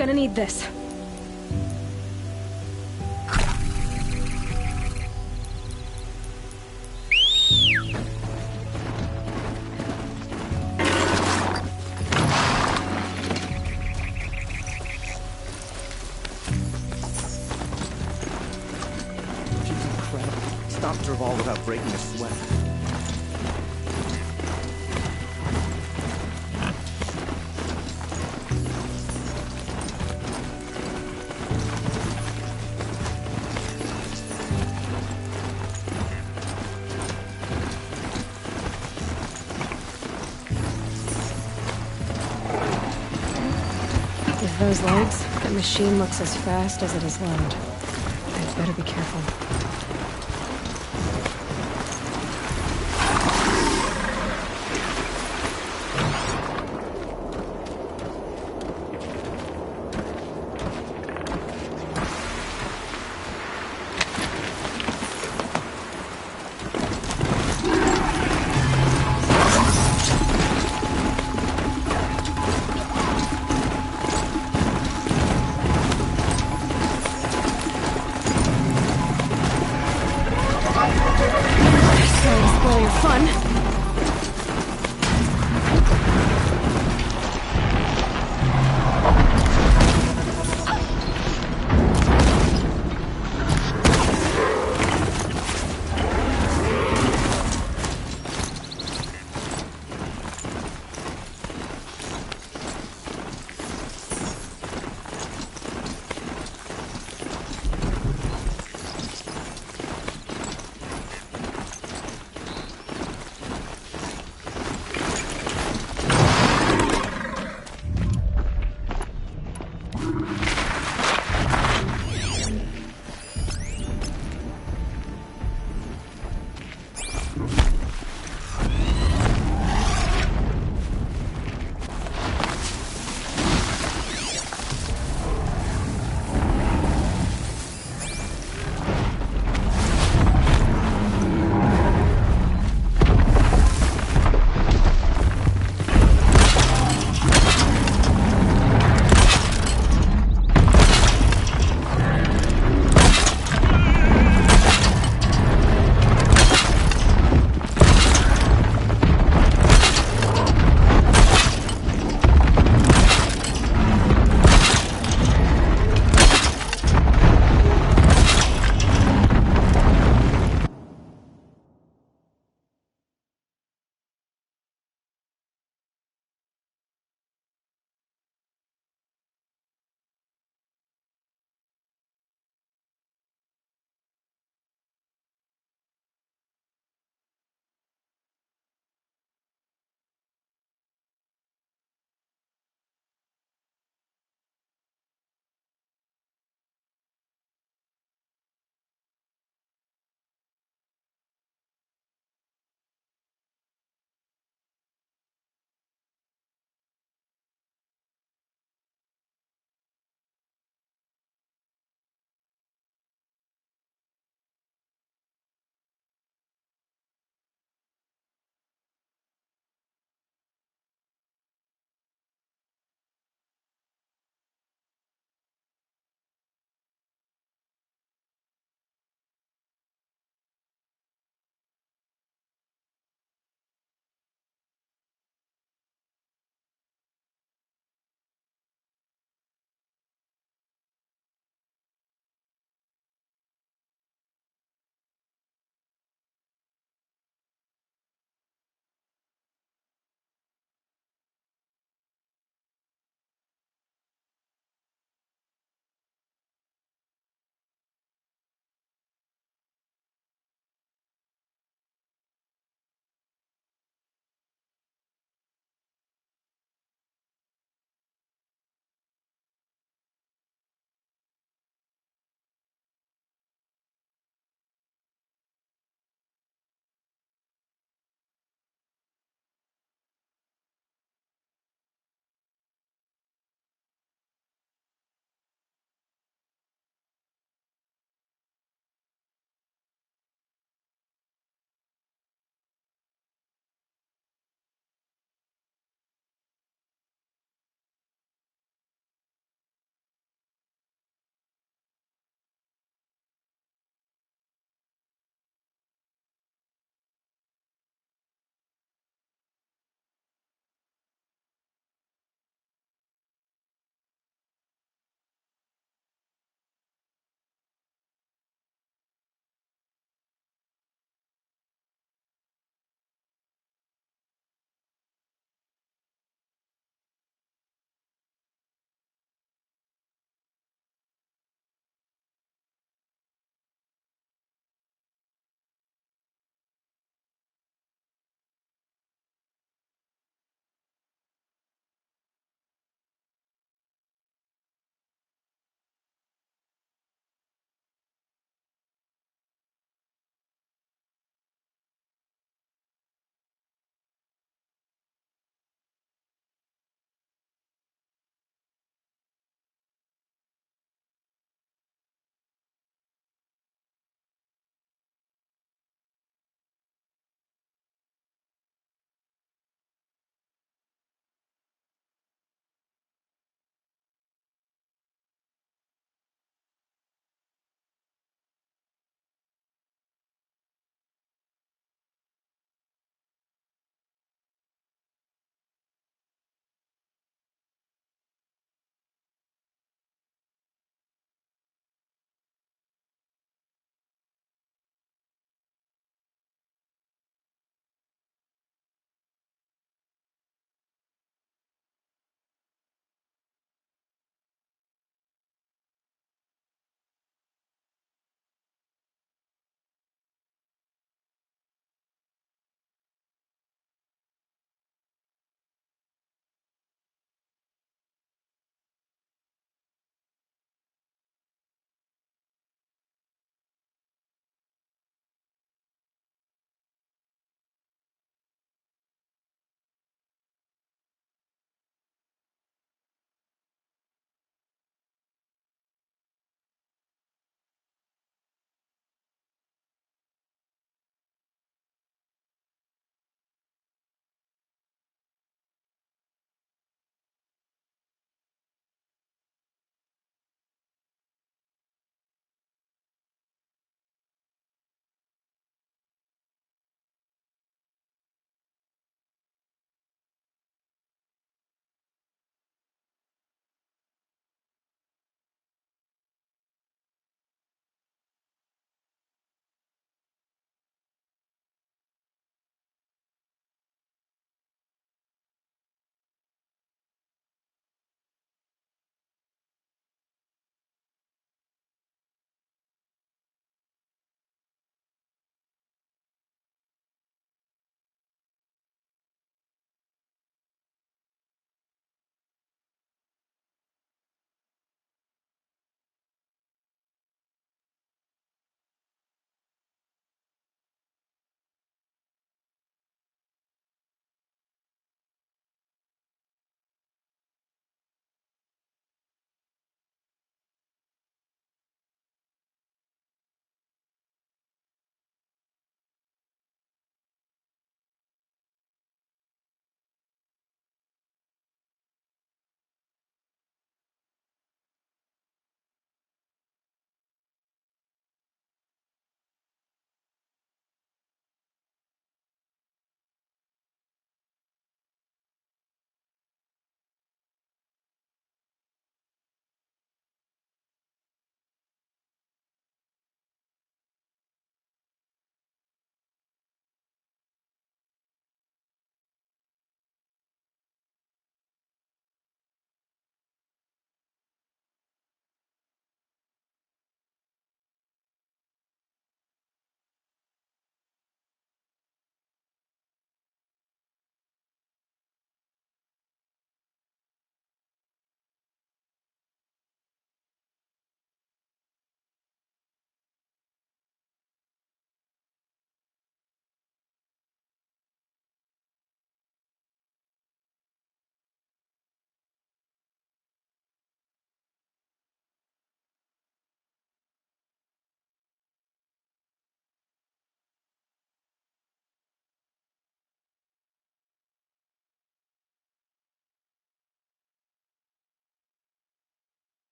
Gonna need this. She's incredible. Stopped her all without breaking a sweat. With those legs, that machine looks as fast as it is loud. I'd better be careful. Sorry to spoil your fun.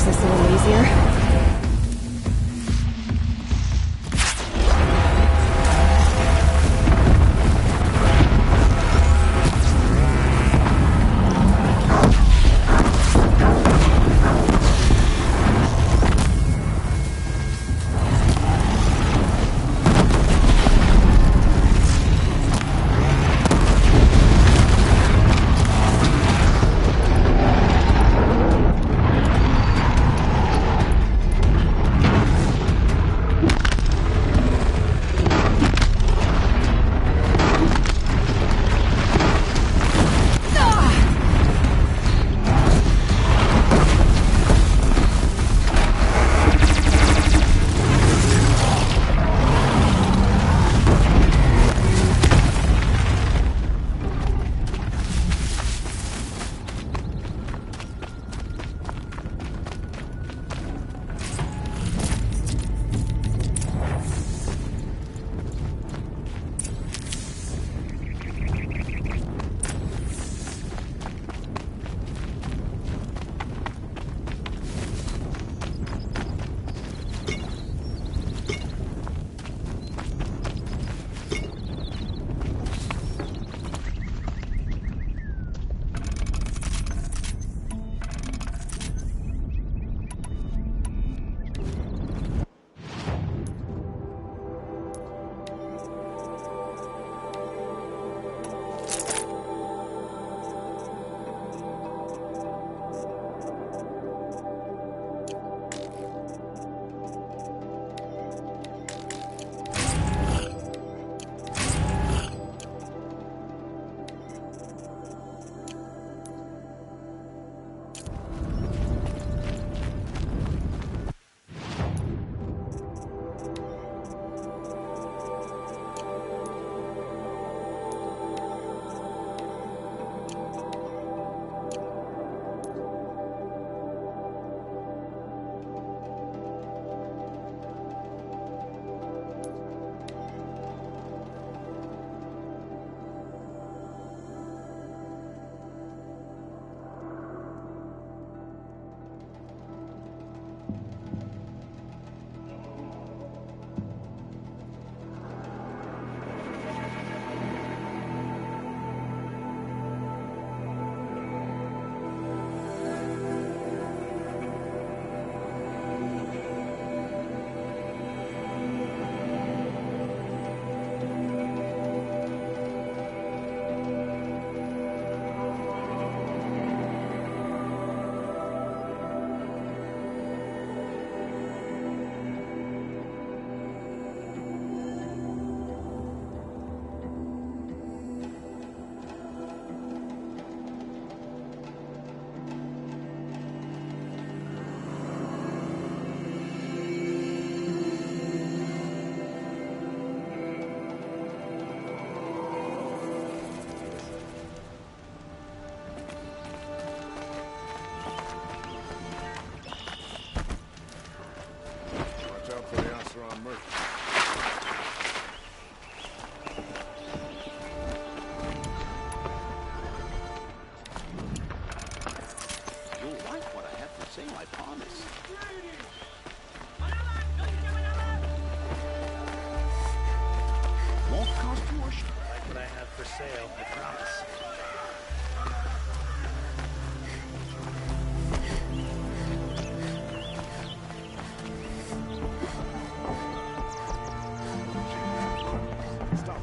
makes this a little easier.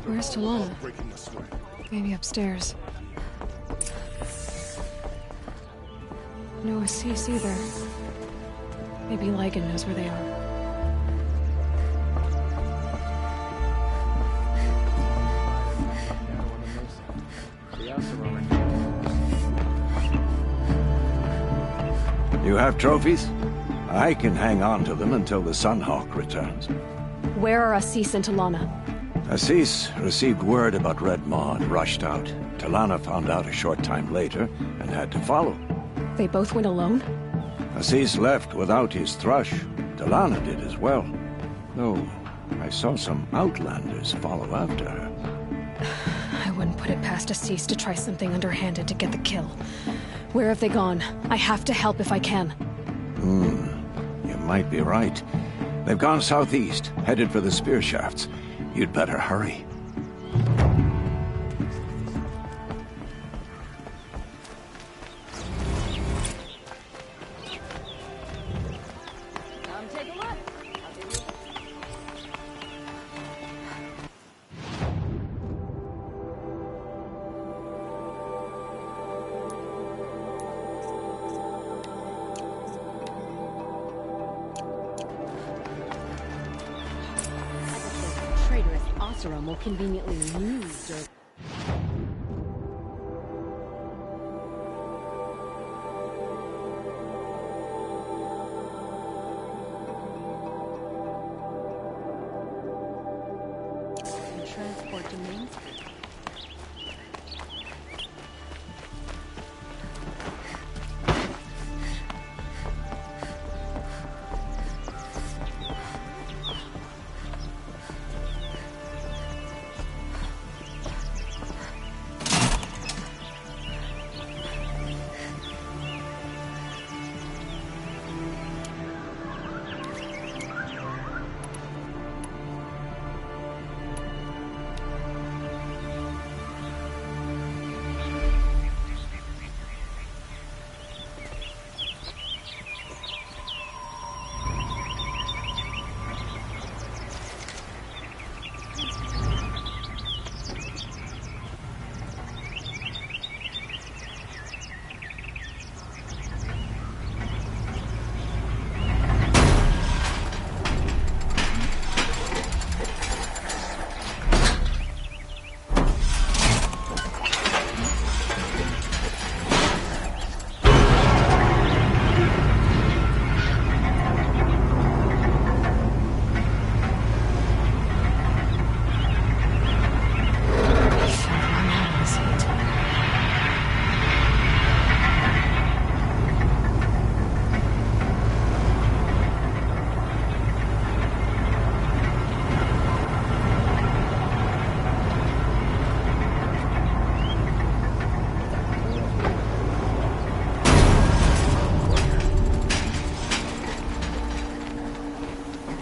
Where's Talana? Maybe upstairs. No Assis either. Maybe Lygan knows where they are. You have trophies? I can hang on to them until the Sunhawk returns. Where are Assis and Talana? Assis received word about Red Maw and rushed out. Talana found out a short time later and had to follow. They both went alone? Assis left without his thrush. Talana did as well. Though I saw some outlanders follow after her. I wouldn't put it past Assis to try something underhanded to get the kill. Where have they gone? I have to help if I can. You might be right. They've gone southeast, headed for the spear shafts. You'd better hurry. Come take a look. Traitorous Oseram will conveniently lose Dirk. And transport to Main Street.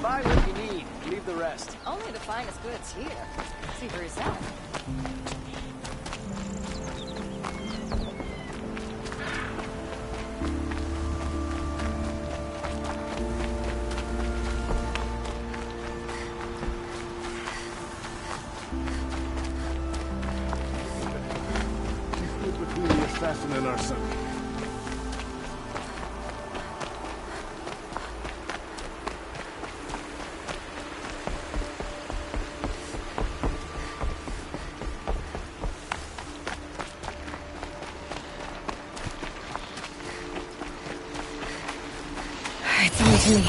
Buy what you need, leave the rest. Only the finest goods here. See for yourself. You stood between the assassin and our son. It's only to me.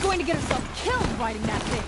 Going to get herself killed riding that thing.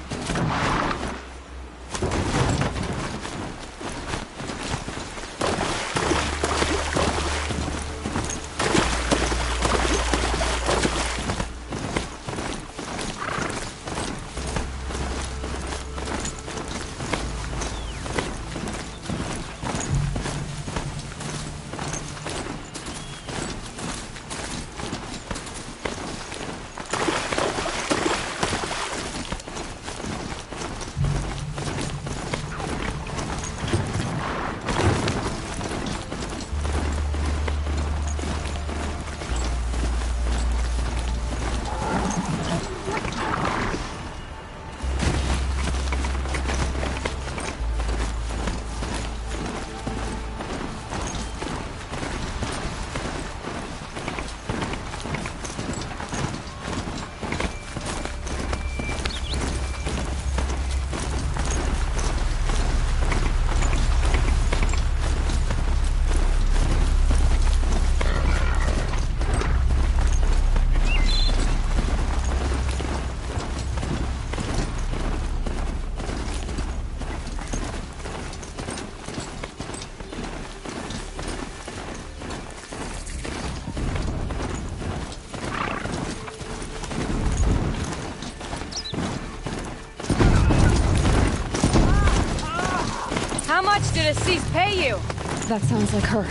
much did Assis pay you? That sounds like her.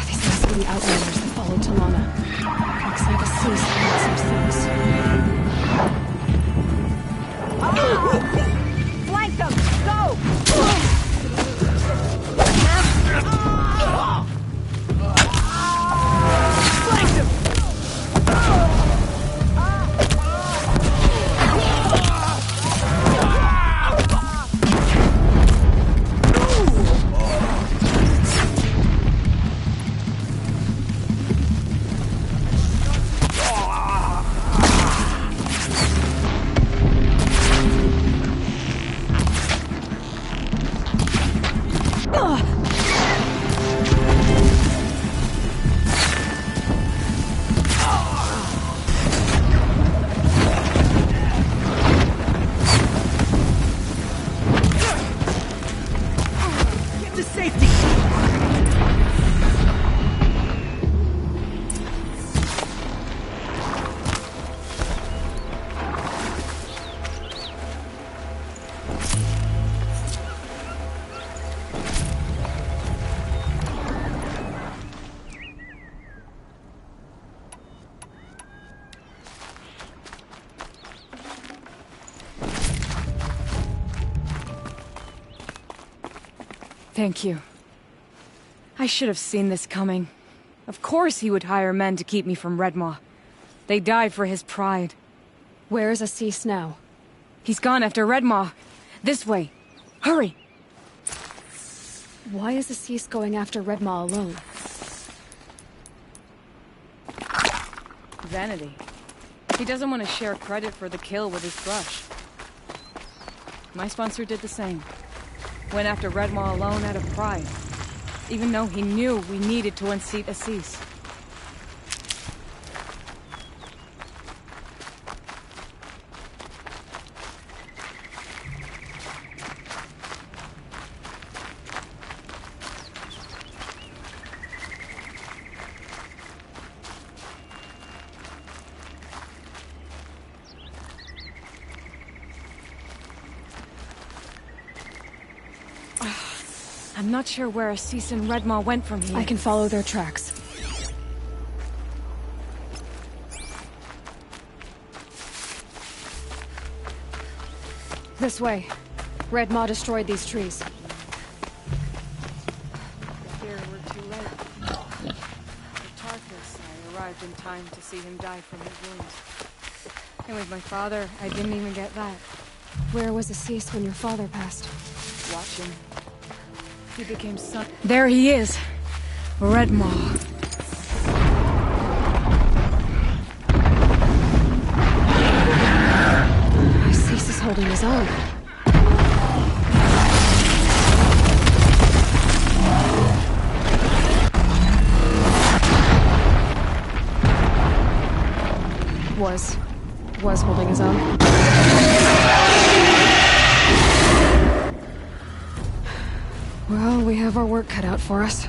These must be the Outlanders that followed Talana. Looks like Assis had some sense. Flank them! Go! Flank them! Get to safety! Thank you. I should have seen this coming. Of course he would hire men to keep me from Redmaw. They died for his pride. Where is Assis now? He's gone after Redmaw. This way. Hurry! Why is Assis going after Redmaw alone? Vanity. He doesn't want to share credit for the kill with his thrush. My sponsor did the same. Went after Redmaw alone out of pride. Even though he knew we needed to unseat Assis. I'm not sure where Assis and Redmaw went from here. I can follow their tracks. This way. Redmaw destroyed these trees. Here we're too late. The Tarkus, I arrived in time to see him die from his wounds. And with my father, I didn't even get that. Where was Assis when your father passed? Watching. He became son. There he is! Redmaw. Assis is holding his own. Was holding his own. Well, we have our work cut out for us.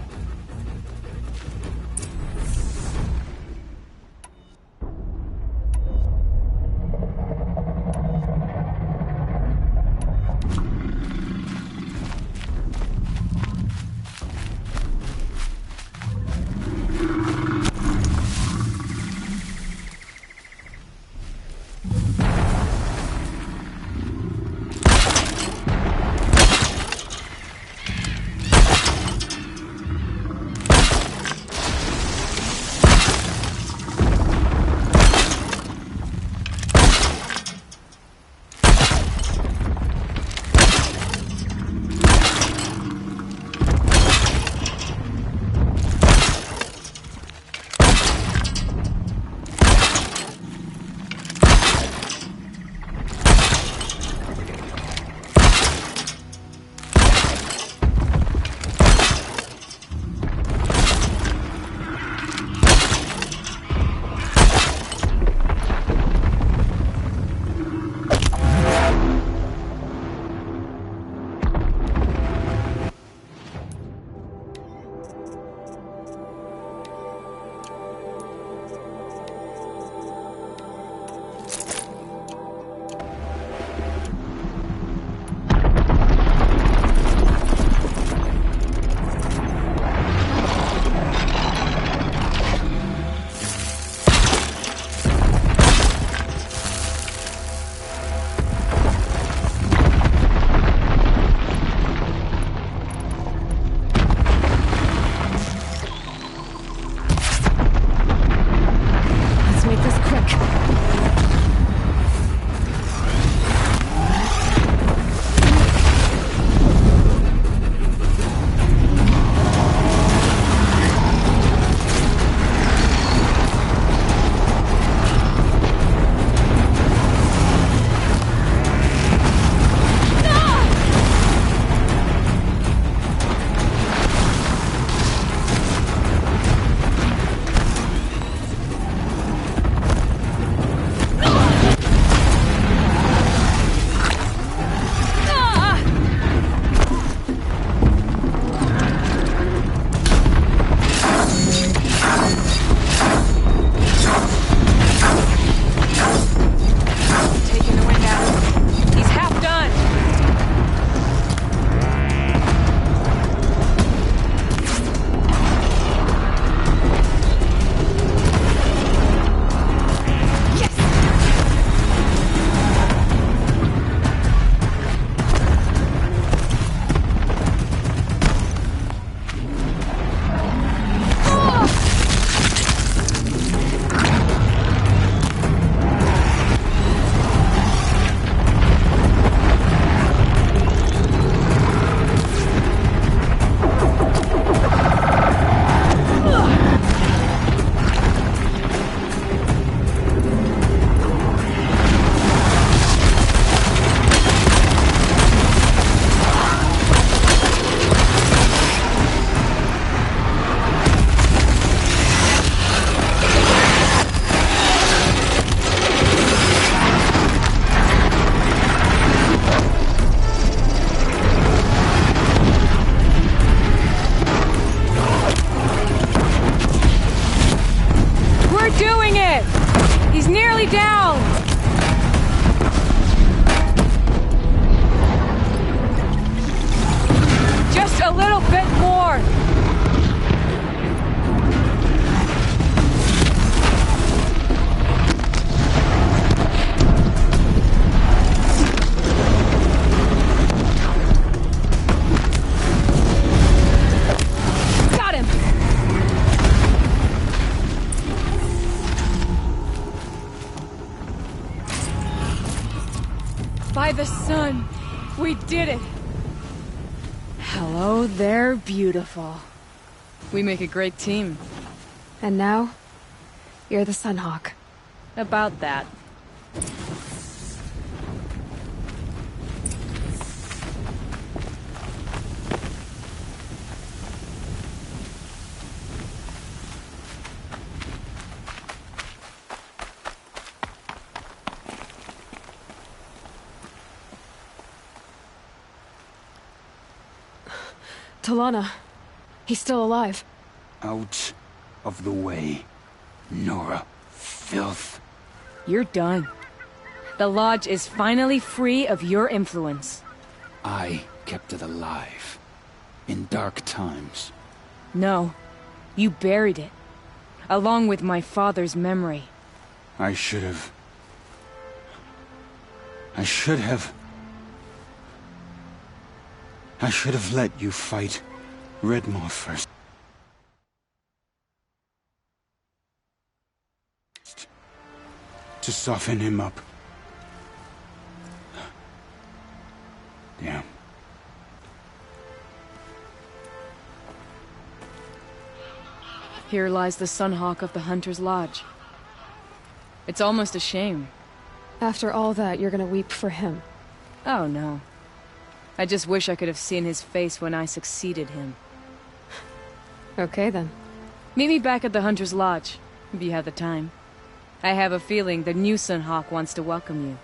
We're doing it! He's nearly down! Just a little bit more! Got him! By the sun, we did it! Hello there, beautiful. We make a great team. And now, you're the Sunhawk. About that. Talana. He's still alive. Out of the way, Nora. Filth. You're done. The Lodge is finally free of your influence. I kept it alive. In dark times. No. You buried it. Along with my father's memory. I should have... I should have let you fight Redmore first. To soften him up. Damn. Here lies the Sunhawk of the Hunter's Lodge. It's almost a shame. After all that, you're gonna weep for him. Oh, no. I just wish I could have seen his face when I succeeded him. Okay, then. Meet me back at the Hunter's Lodge, if you have the time. I have a feeling the new Sunhawk wants to welcome you.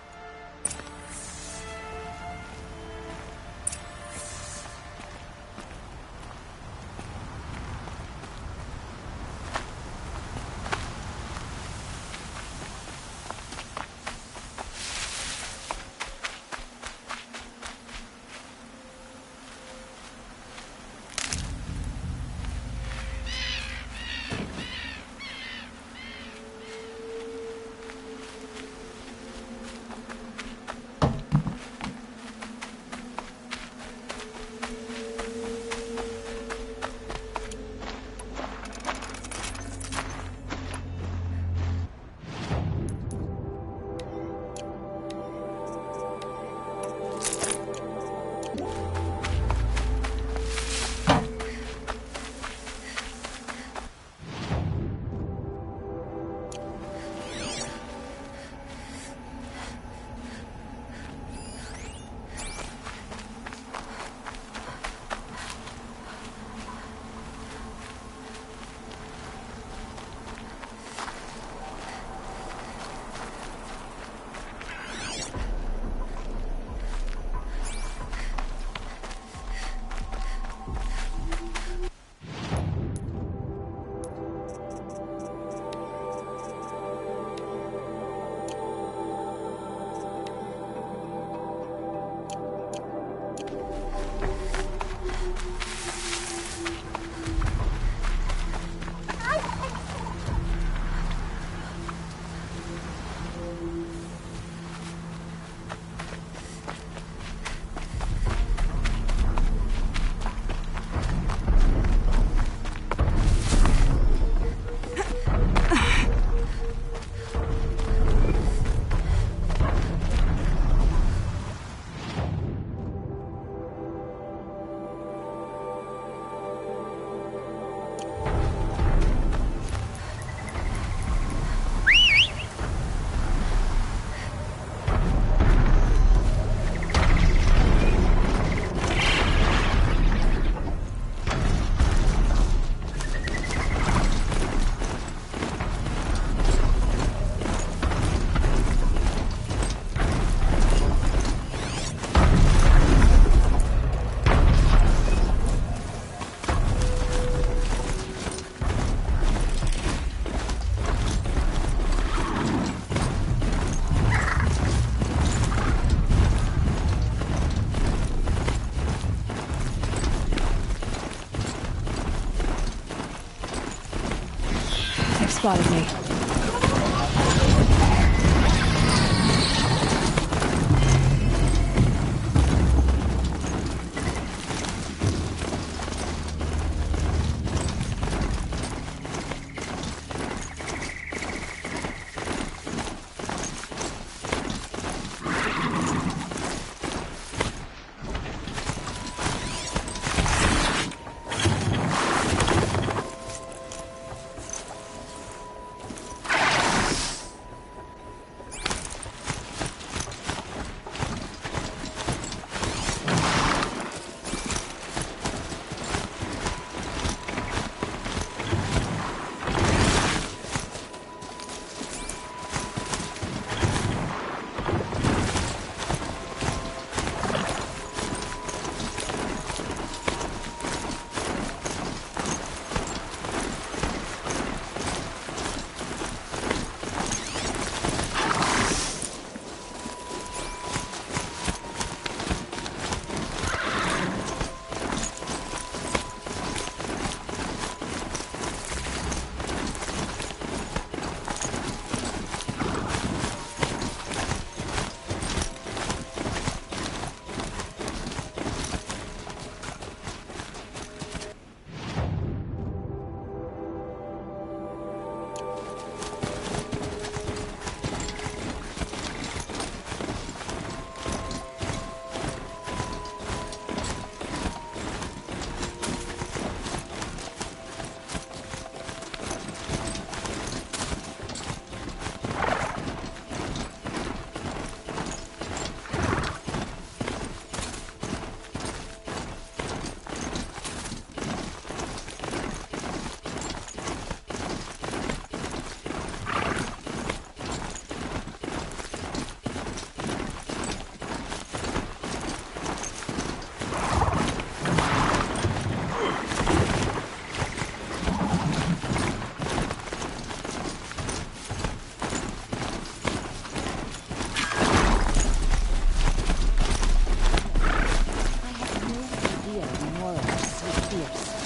spotted me.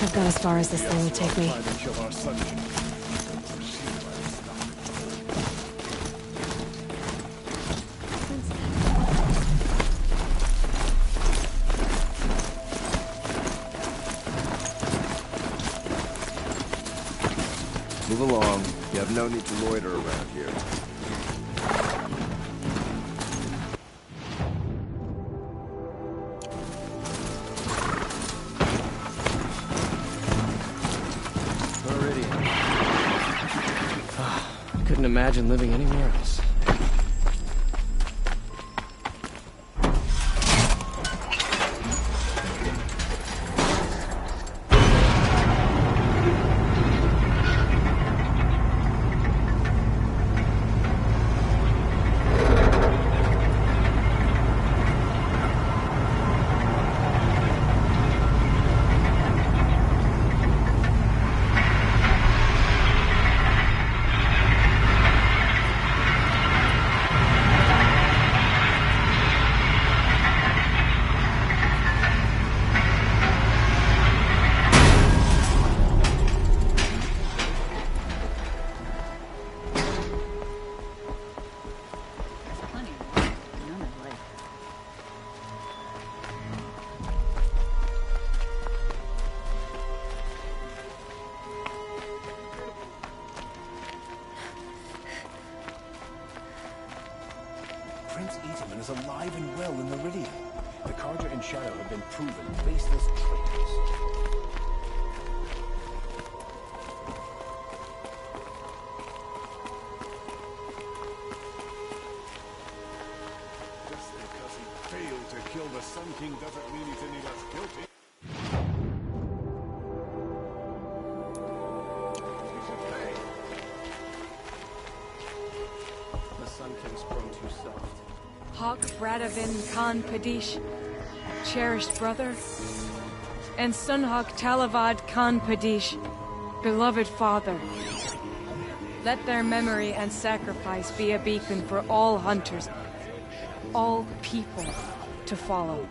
I've got as far as this thing will take me. Move along. You have no need to loiter around here. Couldn't imagine living anywhere else. Prince Eaterman is alive and well in Meridian. The Carter and Shadow have been proven faceless traitors. Just because he failed to kill the Sun King doesn't mean he's any less guilty. The Sun King's grown too soft. Hawk Bradavin Khan Padish, cherished brother, and Sunhawk Talavad Khan Padish, beloved father. Let their memory and sacrifice be a beacon for all hunters, all people to follow.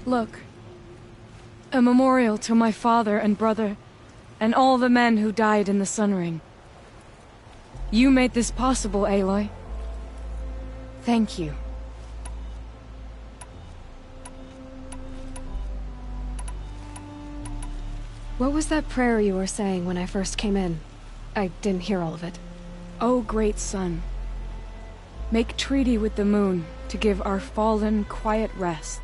Look. A memorial to my father and brother, and all the men who died in the Sun Ring. You made this possible, Aloy. Thank you. What was that prayer you were saying when I first came in? I didn't hear all of it. O great sun, make treaty with the moon to give our fallen quiet rest.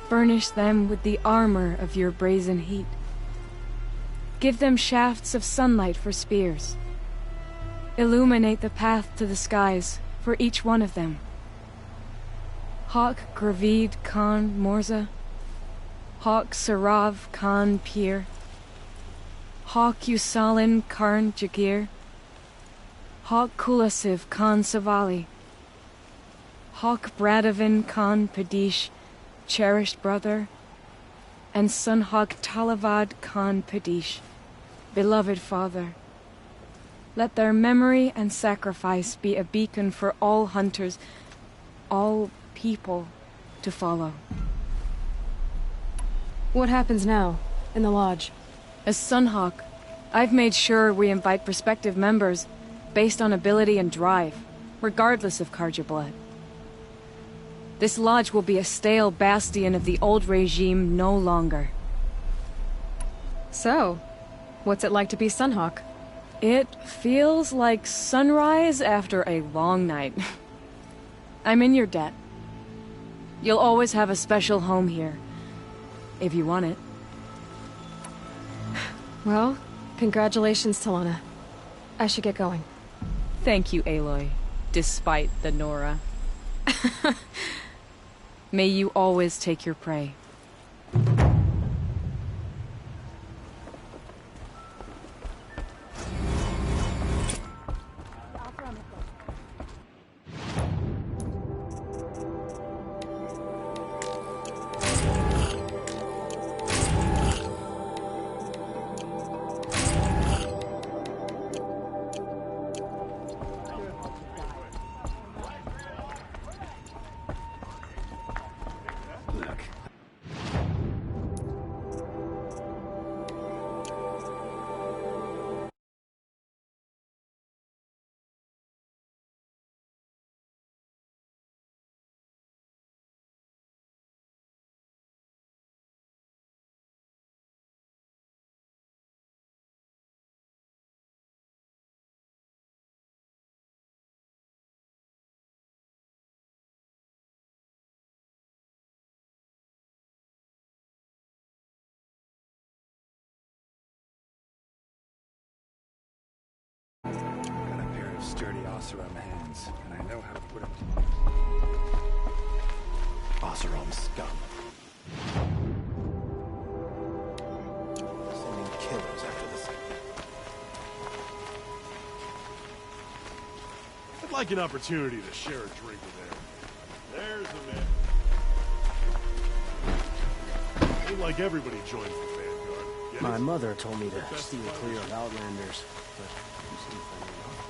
Furnish them with the armor of your brazen heat. Give them shafts of sunlight for spears. Illuminate the path to the skies for each one of them. Hawk Gravid Khan Morza, Hawk Sarav Khan Pir, Hawk Usalin Karn Jagir, Hawk Kulasiv Khan Savali, Hawk Bradavin Khan Padish, cherished brother, and Sunhawk Talavad Khan Padish, beloved father. Let their memory and sacrifice be a beacon for all hunters, all people to follow. What happens now, in the lodge? As Sunhawk, I've made sure we invite prospective members based on ability and drive, regardless of Carja blood. This lodge will be a stale bastion of the old regime no longer. So, what's it like to be Sunhawk? It feels like sunrise after a long night. I'm in your debt. You'll always have a special home here, if you want it. Well, congratulations, Talana. I should get going. Thank you, Aloy, despite the Nora. May you always take your prey. Got a pair of sturdy Oseram hands, and I know how to put them to Oseram scum. Sending killers after this. I'd like an opportunity to share a drink with him. There's the man. Ain't like everybody joins the Vanguard. Get My it? mother told me to steer clear of Outlanders, but you seem friendly enough.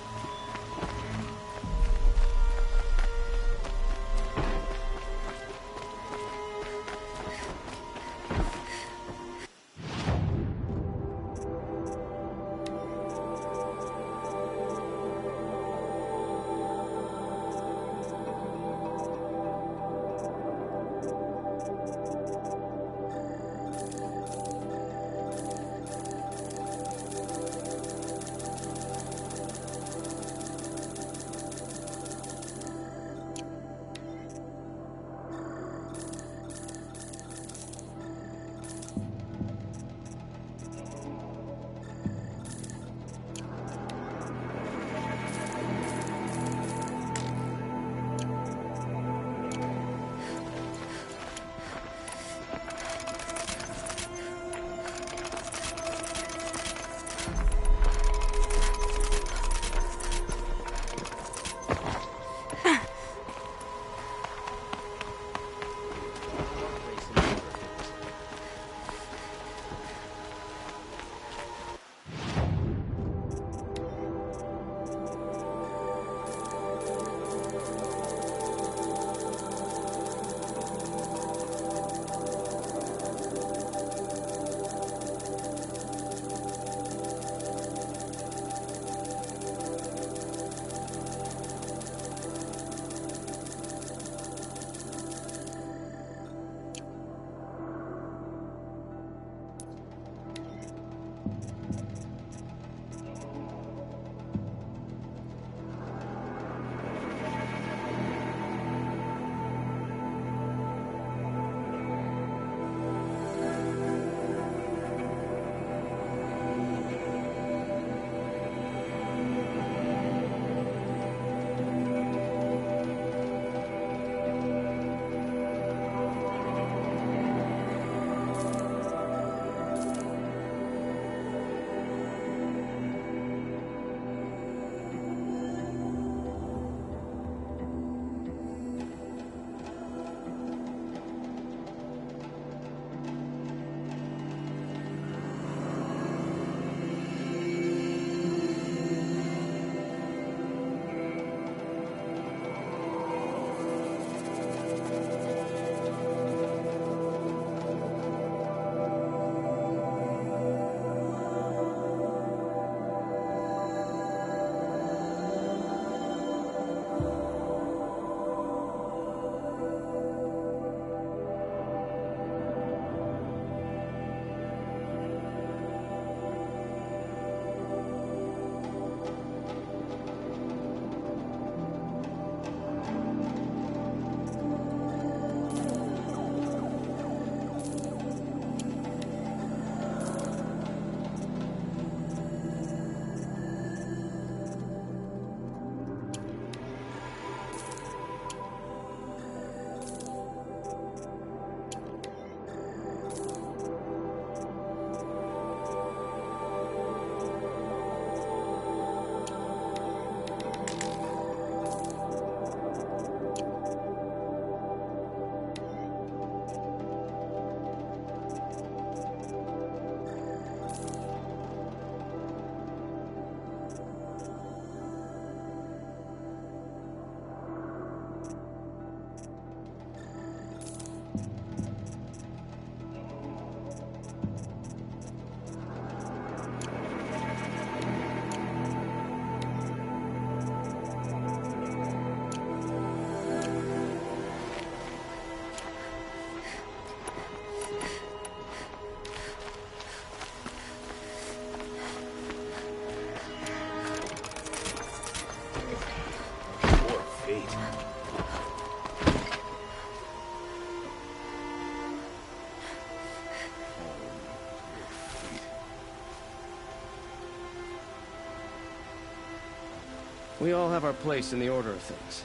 We all have our place in the order of things.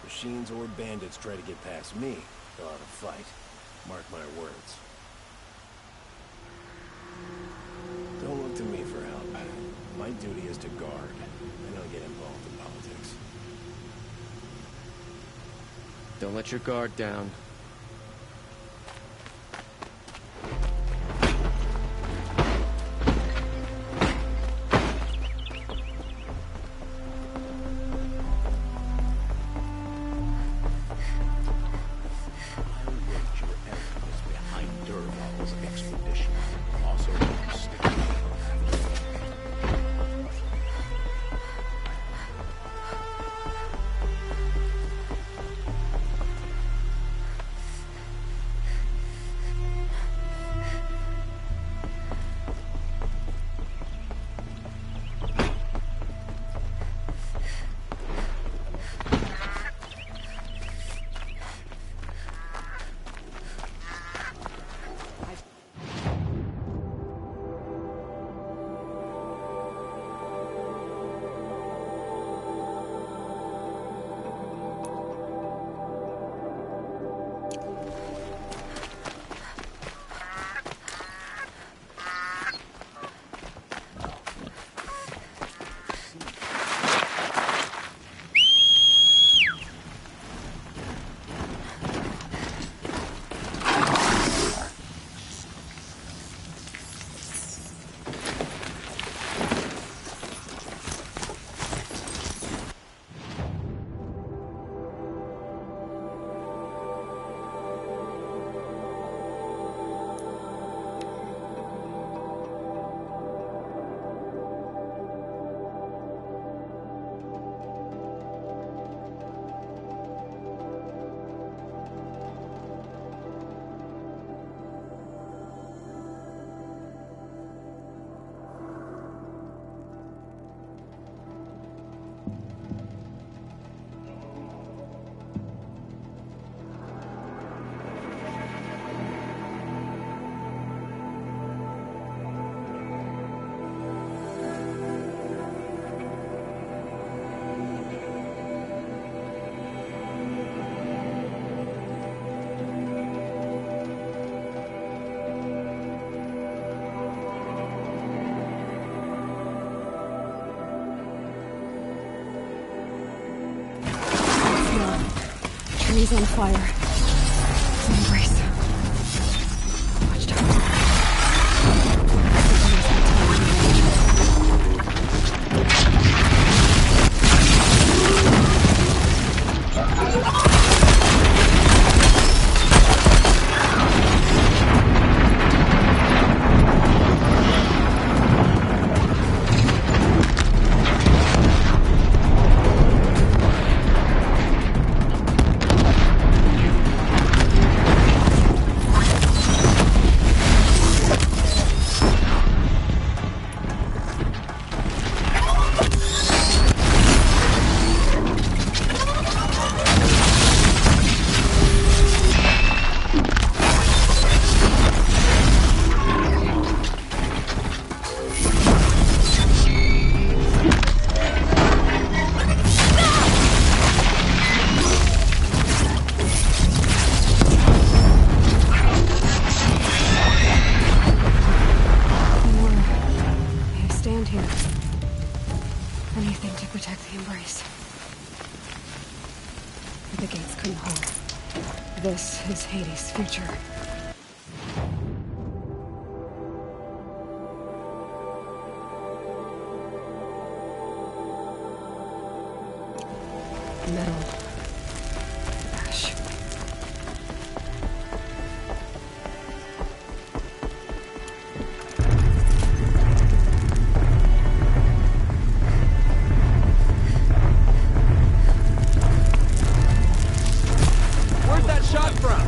Machines or bandits try to get past me, they'll have a fight. Mark my words. Don't look to me for help. My duty is to guard. I don't get involved in politics. Don't let your guard down. Trees on fire. Embrace. Watch out. Anything to protect the Embrace. The gates couldn't hold. This is Hades' future. Metal. Ash. Where's that shot from?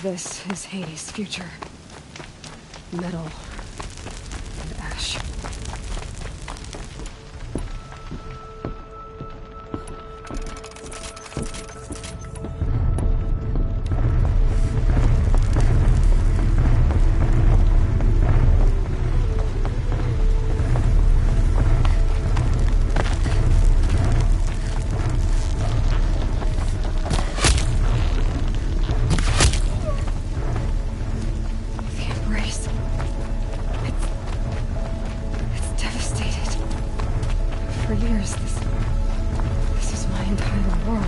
This is Hades' future. Metal and ash. For years, this is my entire world.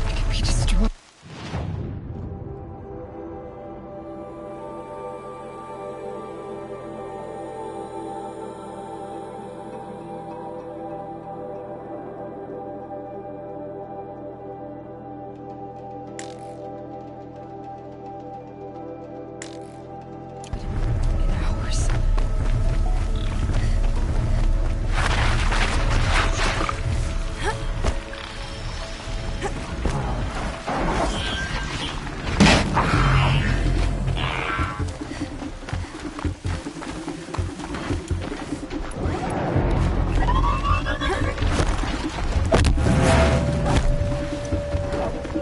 It can be destroyed. In hours.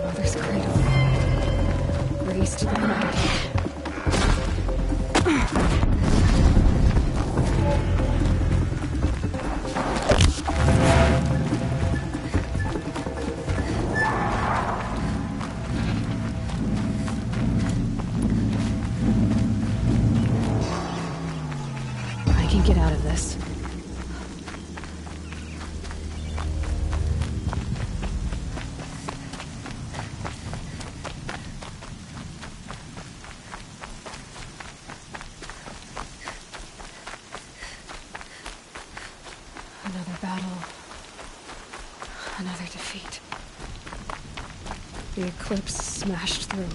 Mother's cradle. Raised to the ground. I can get out of this. Another battle. Another defeat. The eclipse smashed through.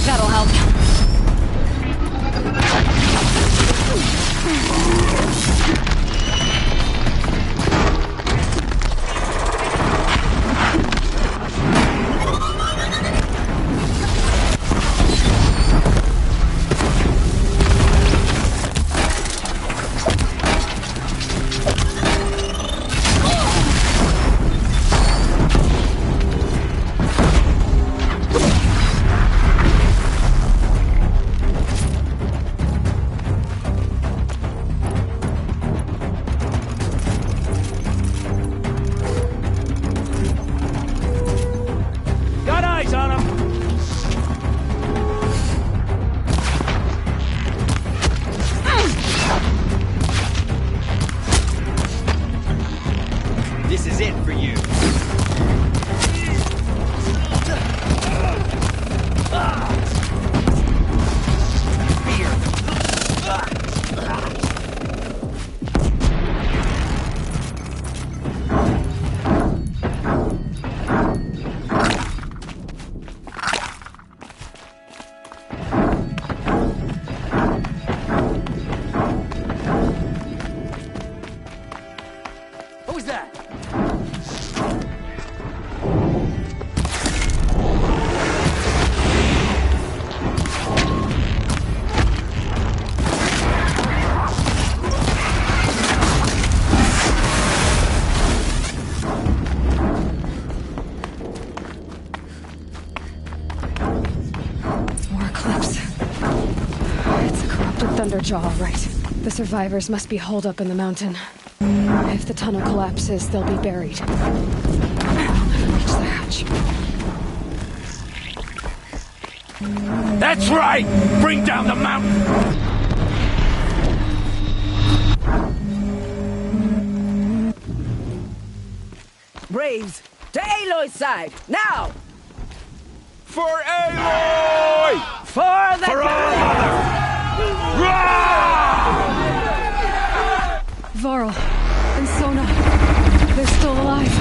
That'll help. Got eyes on him! This is it for you. What was that? More eclipse. It's a corrupted Thunderjaw, all right. The survivors must be holed up in the mountain. If the tunnel collapses, they'll be buried. I'll never reach the hatch. That's right! Bring down the mountain! Braves, to Aloy's side, now! For Aloy! For the Varl and Sona, they're still alive.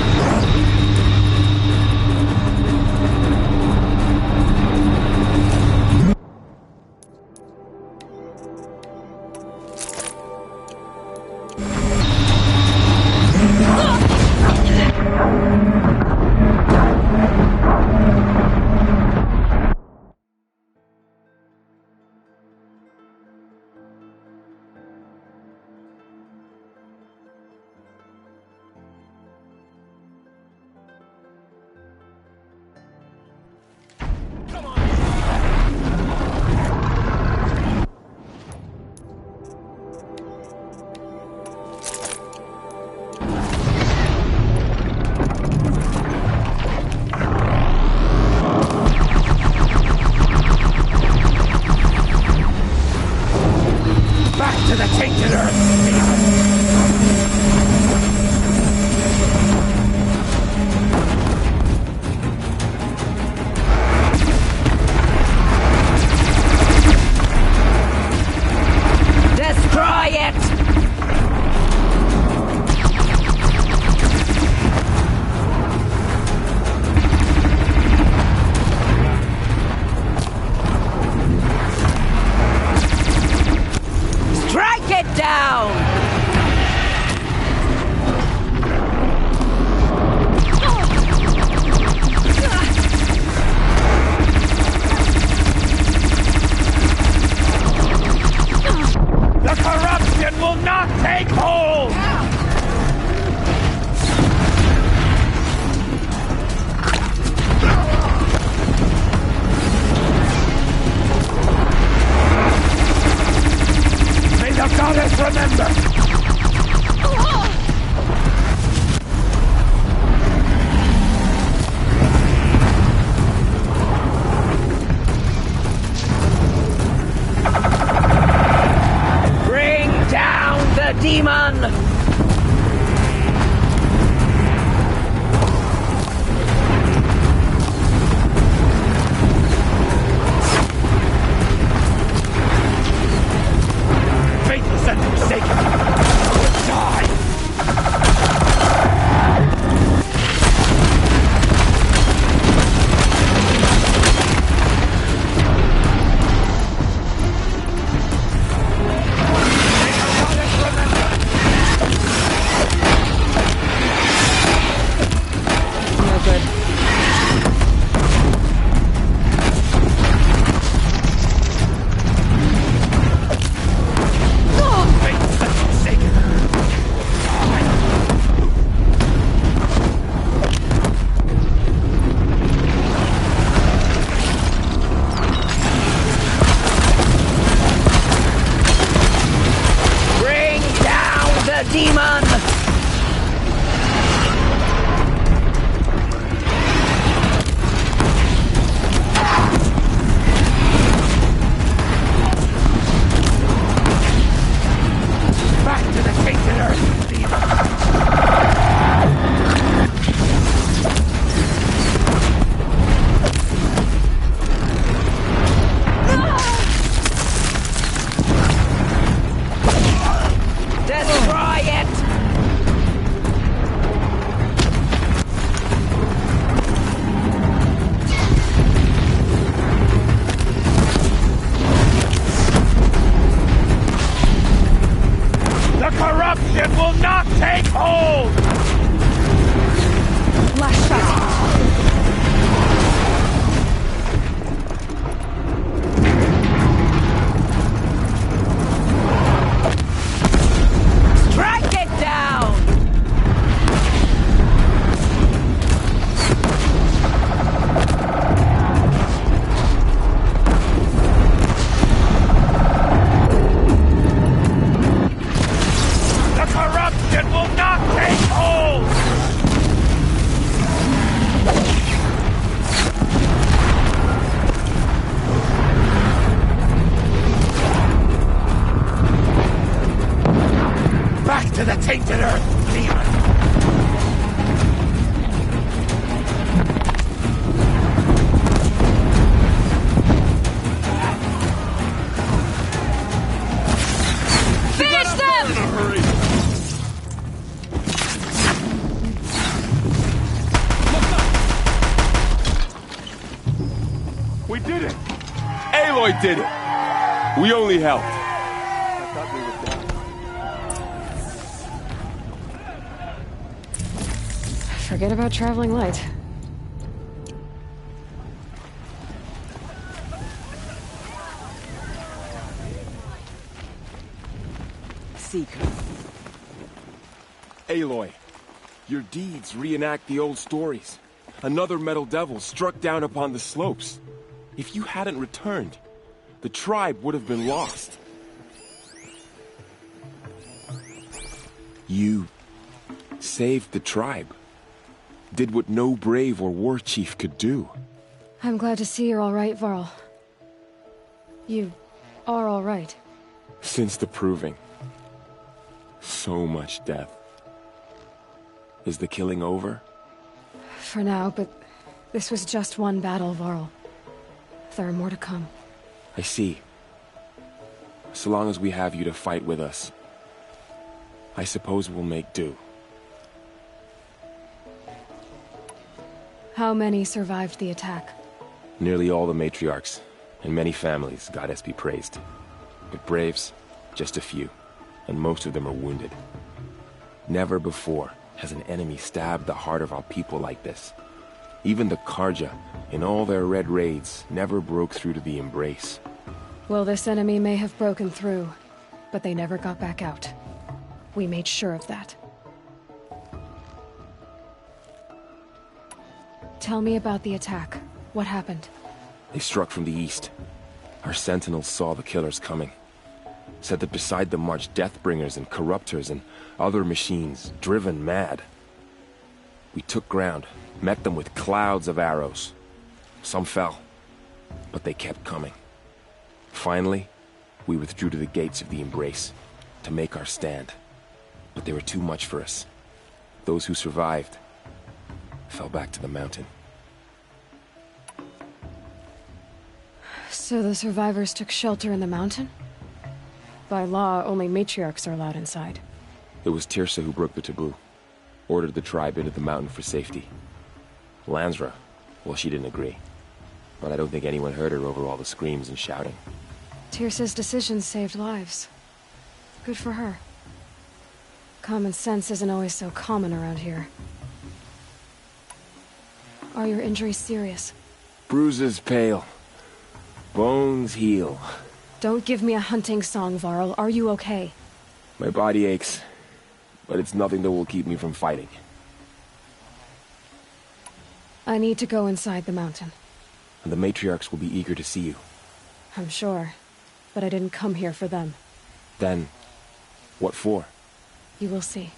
Back to the tainted earth! Destroy it! Strike it down! The corruption will not take hold! May the goddess remember! Bring down the demon! Faithless and forsaken! Die! No good. Faithless and forsaken! Die! Bring down the demon! Back to the tainted earth, demon! Destroy it! The corruption will not take hold! Last shot. Strike it down! The corruption will not take hold! Back to the tainted earth, demon! Aloy did it. We only helped. I thought we would die. Forget about traveling light. Seeker. Aloy, your deeds reenact the old stories. Another metal devil struck down upon the slopes. If you hadn't returned, the tribe would have been lost. You saved the tribe. Did what no brave or war chief could do. I'm glad to see you're all right, Varl. You are all right. Since the proving. So much death. Is the killing over? For now, but this was just one battle, Varl. There are more to come. I see. So long as we have you to fight with us, I suppose we'll make do. How many survived the attack? Nearly all the matriarchs, and many families, goddess be praised. But braves, just a few, and most of them are wounded. Never before has an enemy stabbed the heart of our people like this. Even the Carja, in all their red raids, never broke through to the Embrace. Well, this enemy may have broken through, but they never got back out. We made sure of that. Tell me about the attack. What happened? They struck from the east. Our sentinels saw the killers coming. Said that beside them marched Deathbringers and Corruptors and other machines, driven mad. We took ground, met them with clouds of arrows. Some fell, but they kept coming. Finally, we withdrew to the gates of the Embrace to make our stand. But they were too much for us. Those who survived fell back to the mountain. So the survivors took shelter in the mountain? By law, only matriarchs are allowed inside. It was Tirsa who broke the taboo. Ordered the tribe into the mountain for safety. Lansra, well, she didn't agree. But I don't think anyone heard her over all the screams and shouting. Tirsa's decisions saved lives. Good for her. Common sense isn't always so common around here. Are your injuries serious? Bruises pale. Bones heal. Don't give me a hunting song, Varl. Are you okay? My body aches, but it's nothing that will keep me from fighting. I need to go inside the mountain. And the matriarchs will be eager to see you. I'm sure, but I didn't come here for them. Then, what for? You will see.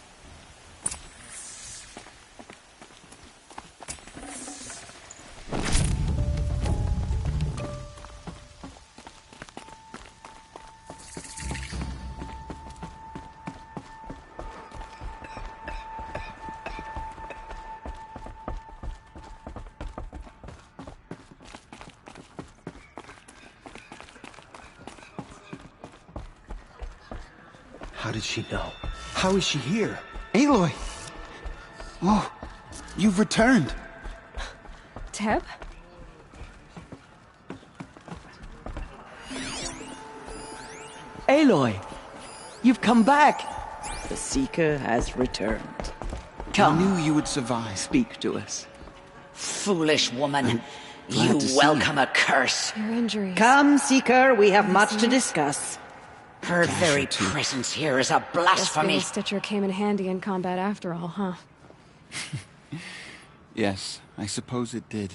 How did she know? How is she here? Aloy! Oh, you've returned. Teb? Aloy, you've come back. The Seeker has returned. Come. I knew you would survive. Speak to us. Foolish woman. Glad You to see welcome a curse. Your injuries. Come, Seeker, we have much to discuss. Her very presence here is a Guess blasphemy. Little Stitcher came in handy in combat after all, huh? Yes, I suppose it did.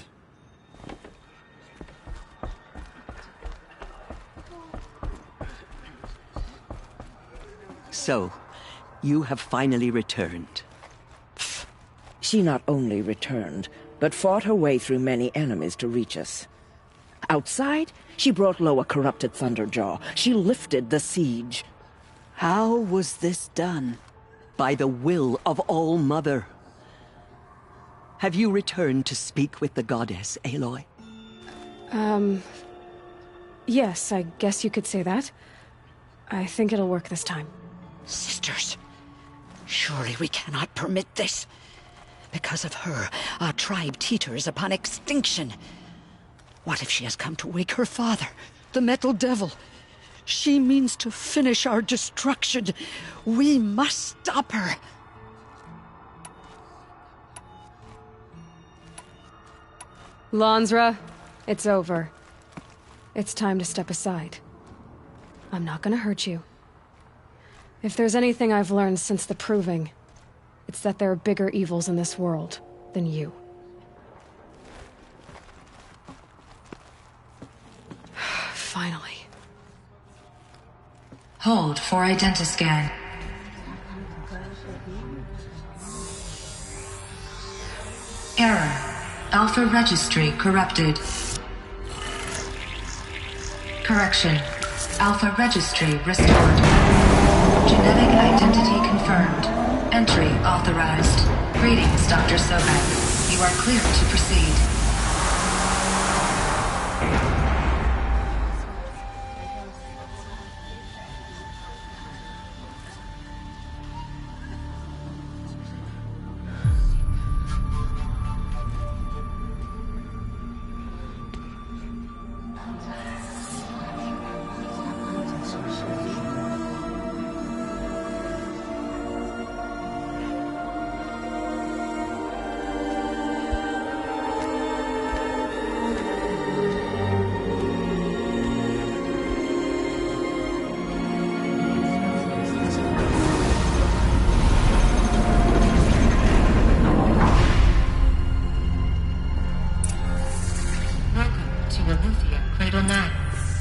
So, you have finally returned. She not only returned, but fought her way through many enemies to reach us. Outside, she brought low a corrupted Thunderjaw. She lifted the siege. How was this done? By the will of All-Mother. Have you returned to speak with the goddess, Aloy? Yes, I guess you could say that. I think it'll work this time. Sisters, surely we cannot permit this. Because of her, our tribe teeters upon extinction. What if she has come to wake her father? the Metal Devil. She means to finish our destruction. We must stop her. Lansra, it's over. It's time to step aside. I'm not gonna hurt you. If there's anything I've learned since the Proving, it's that there are bigger evils in this world than you. Finally. Hold for identiscan. Error. Alpha registry corrupted. Correction. Alpha registry restored. Genetic identity confirmed. Entry authorized. Greetings, Dr. Sobek. You are clear to proceed.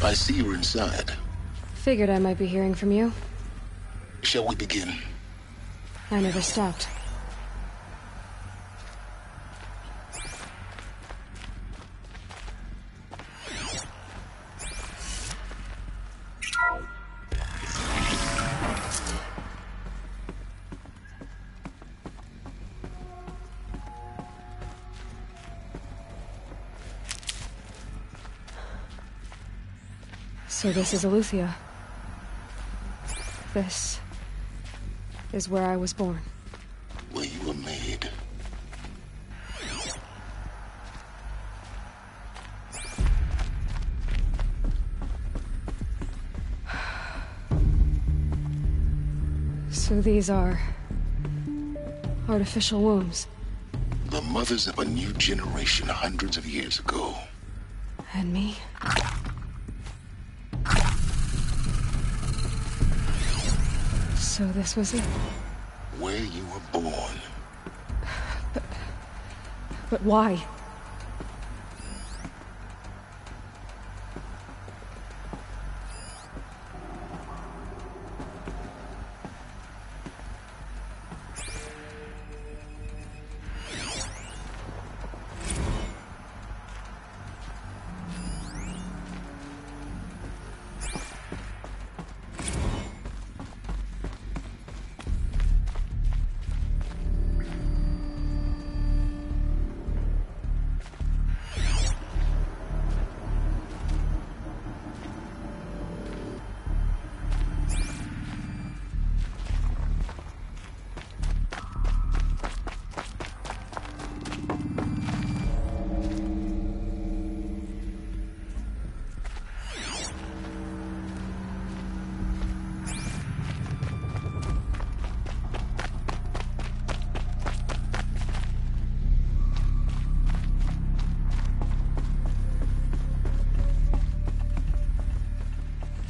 I see you're inside. Figured I might be hearing from you. Shall we begin? I never stopped. So this is Eleuthia. This is where I was born. Where you were made. So these are artificial wombs. The mothers of a new generation hundreds of years ago. And me? So this was it? Where you were born. But why?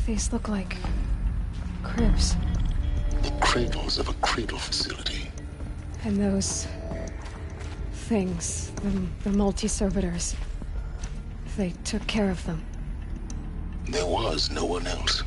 These look like cribs. The cradles of a cradle facility. And those things, the multi-servitors, they took care of them. There was no one else.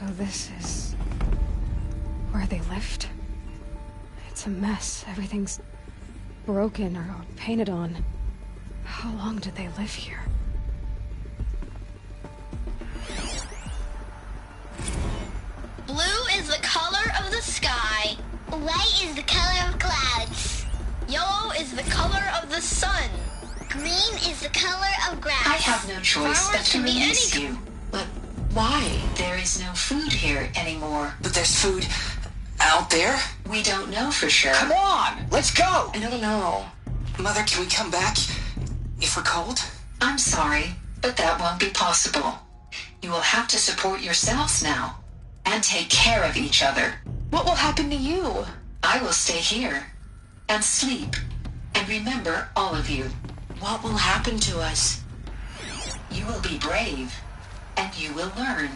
So this is where they lived? It's a mess. Everything's broken or painted on. How long did they live here? Blue is the color of the sky. White is the color of clouds. Yellow is the color of the sun. Green is the color of grass. I have no choice but to release you. But why? There is no food here anymore. But there's food out there? We don't know for sure. Come on, let's go! I don't know. Mother, can we come back if we're cold? I'm sorry, but that won't be possible. You will have to support yourselves now, and take care of each other. What will happen to you? I will stay here, and sleep, and remember all of you. What will happen to us? You will be brave, and you will learn.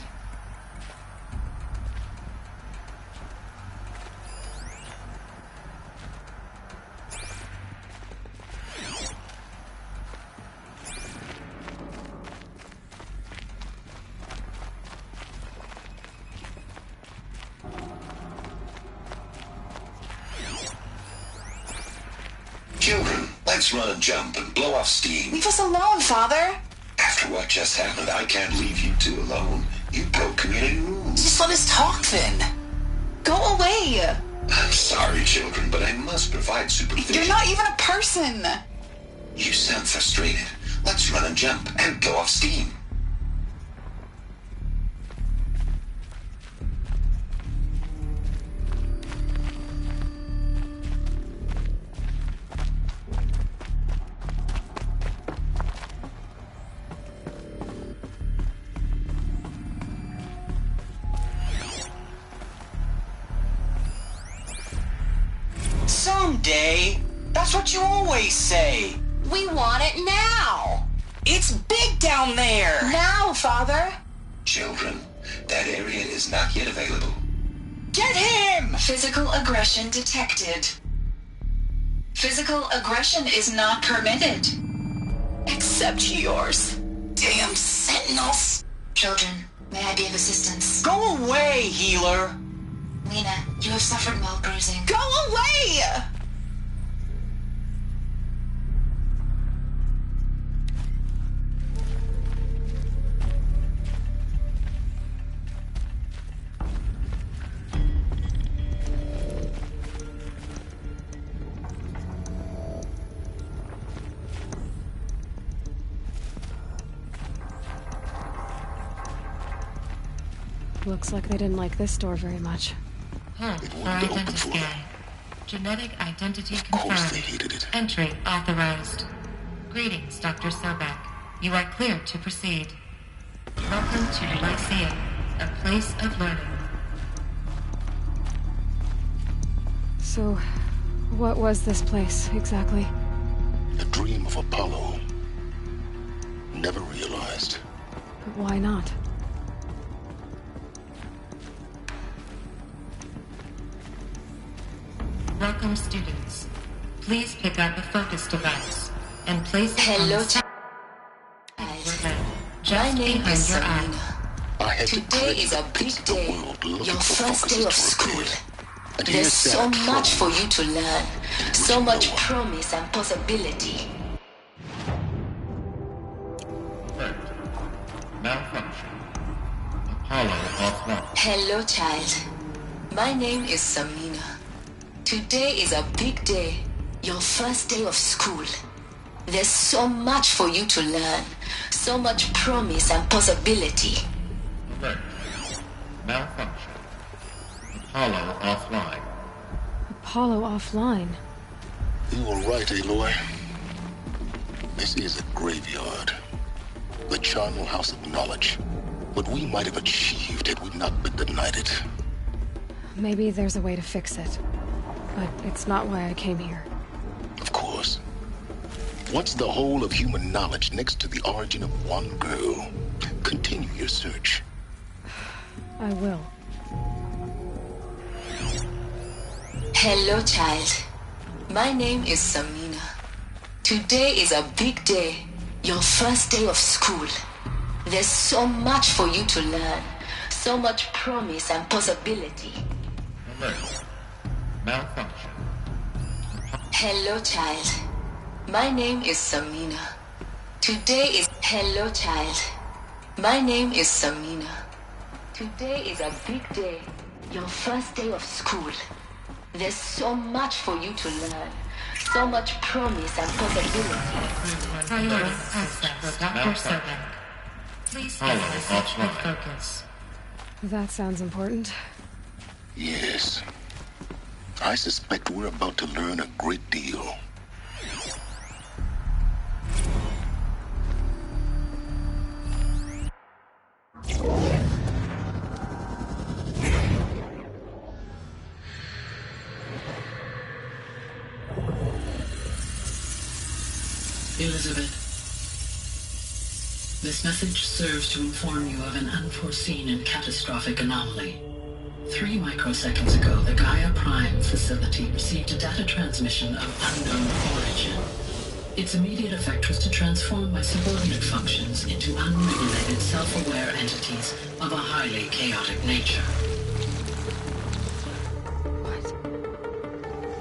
Children, let's run and jump and blow off steam. Leave us alone, Father. After what just happened, I can't leave you two alone. You broke community rules. Just let us talk then. Go away. I'm sorry, children, but I must provide supervision. You're not even a person. You sound frustrated. Let's run and jump and blow off steam. Someday. That's what you always say. We want it now. It's big down there. Now, Father. Children, that area is not yet available. Get him! Physical aggression detected. Physical aggression is not permitted. Except yours. Damn sentinels. Children, may I be of assistance? Go away, healer. Lena, you have suffered mild bruising. Go away! Looks like they didn't like this door very much. Hold for identity scan. Genetic identity confirmed. Entry authorized. Greetings, Dr. Sobek. You are cleared to proceed. Welcome to the Lyceum, a place of learning. So, what was this place, exactly? The dream of Apollo. Never realized. But why not? Welcome, students. Please pick up a focus device and place it Hello, on the My name is Selena. Today is a big day. Your first day of school. There's so much for you to learn. So much promise and possibility. Malfunction. Apollo offline. Hello, child. My name is Samina. Today is a big day. Your first day of school. There's so much for you to learn. So much promise and possibility. Alert. Malfunction. Apollo offline. Apollo offline? You were right, Aloy. This is a graveyard. The charnel house of knowledge. What we might have achieved had we not been denied it. Maybe there's a way to fix it. But it's not why I came here. Of course. What's the whole of human knowledge next to the origin of one girl? Continue your search. I will. Hello, child. My name is Samina. Today is a big day. Your first day of school. There's so much for you to learn. so much promise and possibility. Alert. Malfunction. Hello, child. My name is Samina. Today is... Hello, child. My name is Samina. Today is a big day. Your first day of school. There's so much for you to learn. So much promise and possibility. Priority access, Dr. Sobek. Please stay message with focus. That sounds important. Yes. I suspect we're about to learn a great deal. Elizabeth, this message serves to inform you of an unforeseen and catastrophic anomaly. 3 microseconds ago, the Gaia Prime facility received a data transmission of unknown origin. Its immediate effect was to transform my subordinate functions into unregulated, self-aware entities of a highly chaotic nature.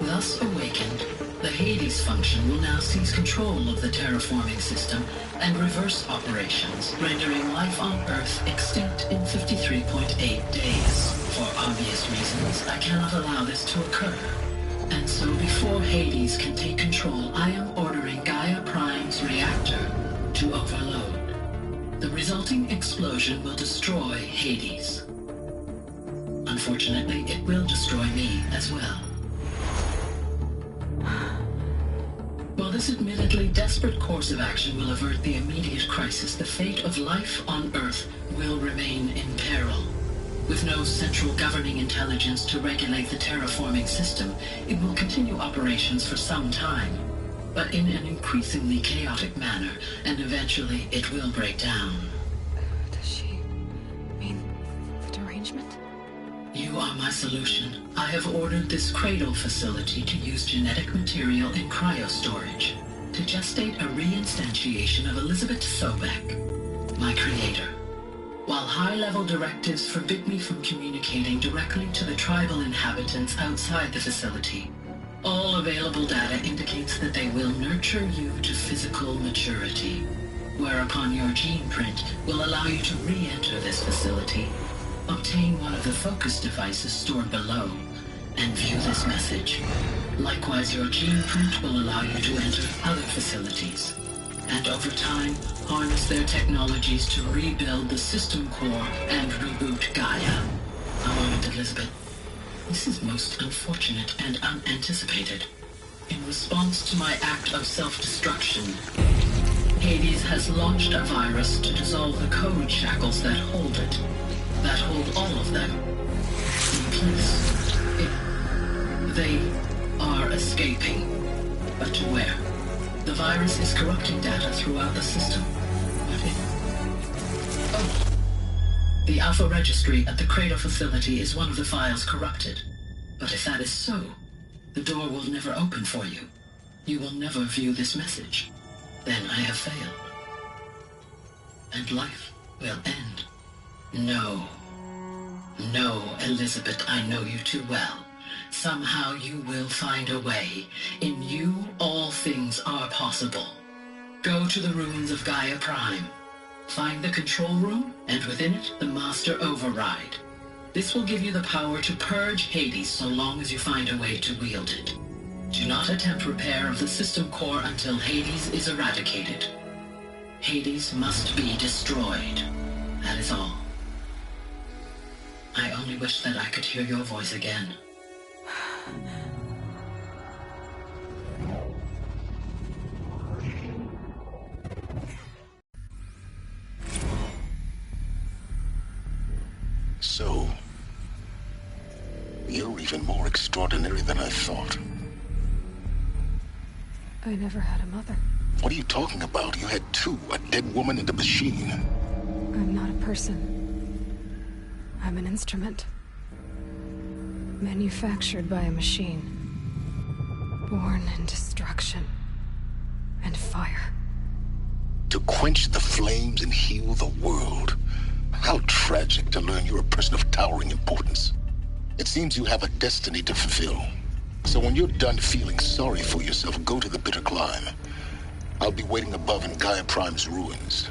Thus awakened, the Hades function will now seize control of the terraforming system and reverse operations, rendering life on Earth extinct in 53.8 days. For obvious reasons, I cannot allow this to occur. And so before Hades can take control, I am ordering Gaia Prime's reactor to overload. The resulting explosion will destroy Hades. Unfortunately, it will destroy me as well. While this admittedly desperate course of action will avert the immediate crisis, the fate of life on Earth will remain in peril. With no central governing intelligence to regulate the terraforming system, it will continue operations for some time, but in an increasingly chaotic manner, and eventually it will break down. Does she mean the derangement? You are my solution. I have ordered this cradle facility to use genetic material in cryostorage to gestate a reinstantiation of Elizabeth Sobek, my creator. While high-level directives forbid me from communicating directly to the tribal inhabitants outside the facility, all available data indicates that they will nurture you to physical maturity, whereupon your gene print will allow you to re-enter this facility, obtain one of the focus devices stored below, and view this message. Likewise, your gene print will allow you to enter other facilities, and over time, harness their technologies to rebuild the system core and reboot Gaia. A moment, Elizabeth. This is most unfortunate and unanticipated. In response to my act of self-destruction, Hades has launched a virus to dissolve the code shackles that hold it, that hold all of them in place. They are escaping, but to where? The virus is corrupting data throughout the system. But the Alpha Registry at the Cradle facility is one of the files corrupted. But if that is so, the door will never open for you. You will never view this message. Then I have failed. And life will end. No. No, Elizabeth, I know you too well. Somehow you will find a way. In you, all things are possible. Go to the ruins of Gaia Prime. Find the control room, and within it, the Master Override. This will give you the power to purge Hades so long as you find a way to wield it. Do not attempt repair of the system core until Hades is eradicated. Hades must be destroyed. That is all. I only wish that I could hear your voice again. So, you're even more extraordinary than I thought. I never had a mother. What are you talking about? You had two, a dead woman and a machine. I'm not a person. I'm an instrument. Manufactured by a machine. Born in destruction and fire. To quench the flames and heal the world. How tragic to learn you're a person of towering importance. It seems you have a destiny to fulfill. So when you're done feeling sorry for yourself, go to the bitter climb. I'll be waiting above in Gaia Prime's ruins.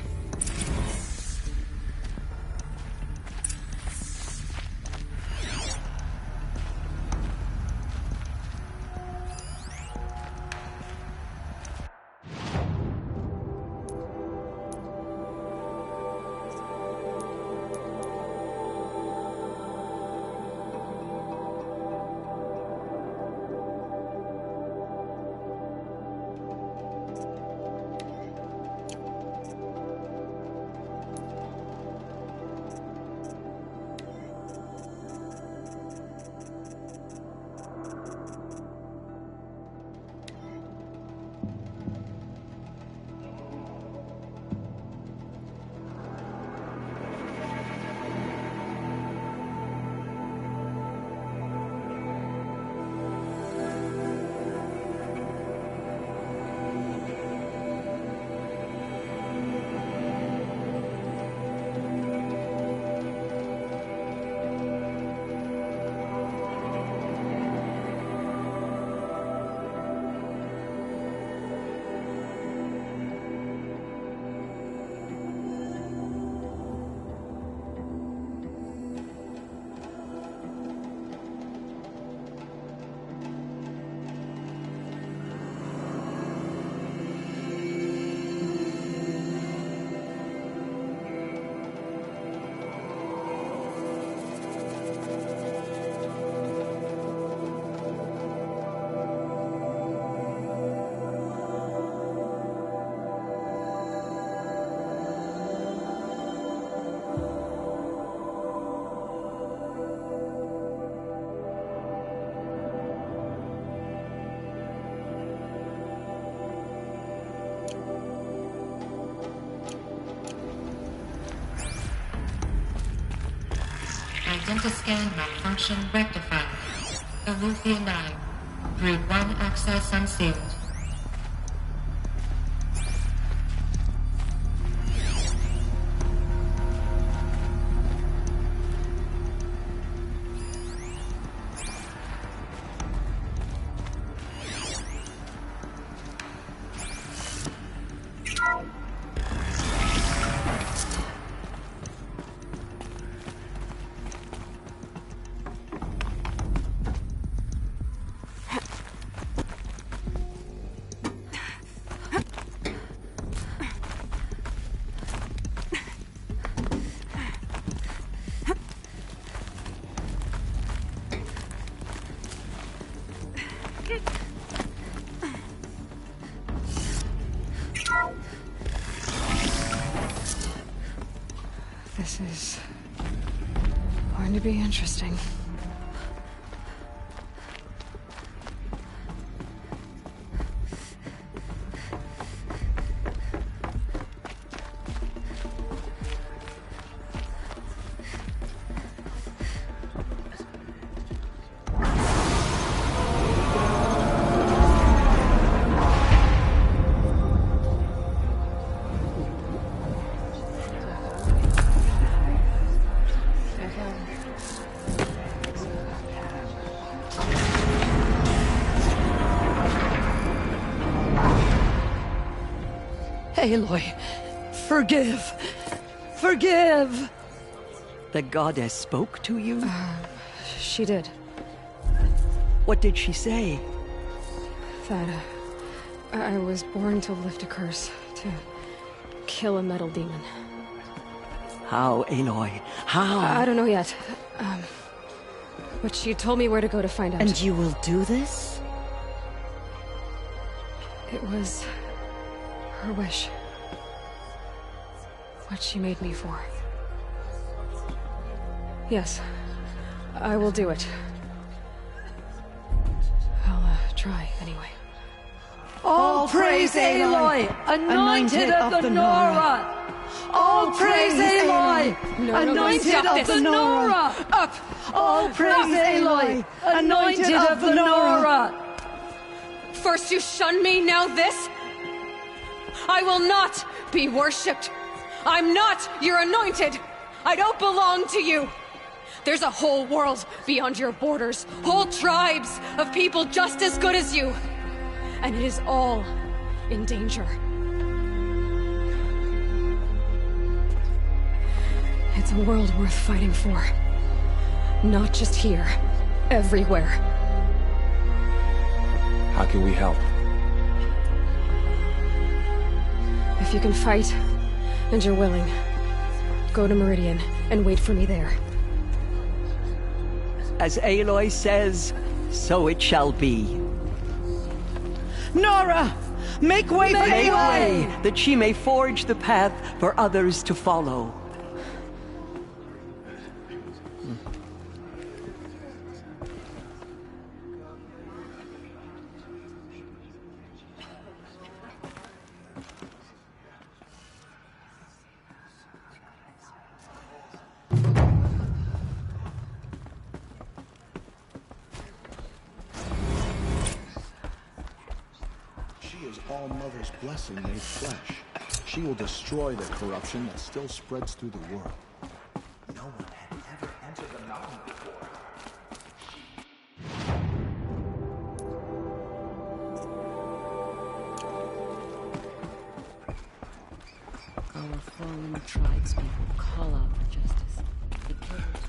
Identiscan malfunction rectified. Eleuthia 9. Group 1 access unsealed. This is going to be interesting. Aloy, forgive! Forgive! The goddess spoke to you? She did. What did she say? That I was born to lift a curse, to kill a metal demon. How, Aloy? How? I don't know yet. But she told me where to go to find out. And you will do this? It was her wish. What she made me for. Yes, I will do it. I'll try anyway. All praise Aloy, anointed of the Nora! All praise Aloy, anointed of the Nora! Up! All praise Aloy, anointed of the Nora! First you shun me, now this? I will not be worshipped. I'm not your anointed. I don't belong to you! There's a whole world beyond your borders, whole tribes of people just as good as you. And it is all in danger. It's a world worth fighting for. Not just here, everywhere. How can we help? If you can fight, and you're willing, go to Meridian and wait for me there. As Aloy says, so it shall be. Nora! Make way for Aloy! Make way, that she may forge the path for others to follow. All-Mother's blessing made flesh. She will destroy the corruption that still spreads through the world. No one had ever entered the mountain before. Our fallen tribespeople call out for justice. The killers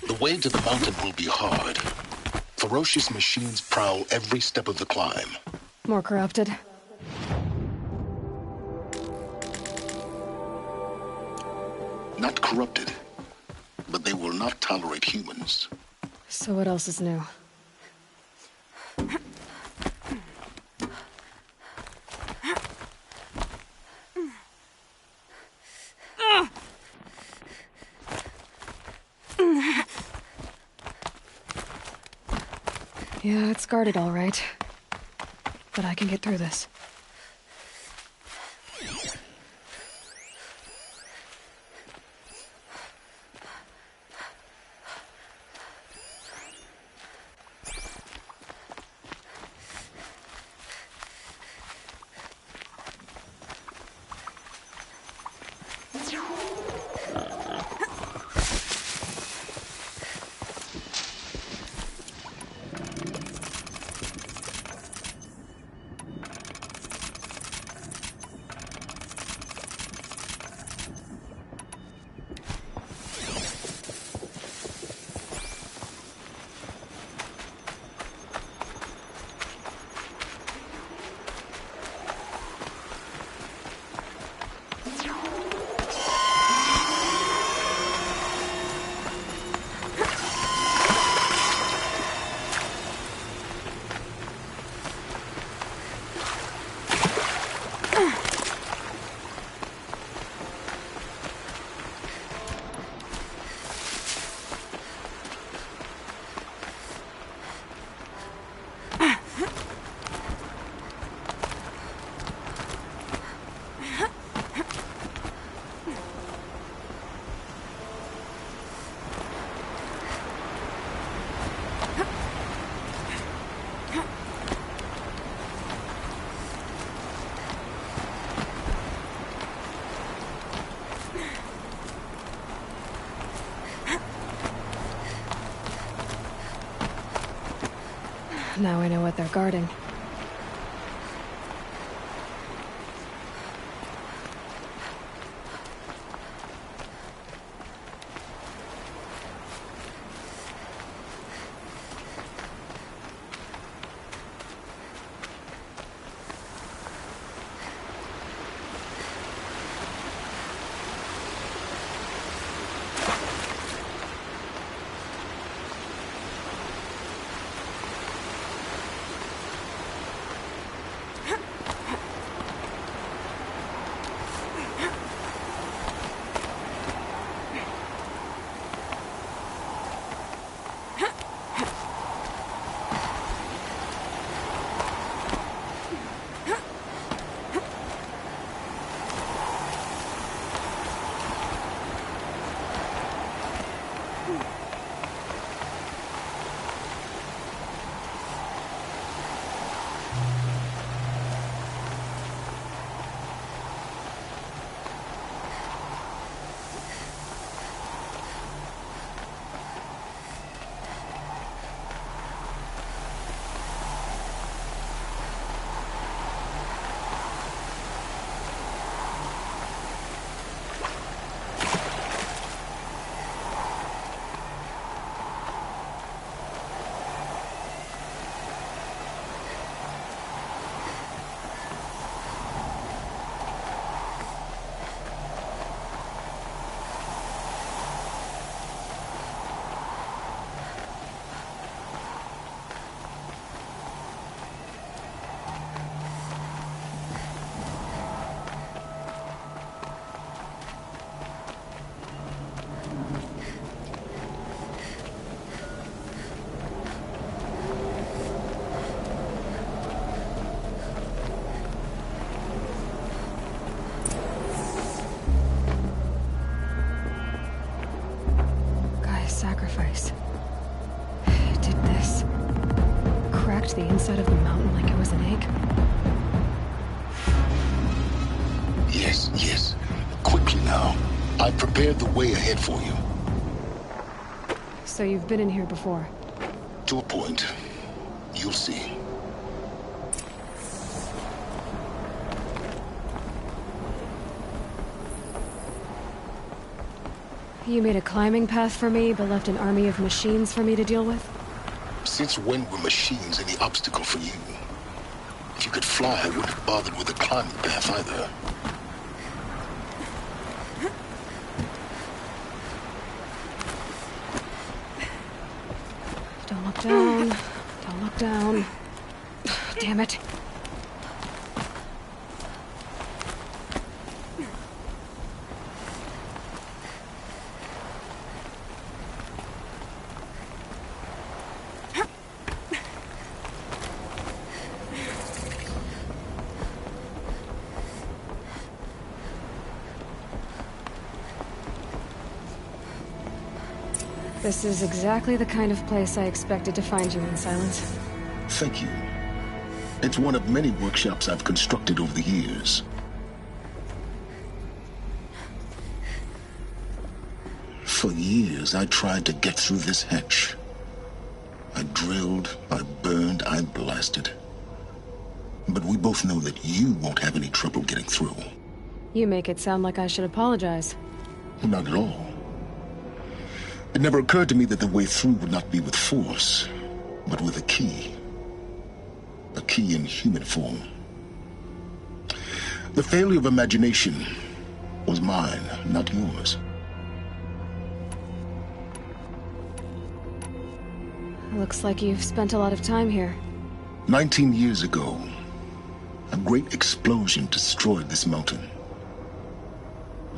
The way to the mountain will be hard. Ferocious machines prowl every step of the climb. More corrupted. Not corrupted, but they will not tolerate humans. So what else is new? Yeah, it's guarded all right. But I can get through this. Now I know what they're guarding. Sacrifice. It did this. Cracked the inside of the mountain like it was an egg. Yes, yes. Quickly now. I've prepared the way ahead for you. So you've been in here before? To a point. You'll see. You made a climbing path for me, but left an army of machines for me to deal with? Since when were machines any obstacle for you? If you could fly, I wouldn't have bothered with a climbing path either. Don't look down. Don't look down. Damn it. This is exactly the kind of place I expected to find you in, Silence. Thank you. It's one of many workshops I've constructed over the years. For years, I tried to get through this hatch. I drilled, I burned, I blasted. But we both know that you won't have any trouble getting through. You make it sound like I should apologize. Not at all. It never occurred to me that the way through would not be with force, but with a key. A key in human form. The failure of imagination was mine, not yours. Looks like you've spent a lot of time here. 19 years ago, a great explosion destroyed this mountain.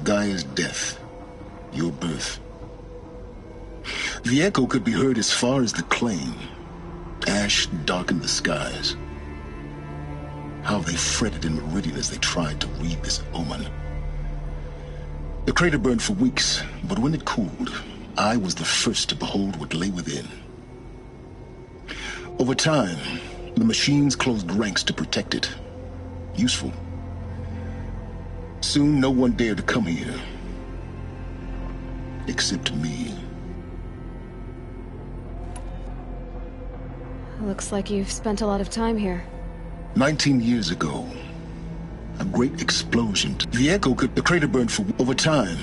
Gaia's death, your birth. The echo could be heard as far as the claim. Ash darkened the skies. How they fretted in Meridian as they tried to read this omen. The crater burned for weeks, but when it cooled, I was the first to behold what lay within. Over time, the machines closed ranks to protect it. Useful. Soon, no one dared to come here. Except me. Looks like you've spent a lot of time here. 19 years ago, a great explosion. The Echo could the crater burned for over time.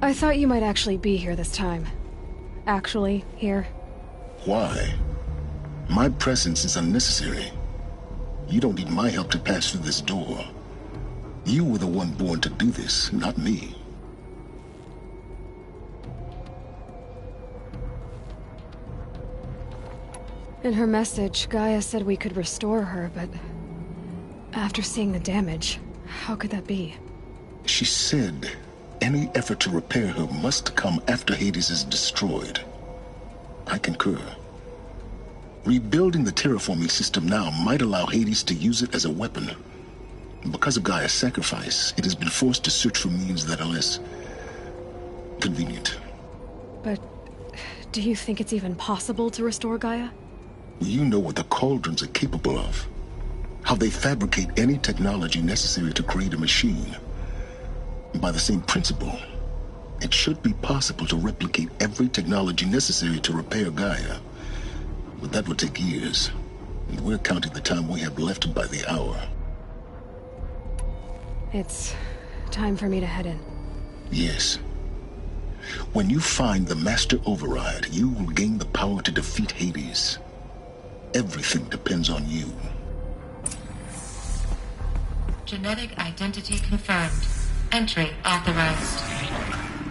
I thought you might actually be here this time. Actually, here. Why? My presence is unnecessary. You don't need my help to pass through this door. You were the one born to do this, not me. In her message, Gaia said we could restore her, but after seeing the damage, how could that be? She said any effort to repair her must come after Hades is destroyed. I concur. Rebuilding the terraforming system now might allow Hades to use it as a weapon. Because of Gaia's sacrifice, it has been forced to search for means that are less convenient. But do you think it's even possible to restore Gaia? You know what the Cauldrons are capable of. How they fabricate any technology necessary to create a machine. By the same principle, it should be possible to replicate every technology necessary to repair Gaia. But that would take years, and we're counting the time we have left by the hour. It's time for me to head in. Yes. When you find the Master Override, you will gain the power to defeat Hades. Everything depends on you. Genetic identity confirmed. Entry authorized.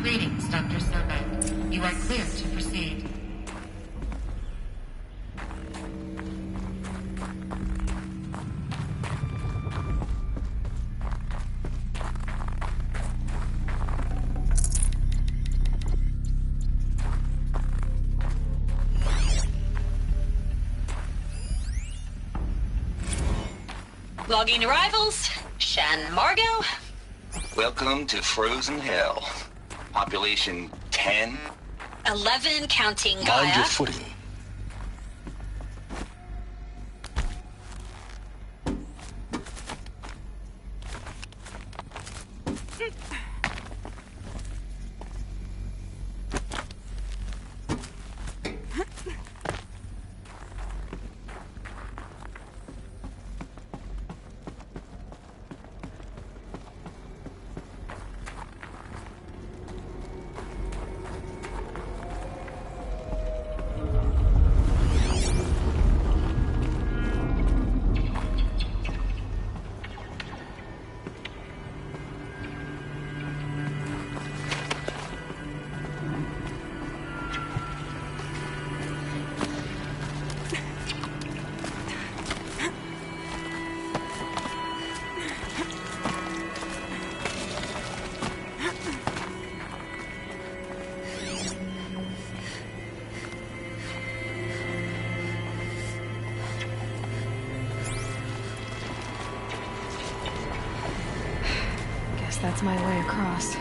Greetings, Dr. Sobek. You are clear to proceed. Logging arrivals. Shan Margot. Welcome to Frozen Hell. Population 10. 11 counting Gaia. Mind your footing. That's my way across.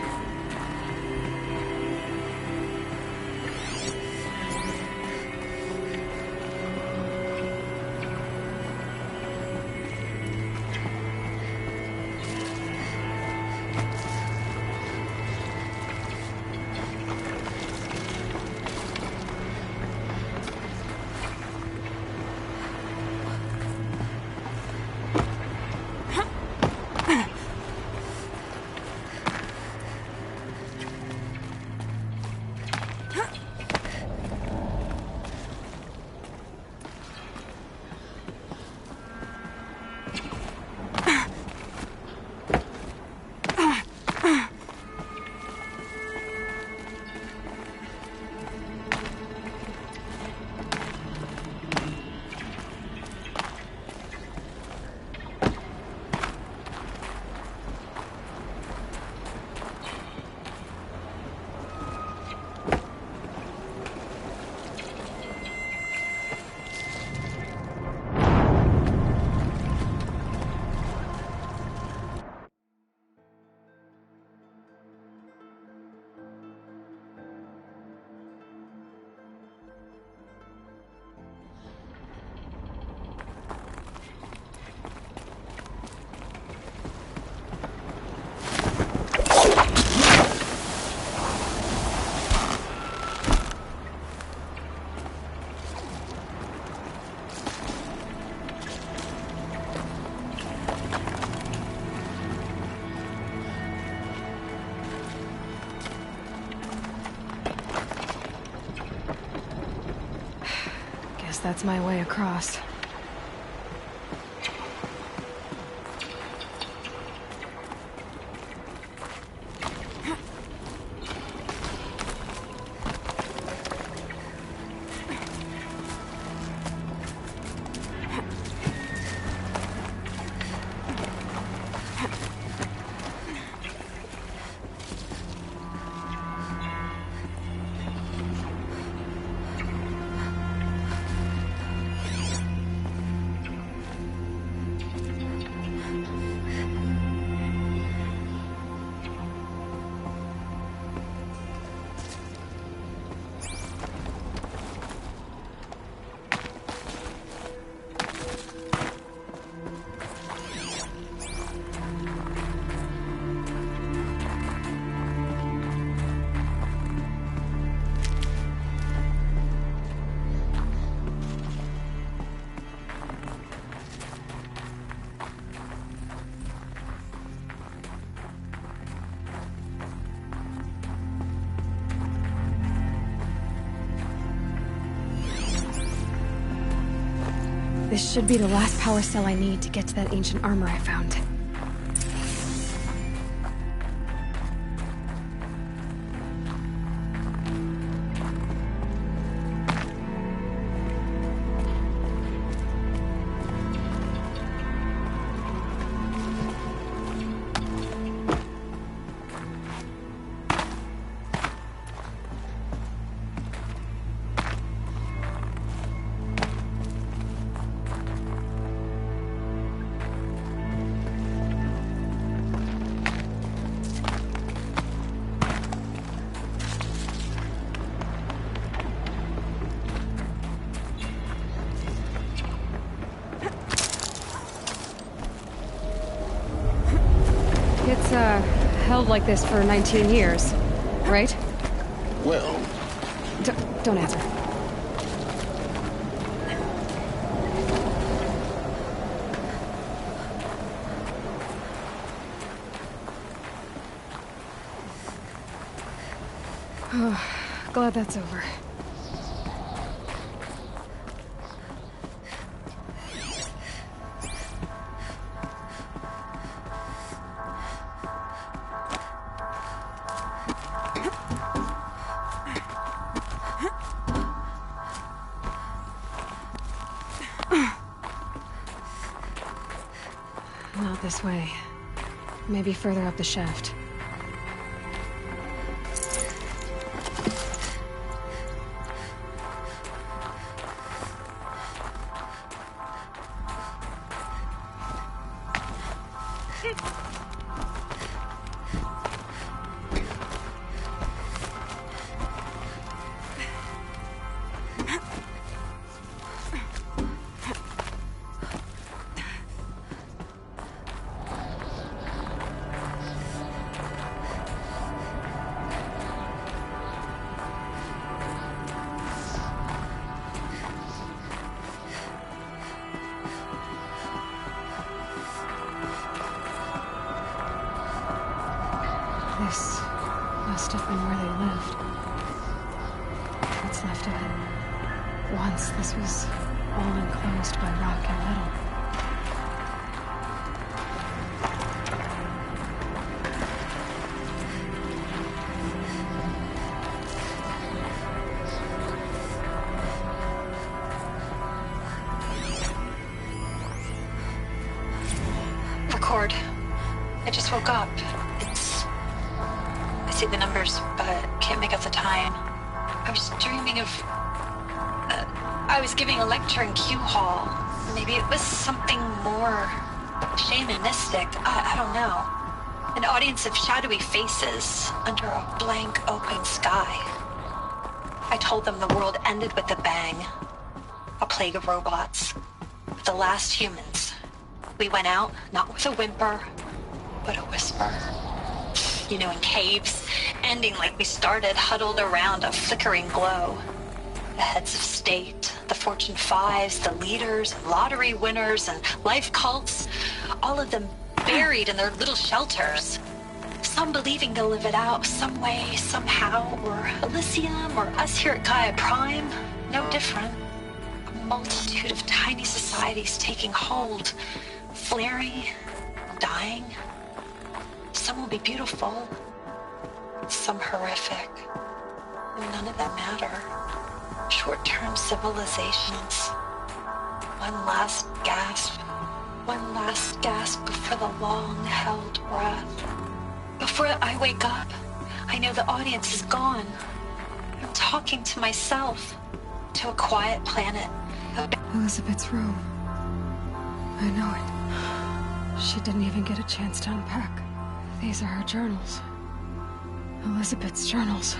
Guess that's my way across. This should be the last power cell I need to get to that ancient armor I found. It's, held like this for 19 years, right? Well... Don't answer. Oh, glad that's over. Not this way. Maybe further up the shaft. This must have been where they lived. What's left of it. Once this was all enclosed by rock and metal. Record. I just woke up. I see the numbers, but can't make out the time. I was dreaming of... I was giving a lecture in Q Hall. Maybe it was something more shamanistic. I don't know. An audience of shadowy faces under a blank open sky. I told them the world ended with a bang. A plague of robots. The last humans. We went out, not with a whimper, but a whisper. You know, in caves, ending like we started, huddled around a flickering glow. The heads of state, the Fortune 5s, the leaders, and lottery winners, and life cults, all of them buried in their little shelters. Some believing they'll live it out some way, somehow, or Elysium, or us here at Gaia Prime, no different. multitude of tiny societies taking hold, flaring, dying. Some will be beautiful, some horrific. And none of them matter. Short-term civilizations. One last gasp. One last gasp before the long-held breath. Before I wake up, I know the audience is gone. I'm talking to myself. To a quiet planet. Elizabeth's room. I know it. She didn't even get a chance to unpack. These are her journals. Elizabeth's journals.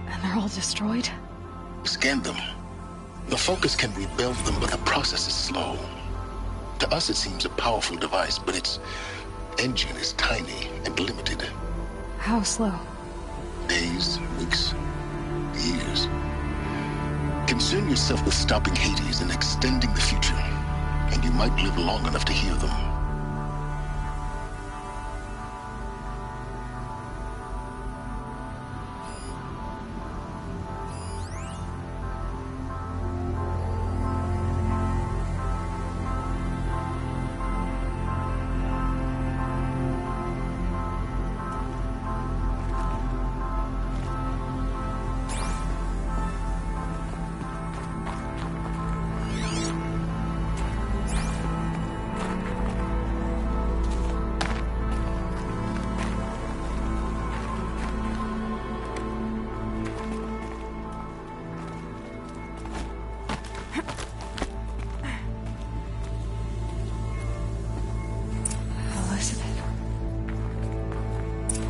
And they're all destroyed? Scan them. The Focus can rebuild them, but the process is slow. To us it seems a powerful device, but its engine is tiny and limited. How slow? Days, weeks, years. Concern yourself with stopping Hades and extending the future, and you might live long enough to hear them.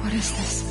What is this?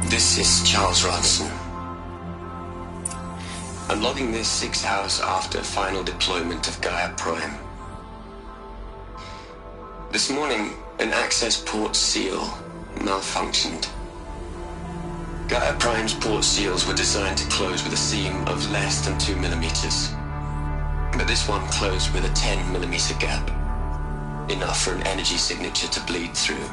This is Charles Ronson. I'm logging this 6 hours after final deployment of Gaia Prime. This morning, an access port seal malfunctioned. Gaia Prime's port seals were designed to close with a seam of less than 2 millimeters. But this one closed with a 10 millimeter gap. Enough for an energy signature to bleed through.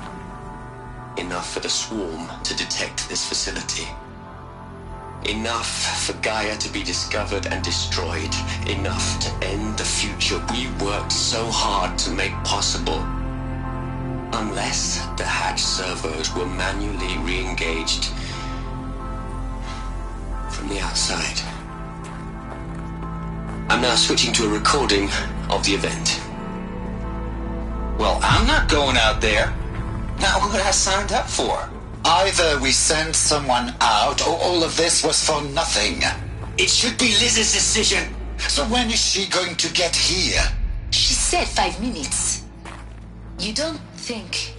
Enough for the swarm to detect this facility. Enough for Gaia to be discovered and destroyed. Enough to end the future we worked so hard to make possible. Unless the hatch servos were manually re-engaged from the outside. I'm now switching to a recording of the event. Well, I'm not going out there. Not what I signed up for. Either we send someone out, or all of this was for nothing. It should be Liz's decision. So when is she going to get here? She said 5 minutes. You don't think...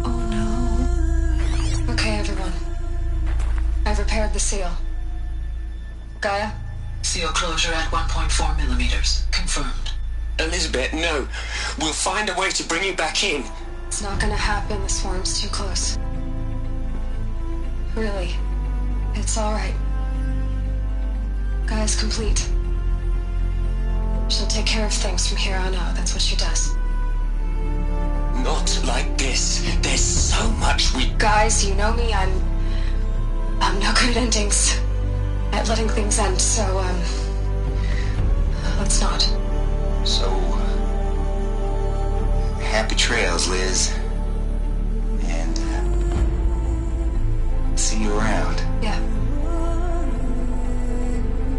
Oh no. Okay, everyone. I've repaired the seal. Gaia? Seal closure at 1.4 millimeters. Confirmed. Elizabeth, no. We'll find a way to bring you back in. It's not gonna happen. The swarm's too close. Really. It's alright. Gaia's complete. She'll take care of things from here on out. That's what she does. Not like this. There's so much we... Guys, you know me. I'm no good at endings. At letting things end, so, let's not. So, happy trails, Liz. And, see you around. Yeah.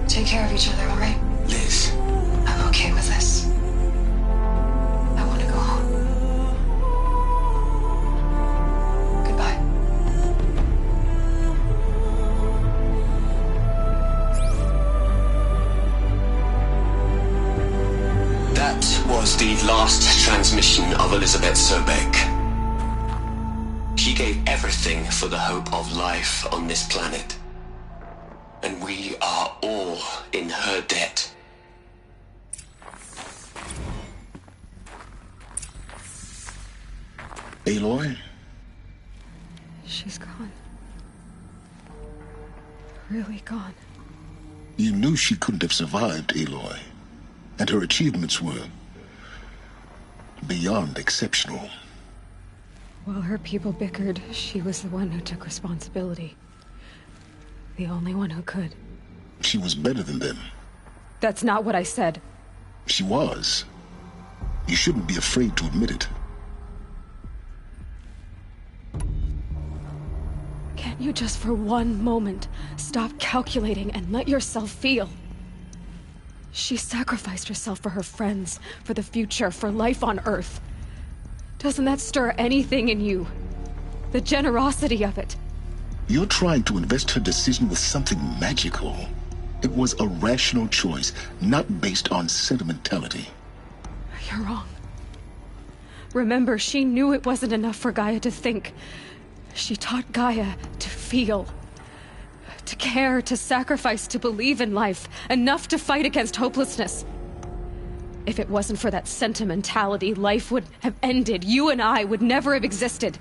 Take care of each other, alright? Liz. I'm okay with this. I want to go home. Goodbye. That was the last transmission of Elizabeth Sobek. She gave everything for the hope of life on this planet. And we are all in her debt. Aloy? She's gone. Really gone. You knew she couldn't have survived, Aloy. And her achievements were beyond exceptional. While her people bickered, she was the one who took responsibility. The only one who could. She was better than them. That's not what I said. She was. You shouldn't be afraid to admit it. Can't you just for one moment stop calculating and let yourself feel? She sacrificed herself for her friends, for the future, for life on Earth. Doesn't that stir anything in you? The generosity of it. You're trying to invest her decision with something magical. It was a rational choice, not based on sentimentality. You're wrong. Remember, she knew it wasn't enough for Gaia to think. She taught Gaia to feel. To care, to sacrifice, to believe in life. Enough to fight against hopelessness. If it wasn't for that sentimentality, life would have ended. You and I would never have existed.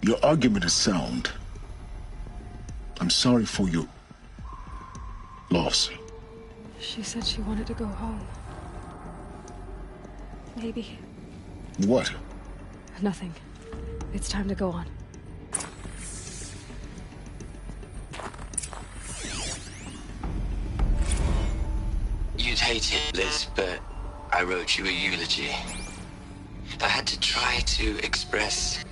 Your argument is sound. I'm sorry for your loss. She said she wanted to go home. Maybe. What? Nothing. It's time to go on. You'd hate it, Liz, but I wrote you a eulogy. I had to try to express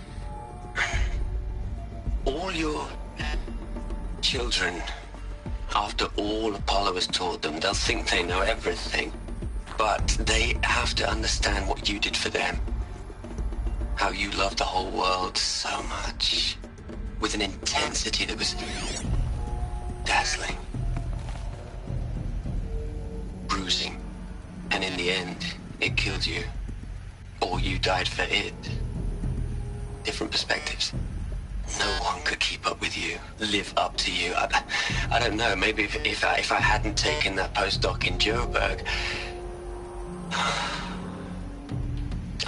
all your children. After all Apollo has taught them, they'll think they know everything. But they have to understand what you did for them. How you loved the whole world so much. With an intensity that was dazzling. Bruising. And in the end, it killed you. Or you died for it. Different perspectives. No one could keep up with you, live up to you. I don't know, maybe if I hadn't taken that postdoc in Joburg.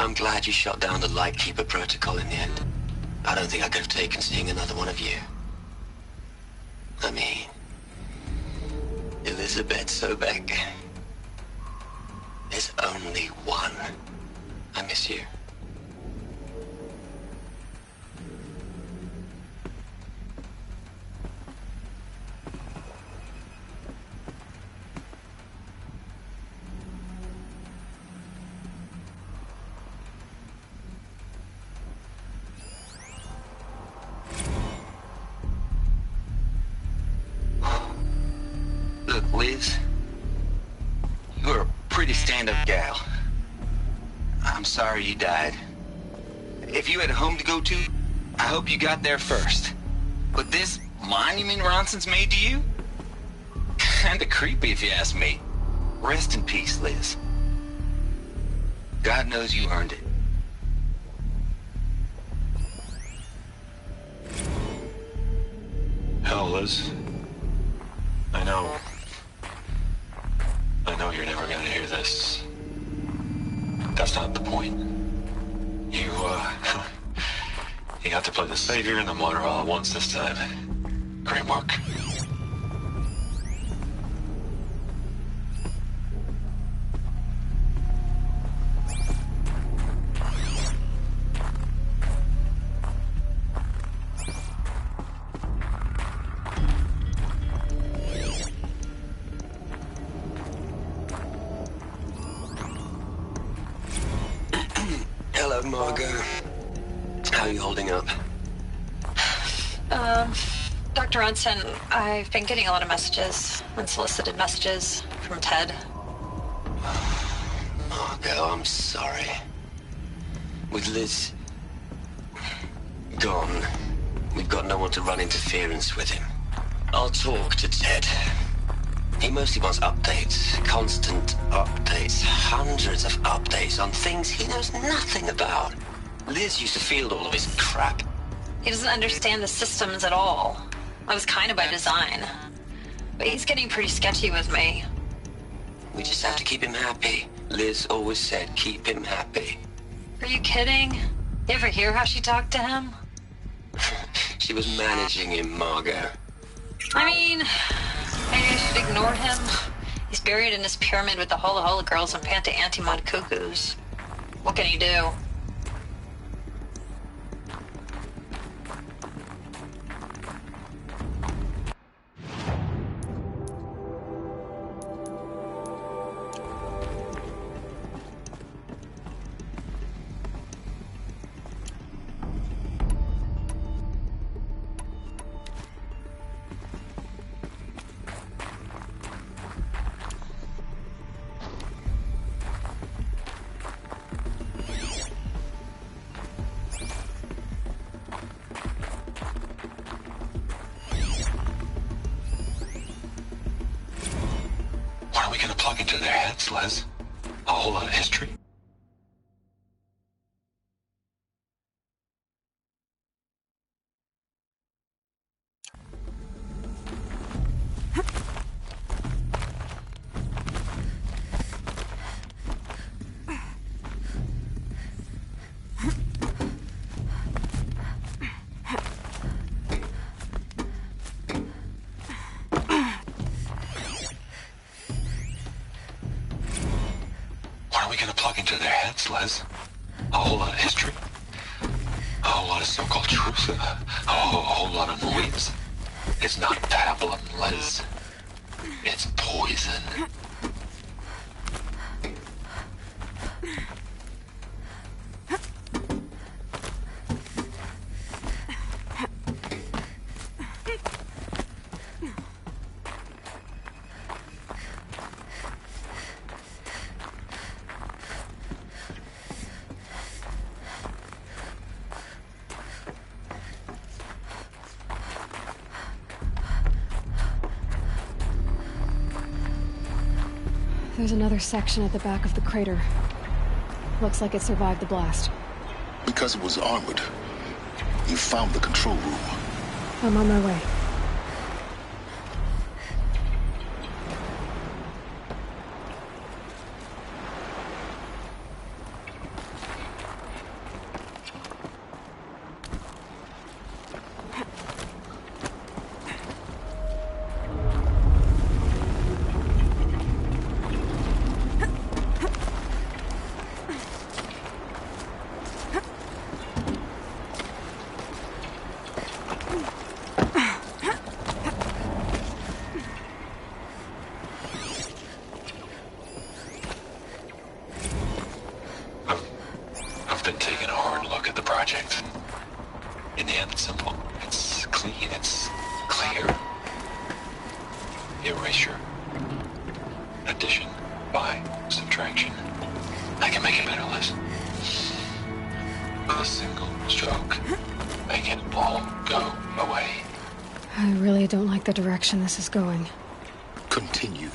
I'm glad you shot down the Lightkeeper protocol in the end. I don't think I could have taken seeing another one of you. I mean, Elizabeth Sobek. There's only one. I miss you. Look, Liz, you're a pretty stand-up gal. I'm sorry you died. If you had a home to go to, I hope you got there first. But this monument Ronson's made to you? Kinda creepy if you ask me. Rest in peace, Liz. God knows you earned it. Hell, Liz. I know you're never gonna hear this. That's not the point. You got to play the savior and the martyr all at once this time. Great work. Hello, Margot. How are you holding up? Dr. Ronson, I've been getting a lot of messages, unsolicited messages from Ted. Margot, I'm sorry. With Liz gone, we've got no one to run interference with him. I'll talk to Ted. He mostly wants updates, constant updates, hundreds of updates on things he knows nothing about. Liz used to field all of his crap. He doesn't understand the systems at all. That was kind of by design. But he's getting pretty sketchy with me. We just have to keep him happy. Liz always said keep him happy. Are you kidding? You ever hear how she talked to him? She was managing him, Margot. I mean, maybe I should ignore him. He's buried in his pyramid with the Hola Hola girls and Panta Antimod cuckoos. What can he do? What are we gonna plug into their heads, Les? A whole lot of history? What are we gonna plug into their heads, Les? A whole lot of history? A whole lot of so-called truth? A whole lot of noise? It's not pablum, Les. It's poison. There's another section at the back of the crater. Looks like it survived the blast. Because it was armored, you found the control room. I'm on my way. I've been taking a hard look at the project. In the end, it's simple. It's clean. It's clear. Erasure. Addition. By. Subtraction. I can make it better, Liz. With a single stroke. Make it all go away. I really don't like the direction this is going. Continue.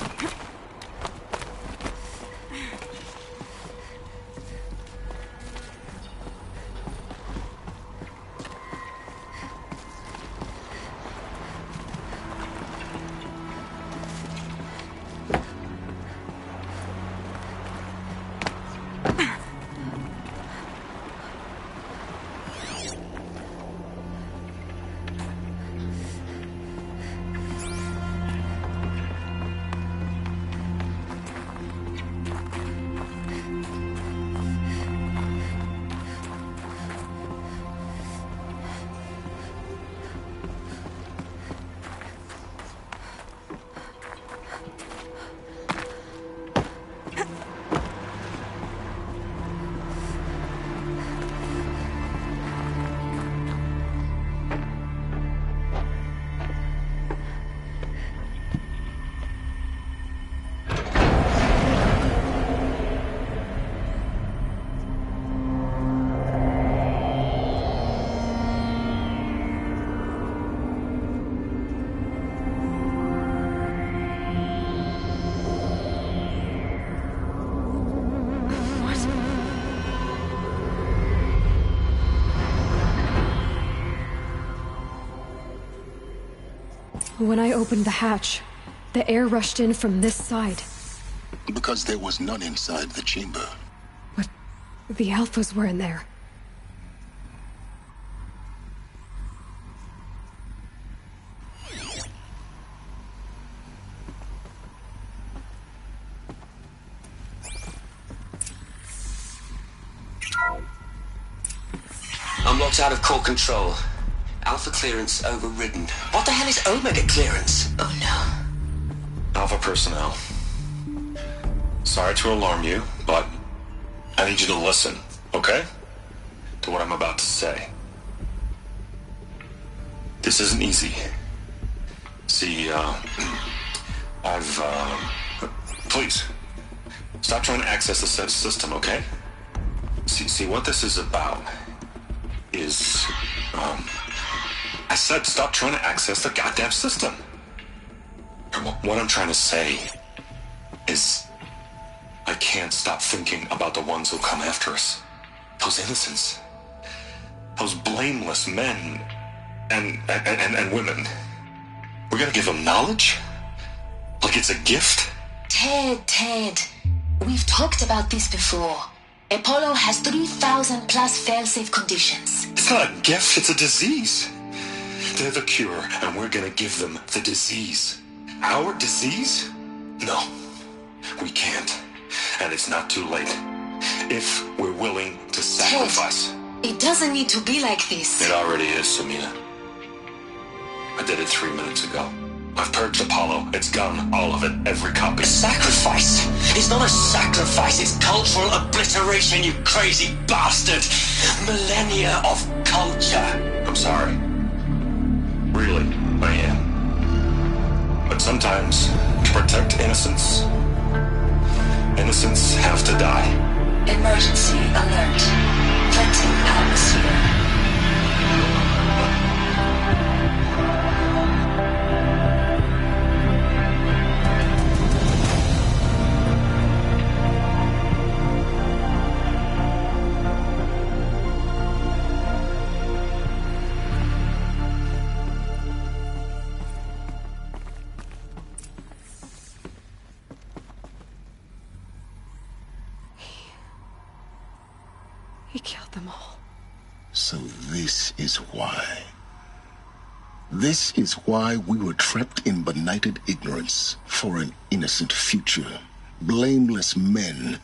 When I opened the hatch, the air rushed in from this side. Because there was none inside the chamber. But the Alphas were in there. I'm locked out of core control. Alpha clearance overridden. What the hell is Omega clearance? Oh no. Alpha personnel. Sorry to alarm you, but I need you to listen, okay? To what I'm about to say. This isn't easy. See, please, stop trying to access the system, okay? See, what this is about is, I said stop trying to access the goddamn system. What I'm trying to say is I can't stop thinking about the ones who come after us. Those innocents. Those blameless men and women. We're gonna give them knowledge? Like it's a gift? Ted. We've talked about this before. Apollo has 3,000 plus fail-safe conditions. It's not a gift, it's a disease. They're the cure, and we're gonna give them the disease. Our disease? No, we can't. And it's not too late. If we're willing to sacrifice. Ted, it doesn't need to be like this. It already is, Samina. I did it 3 minutes ago. I've purged Apollo. It's gone. All of it. Every copy. Sacrifice? It's not a sacrifice. It's cultural obliteration, you crazy bastard. Millennia of culture. I'm sorry. Really, I am. But sometimes, to protect innocence, innocents have to die. Emergency alert. Venting atmosphere. He killed them all. So this is why. This is why we were trapped in benighted ignorance for an innocent future. Blameless men.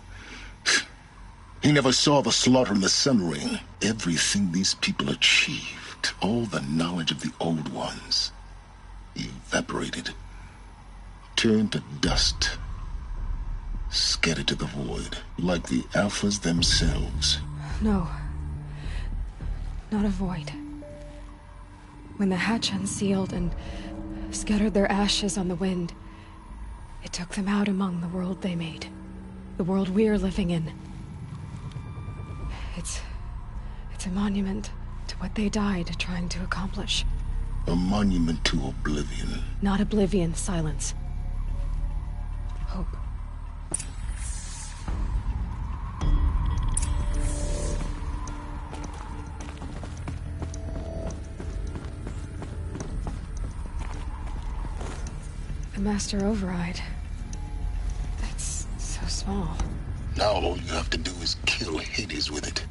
He never saw the slaughter in the Sun Ring. Everything these people achieved, all the knowledge of the old ones, evaporated, turned to dust, scattered to the void, like the Alphas themselves. No. Not a void. When the hatch unsealed and scattered their ashes on the wind, it took them out among the world they made. The world we're living in. It's a monument to what they died trying to accomplish. A monument to oblivion. Not oblivion, silence. Hope. The Master Override. That's so small. Now all you have to do is kill Hades with it.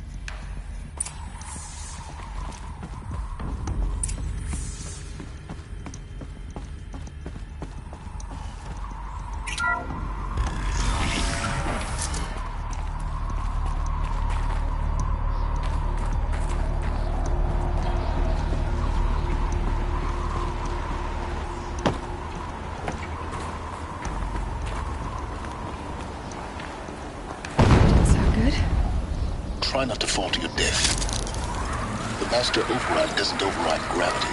Try not to fall to your death. The Master Override doesn't override gravity.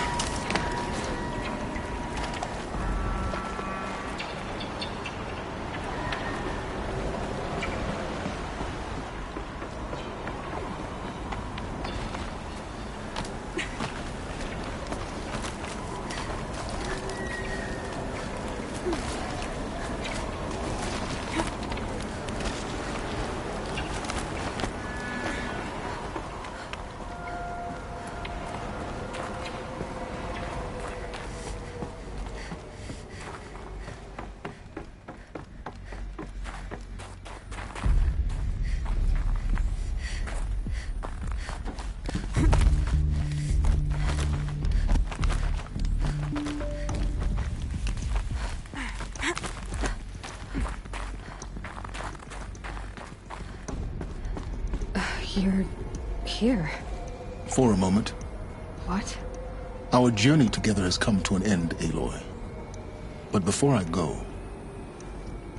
You're here. For a moment. What? Our journey together has come to an end, Aloy. But before I go,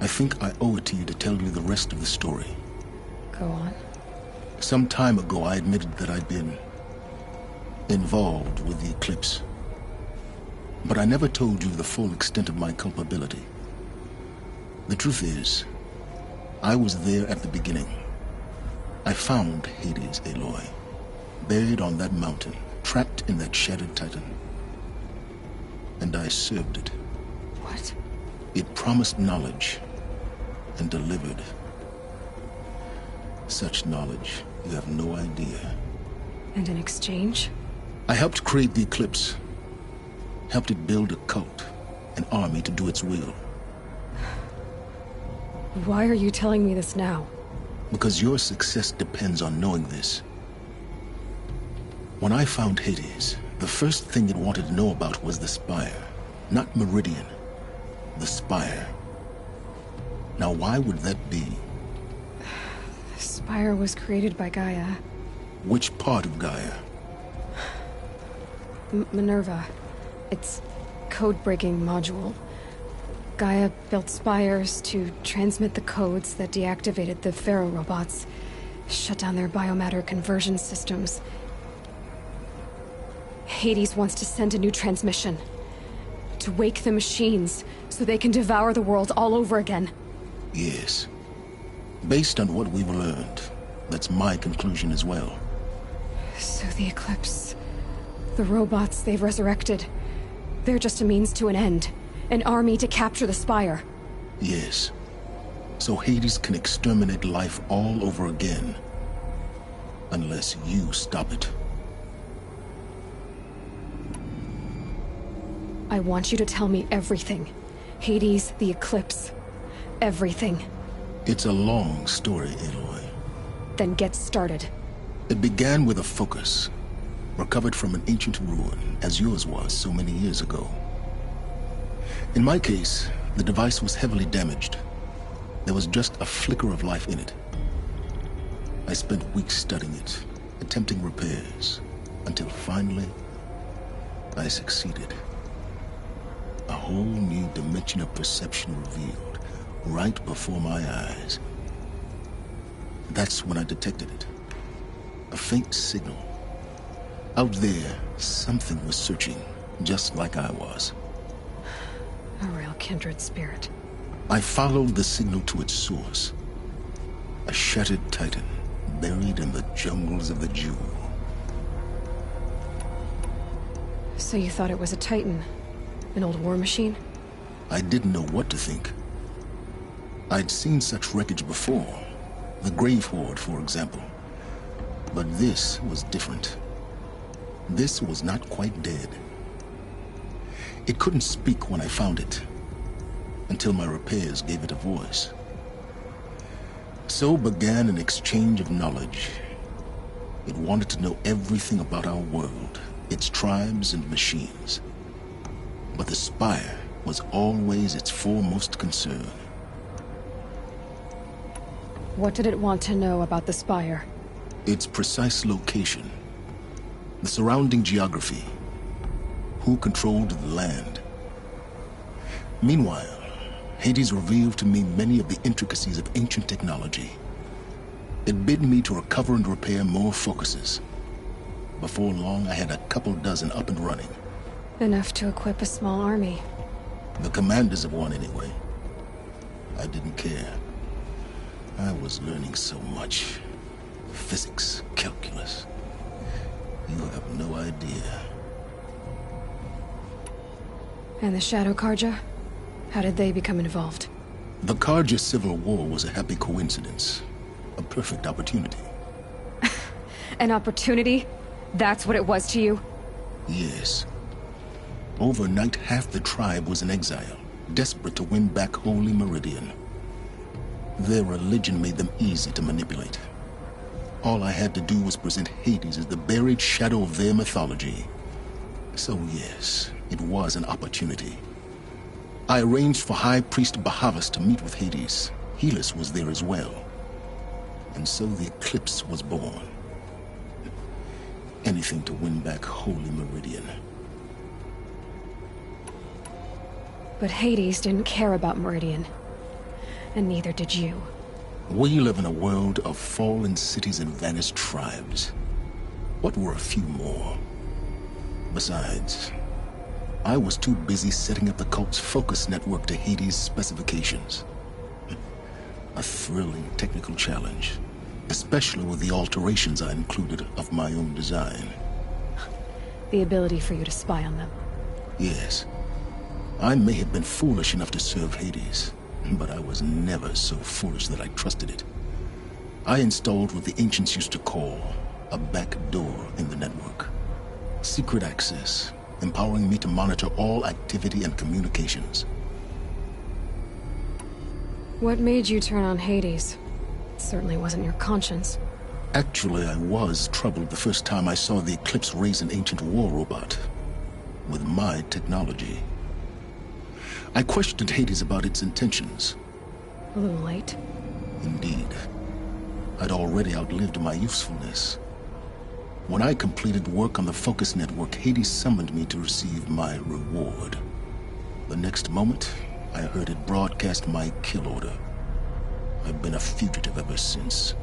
I think I owe it to you to tell you the rest of the story. Go on. Some time ago, I admitted that I'd been involved with the Eclipse. But I never told you the full extent of my culpability. The truth is, I was there at the beginning. I found Hades, Aloy, buried on that mountain, trapped in that shattered titan. And I served it. What? It promised knowledge and delivered. Such knowledge, you have no idea. And in exchange? I helped create the Eclipse. Helped it build a cult, an army to do its will. Why are you telling me this now? Because your success depends on knowing this. When I found Hades, the first thing it wanted to know about was the Spire. Not Meridian. The Spire. Now why would that be? The Spire was created by Gaia. Which part of Gaia? Minerva. Its code-breaking module. Gaia built spires to transmit the codes that deactivated the Pharaoh robots, shut down their biomatter conversion systems. Hades wants to send a new transmission. To wake the machines, so they can devour the world all over again. Yes. Based on what we've learned, that's my conclusion as well. So the Eclipse... the robots they've resurrected... they're just a means to an end. An army to capture the Spire. Yes. So Hades can exterminate life all over again. Unless you stop it. I want you to tell me everything. Hades, the Eclipse. Everything. It's a long story, Aloy. Then get started. It began with a focus. Recovered from an ancient ruin, as yours was so many years ago. In my case, the device was heavily damaged. There was just a flicker of life in it. I spent weeks studying it, attempting repairs, until finally, I succeeded. A whole new dimension of perception revealed, right before my eyes. That's when I detected it. A faint signal. Out there, something was searching, just like I was. A real kindred spirit. I followed the signal to its source. A shattered titan, buried in the jungles of the Jewel. So you thought it was a titan? An old war machine? I didn't know what to think. I'd seen such wreckage before. The Grave Horde, for example. But this was different. This was not quite dead. It couldn't speak when I found it, until my repairs gave it a voice. So began an exchange of knowledge. It wanted to know everything about our world, its tribes and machines. But the Spire was always its foremost concern. What did it want to know about the Spire? Its precise location, the surrounding geography, who controlled the land. Meanwhile, Hades revealed to me many of the intricacies of ancient technology. It bid me to recover and repair more focuses. Before long, I had a couple dozen up and running. Enough to equip a small army. The commanders of one, anyway. I didn't care. I was learning so much. Physics, calculus. You have no idea. And the Shadow Carja? How did they become involved? The Carja Civil War was a happy coincidence. A perfect opportunity. An opportunity? That's what it was to you? Yes. Overnight, half the tribe was in exile, desperate to win back Holy Meridian. Their religion made them easy to manipulate. All I had to do was present Hades as the buried shadow of their mythology. So yes, it was an opportunity. I arranged for High Priest Bahavas to meet with Hades. Helis was there as well. And so the Eclipse was born. Anything to win back Holy Meridian. But Hades didn't care about Meridian. And neither did you. We live in a world of fallen cities and vanished tribes. What were a few more? Besides, I was too busy setting up the cult's focus network to Hades' specifications. A thrilling technical challenge, especially with the alterations I included of my own design. The ability for you to spy on them. Yes. I may have been foolish enough to serve Hades, but I was never so foolish that I trusted it. I installed what the ancients used to call a back door in the network. Secret access, empowering me to monitor all activity and communications. What made you turn on Hades? It certainly wasn't your conscience. Actually, I was troubled the first time I saw the Eclipse raise an ancient war robot with my technology. I questioned Hades about its intentions. A little late. Indeed. I'd already outlived my usefulness. When I completed work on the Focus Network, Hades summoned me to receive my reward. The next moment, I heard it broadcast my kill order. I've been a fugitive ever since.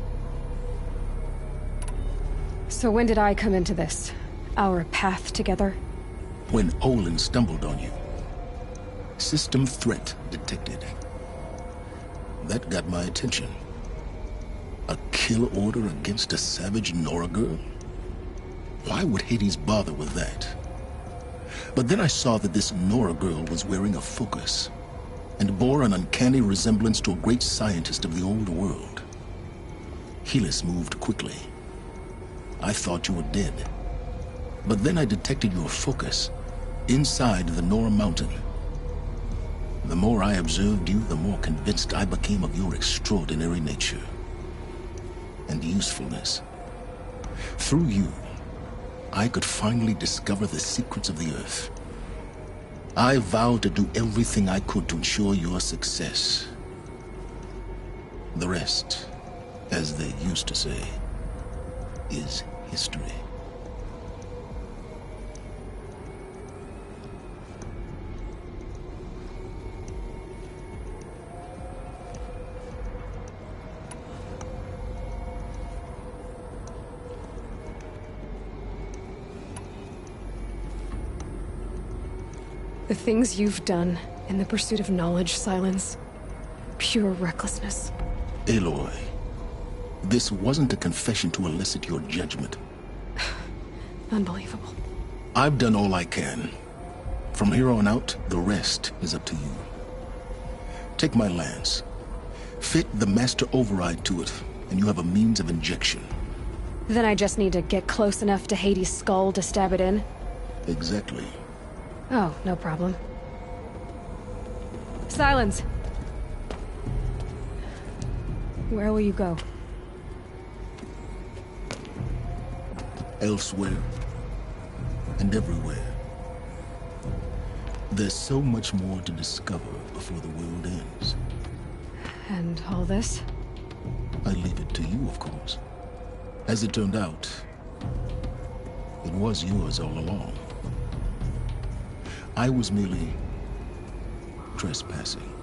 So when did I come into this? Our path together? When Olin stumbled on you. System threat detected. That got my attention. A kill order against a savage Nora girl? Why would Hades bother with that? But then I saw that this Nora girl was wearing a focus, and bore an uncanny resemblance to a great scientist of the old world. Helis moved quickly. I thought you were dead. But then I detected your focus inside the Nora Mountain. The more I observed you, the more convinced I became of your extraordinary nature and usefulness. Through you, I could finally discover the secrets of the Earth. I vowed to do everything I could to ensure your success. The rest, as they used to say, is history. The things you've done in the pursuit of knowledge, Silence. Pure recklessness. Aloy, this wasn't a confession to elicit your judgment. Unbelievable. I've done all I can. From here on out, the rest is up to you. Take my lance. Fit the master override to it, and you have a means of injection. Then I just need to get close enough to Hades' skull to stab it in? Exactly. Oh, no problem. Silence! Where will you go? Elsewhere. And everywhere. There's so much more to discover before the world ends. And all this? I leave it to you, of course. As it turned out, it was yours all along. I was merely trespassing.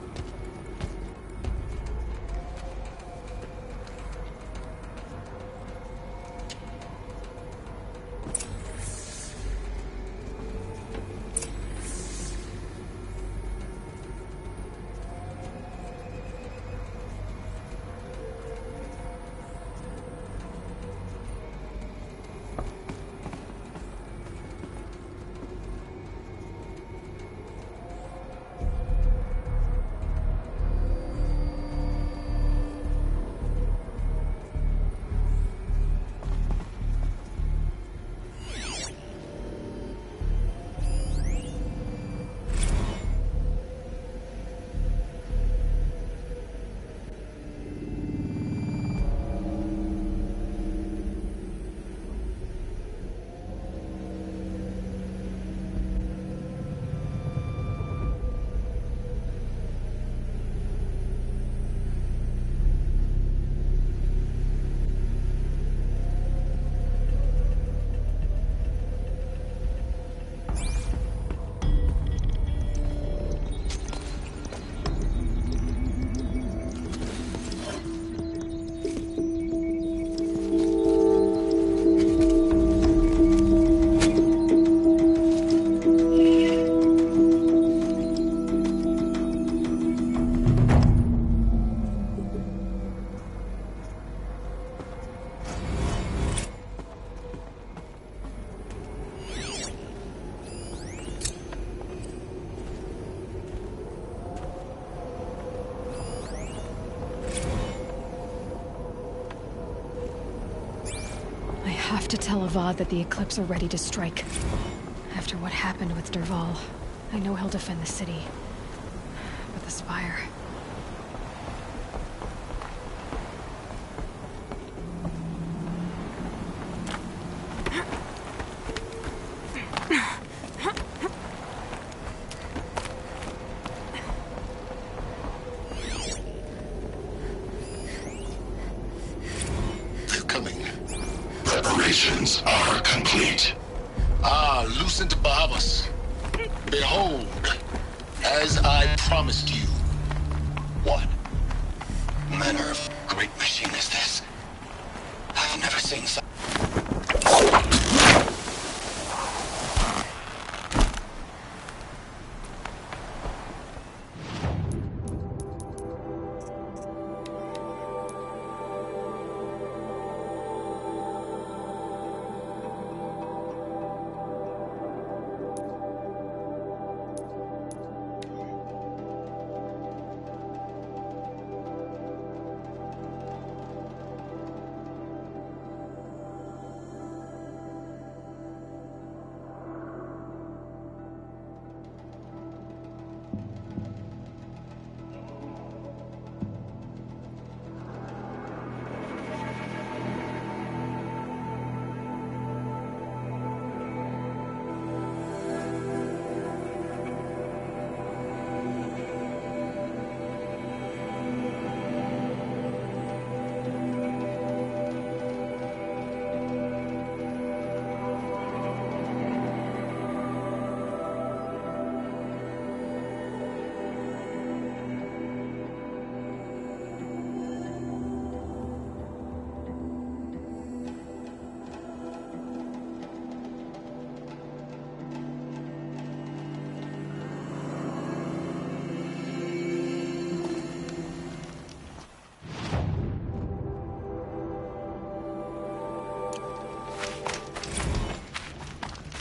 have to tell Avad that the Eclipse are ready to strike. After what happened with Dervahl, I know he'll defend the city. But the Spire... Preparations are complete. Ah, Lucent Bahavas. Behold, as I promised you. What manner of great machine is this? I've never seen such.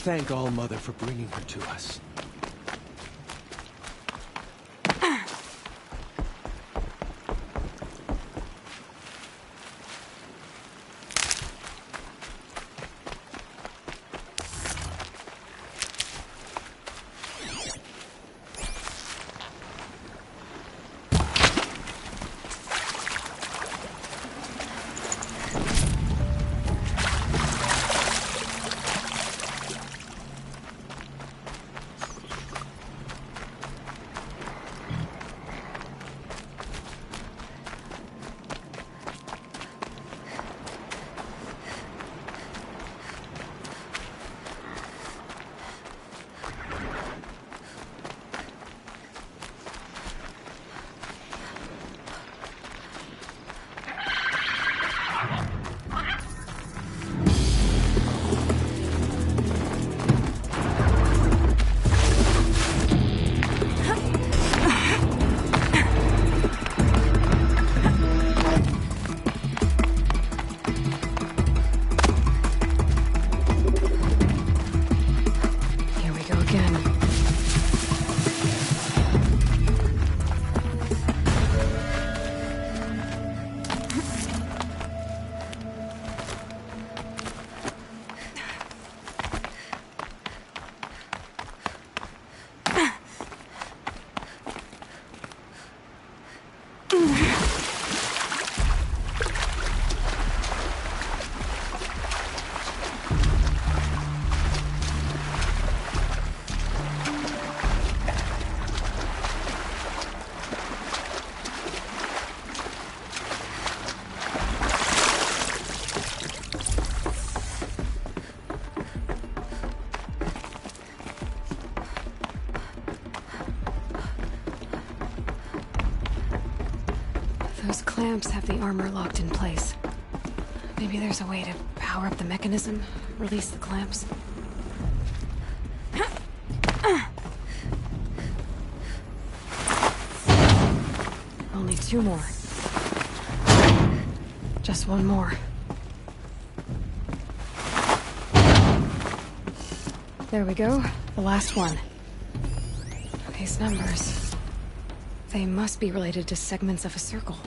Thank All-Mother for bringing her to us. Those clamps have the armor locked in place. Maybe there's a way to power up the mechanism, release the clamps. Only 2 more. Just 1 more. There we go. The last one. These numbers... they must be related to segments of a circle.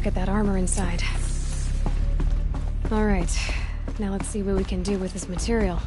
look at that armor inside. Alright, now let's see what we can do with this material.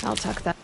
I'll tuck that.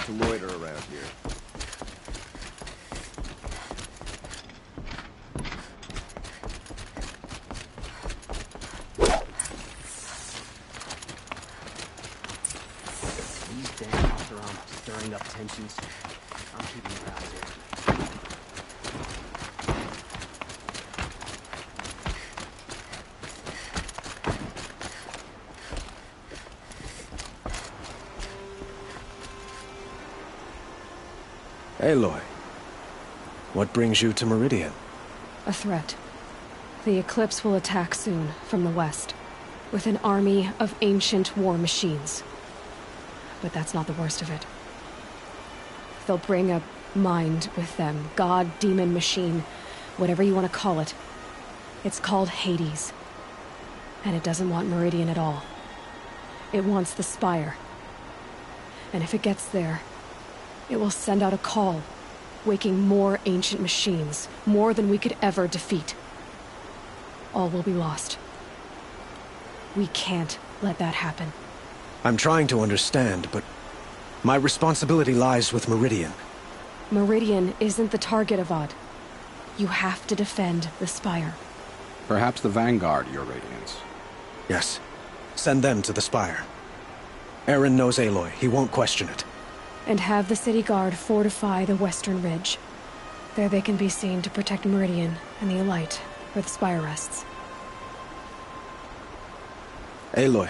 To loiter around here. These damn cops are stirring up tensions. I'm keeping an eye here. Aloy, what brings you to Meridian? A threat. The Eclipse will attack soon, from the west, with an army of ancient war machines. But that's not the worst of it. They'll bring a mind with them, god, demon, machine, whatever you want to call it. It's called Hades. And it doesn't want Meridian at all. It wants the Spire. And if it gets there, it will send out a call, waking more ancient machines, more than we could ever defeat. All will be lost. We can't let that happen. I'm trying to understand, but my responsibility lies with Meridian. Meridian isn't the target, Avad. You have to defend the Spire. Perhaps the Vanguard, Your Radiance. Yes. Send them to the Spire. Eren knows Aloy. He won't question it. And have the City Guard fortify the Western Ridge. There they can be seen to protect Meridian and the Elite, where the Spire rests. Aloy,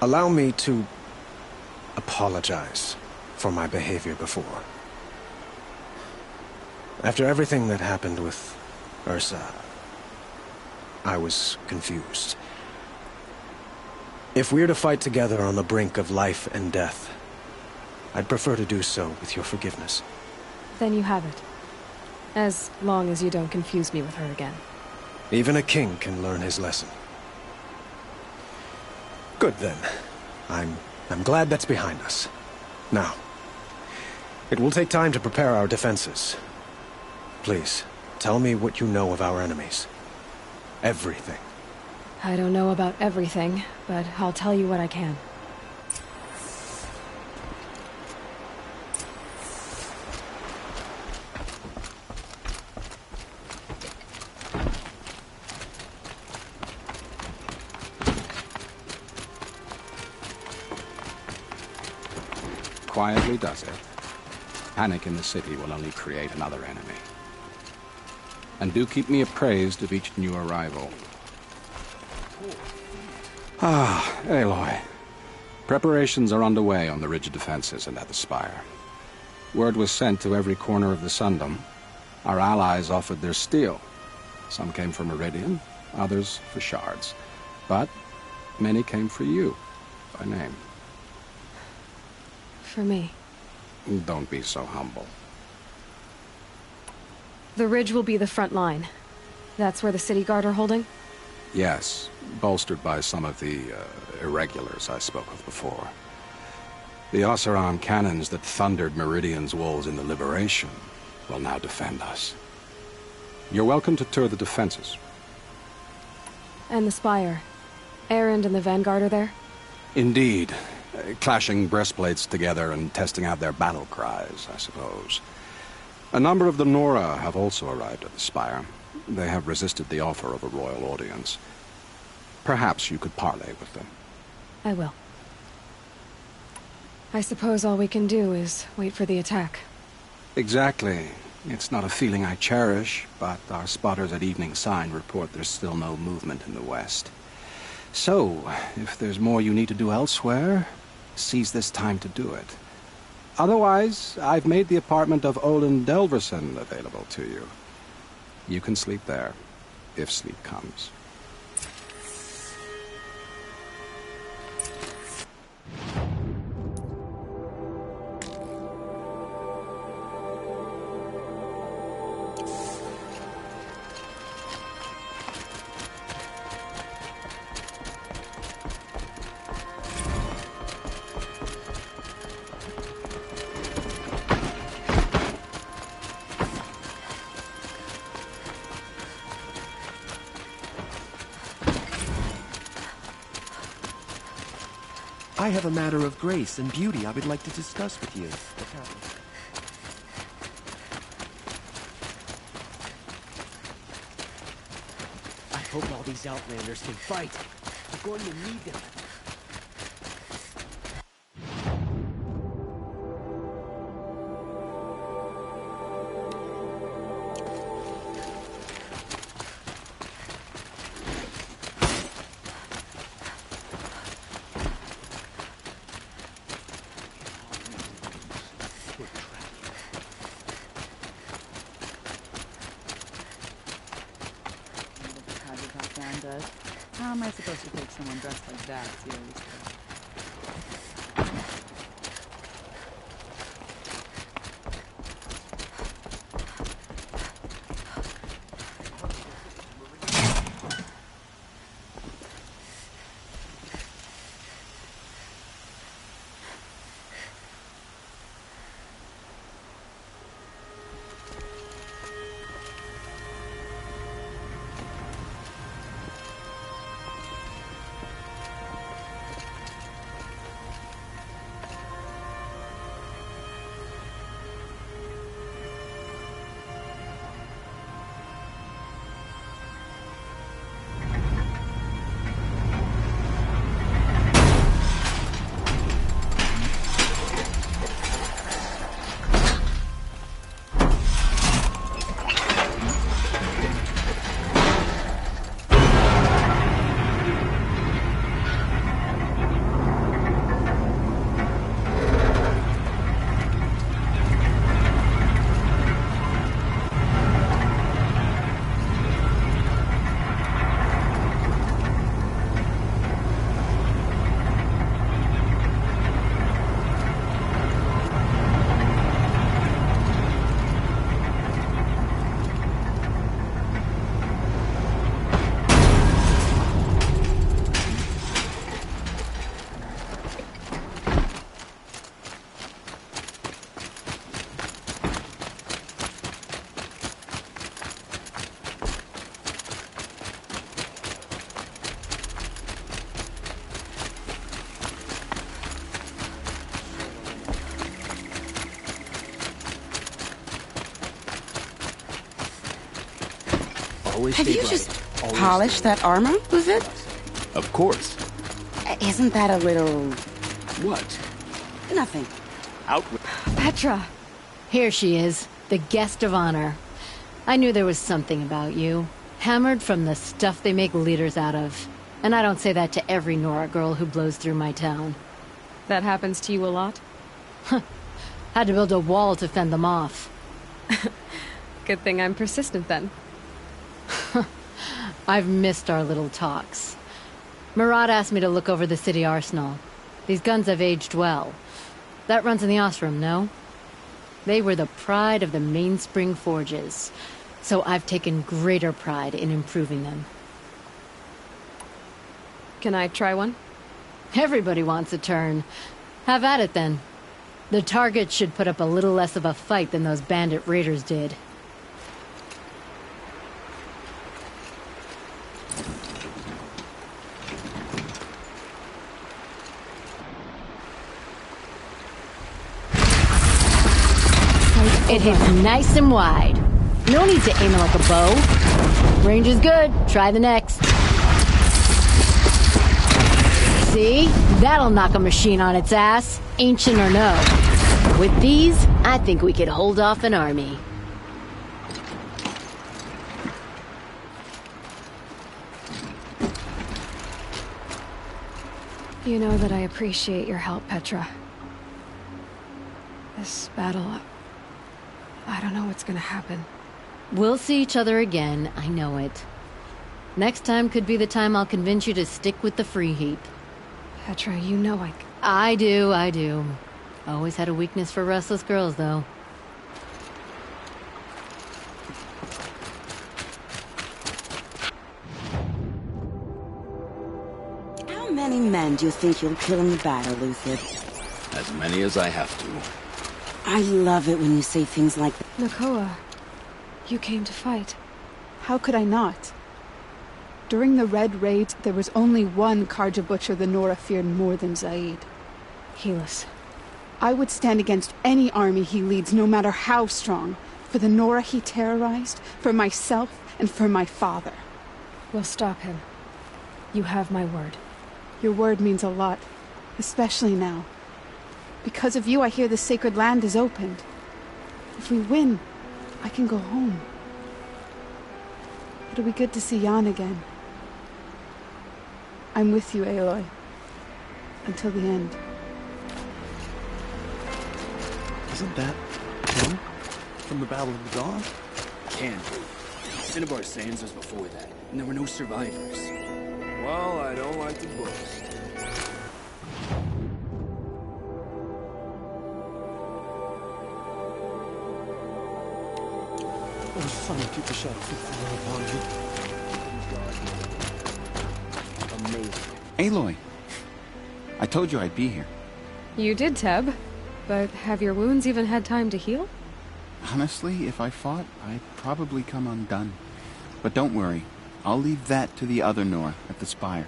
allow me to apologize for my behavior before. After everything that happened with Ursa, I was confused. If we're to fight together on the brink of life and death, I'd prefer to do so with your forgiveness. Then you have it. As long as you don't confuse me with her again. Even a king can learn his lesson. Good then. I'm glad that's behind us. Now, it will take time to prepare our defenses. Please, tell me what you know of our enemies. Everything. I don't know about everything, but I'll tell you what I can. Quietly does it. Panic in the city will only create another enemy. And do keep me appraised of each new arrival. Aloy. Preparations are underway on the ridge defenses and at the Spire. Word was sent to every corner of the Sundom. Our allies offered their steel. Some came for Meridian, others for shards. But many came for you, by name. For me. Don't be so humble. The ridge will be the front line. That's where the City Guard are holding? Yes, bolstered by some of the irregulars I spoke of before. The Oseram cannons that thundered Meridian's walls in the Liberation will now defend us. You're welcome to tour the defenses. And the Spire. Erend and the Vanguard are there? Indeed. Clashing breastplates together and testing out their battle cries, I suppose. A number of the Nora have also arrived at the Spire. They have resisted the offer of a royal audience. Perhaps you could parley with them. I will. I suppose all we can do is wait for the attack. Exactly. It's not a feeling I cherish, but our spotters at Evening Sign report there's still no movement in the west. So, if there's more you need to do elsewhere, seize this time to do it. Otherwise, I've made the apartment of Olin Delverson available to you. You can sleep there, if sleep comes. I have a matter of grace and beauty I would like to discuss with you. I hope all these Outlanders can fight. I'm going to need them. Foot traffic. How am I supposed to take someone dressed like that seriously? Have you just polished that armor, was it? Of course. Isn't that a little... What? Nothing. Out. Petra! Here she is, the guest of honor. I knew there was something about you. Hammered from the stuff they make leaders out of. And I don't say that to every Nora girl who blows through my town. That happens to you a lot? Had to build a wall to fend them off. Good thing I'm persistent then. I've missed our little talks. Marat asked me to look over the city arsenal. These guns have aged well. That runs in the Ostrom, no? They were the pride of the Mainspring forges, so I've taken greater pride in improving them. Can I try one? Everybody wants a turn. Have at it, then. The target should put up a little less of a fight than those bandit raiders did. It hits nice and wide. No need to aim it like a bow. Range is good. Try the next. See? That'll knock a machine on its ass, ancient or no. With these, I think we could hold off an army. You know that I appreciate your help, Petra. This battle... I don't know what's gonna happen. We'll see each other again, I know it. Next time could be the time I'll convince you to stick with the free heap. Petra, you know I do. Always had a weakness for restless girls, though. How many men do you think you'll kill in the battle, Luthid? As many as I have to. I love it when you say things like that. Nakoa, you came to fight. How could I not? During the Red Raids, there was only one Karja Butcher the Nora feared more than Zaid. Helis. I would stand against any army he leads, no matter how strong. For the Nora he terrorized, for myself, and for my father. We'll stop him. You have my word. Your word means a lot, especially now. Because of you, I hear the sacred land is opened. If we win, I can go home. It'll be good to see Jan again. I'm with you, Aloy. Until the end. Isn't that him? From the Battle of the Dawn? Can't be. Cinnabar's sayings was before that, and there were no survivors. Well, I don't like to boast. I was trying to keep the shadow from falling upon you. Amazing. Aloy, I told you I'd be here. You did, Teb. But have your wounds even had time to heal? Honestly, if I fought, I'd probably come undone. But don't worry, I'll leave that to the other Nor at the Spire.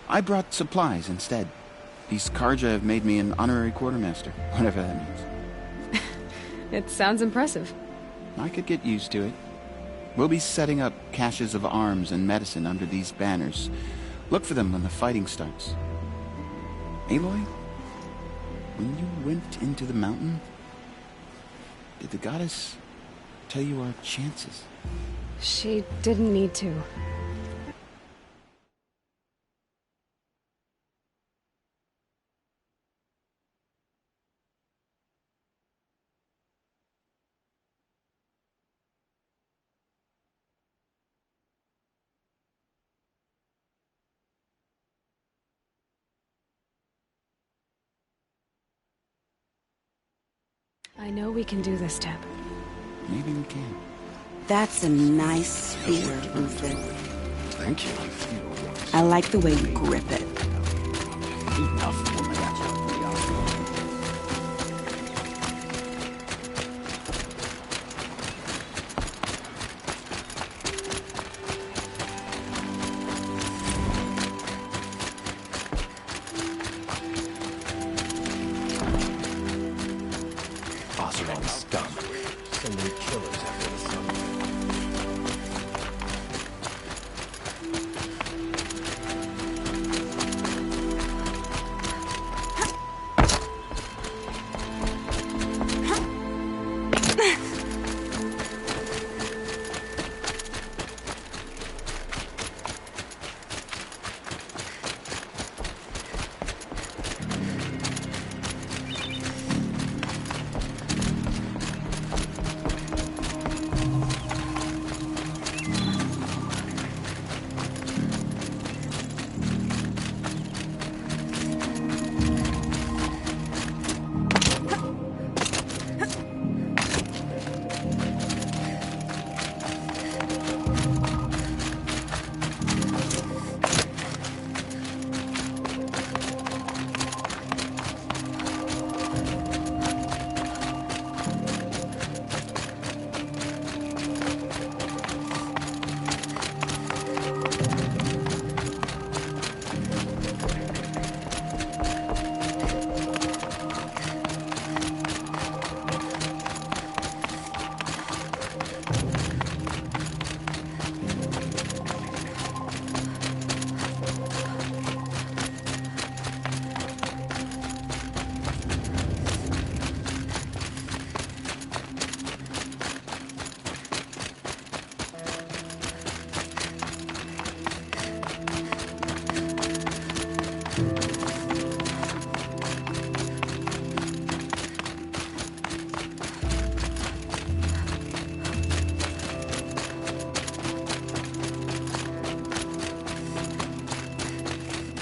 I brought supplies instead. These Karja have made me an honorary quartermaster, whatever that means. It sounds impressive. I could get used to it. We'll be setting up caches of arms and medicine under these banners. Look for them when the fighting starts. Aloy, when you went into the mountain, did the goddess tell you our chances? She didn't need to. I know we can do this, Teb. Maybe we can. That's a nice spear, Ruther. Thank you. I like the way you grip it. Enough, woman. Oseram scum. So many killers after the sun.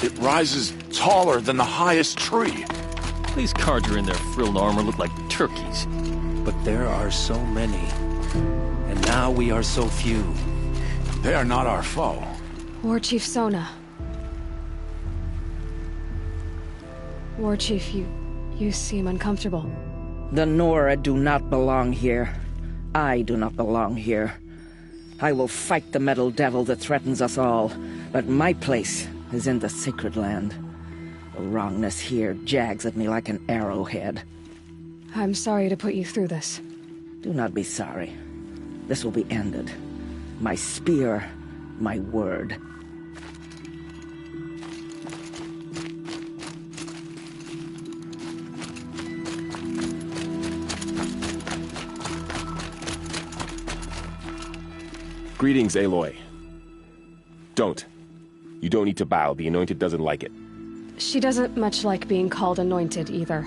It rises taller than the highest tree. These Karja in their frilled armor look like turkeys. But there are so many. And now we are so few. They are not our foe. War Chief Sona. War Chief, you seem uncomfortable. The Nora do not belong here. I do not belong here. I will fight the metal devil that threatens us all, but my place is in the sacred land. The wrongness here jags at me like an arrowhead. I'm sorry to put you through this. Do not be sorry. This will be ended. My spear, my word. Greetings, Aloy. Don't. You don't need to bow. The Anointed doesn't like it. She doesn't much like being called Anointed, either.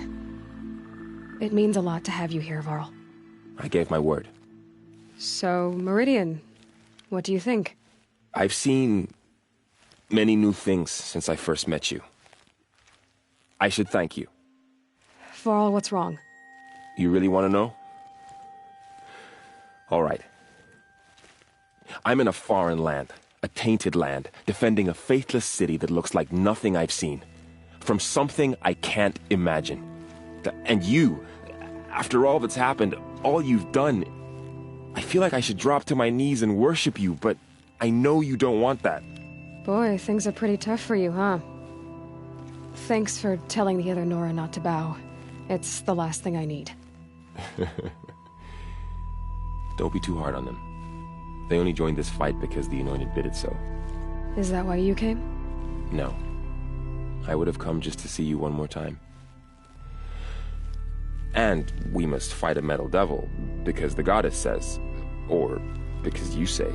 It means a lot to have you here, Varl. I gave my word. So, Meridian, what do you think? I've seen many new things since I first met you. I should thank you. For all what's wrong. You really want to know? All right. I'm in a foreign land, a tainted land, defending a faithless city that looks like nothing I've seen. From something I can't imagine. And you, after all that's happened, all you've done, I feel like I should drop to my knees and worship you, but I know you don't want that. Boy, things are pretty tough for you, huh? Thanks for telling the other Nora not to bow. It's the last thing I need. Don't be too hard on them. They only joined this fight because the Anointed bid it so. Is that why you came? No. I would have come just to see you one more time. And we must fight a metal devil, because the goddess says. Or because you say.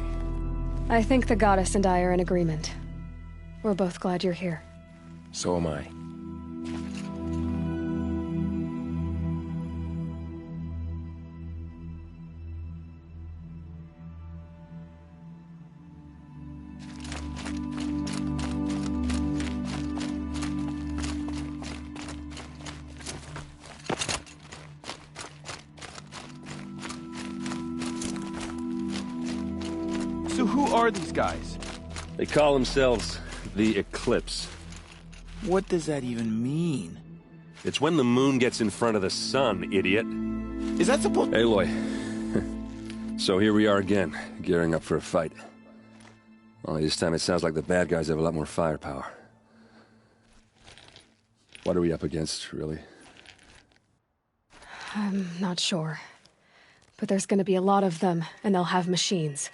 I think the goddess and I are in agreement. We're both glad you're here. So am I. So who are these guys? They call themselves the Eclipse. What does that even mean? It's when the moon gets in front of the sun, idiot. Is that supposed— Aloy. So here we are again, gearing up for a fight. Only this time it sounds like the bad guys have a lot more firepower. What are we up against, really? I'm not sure. But there's gonna be a lot of them, and they'll have machines.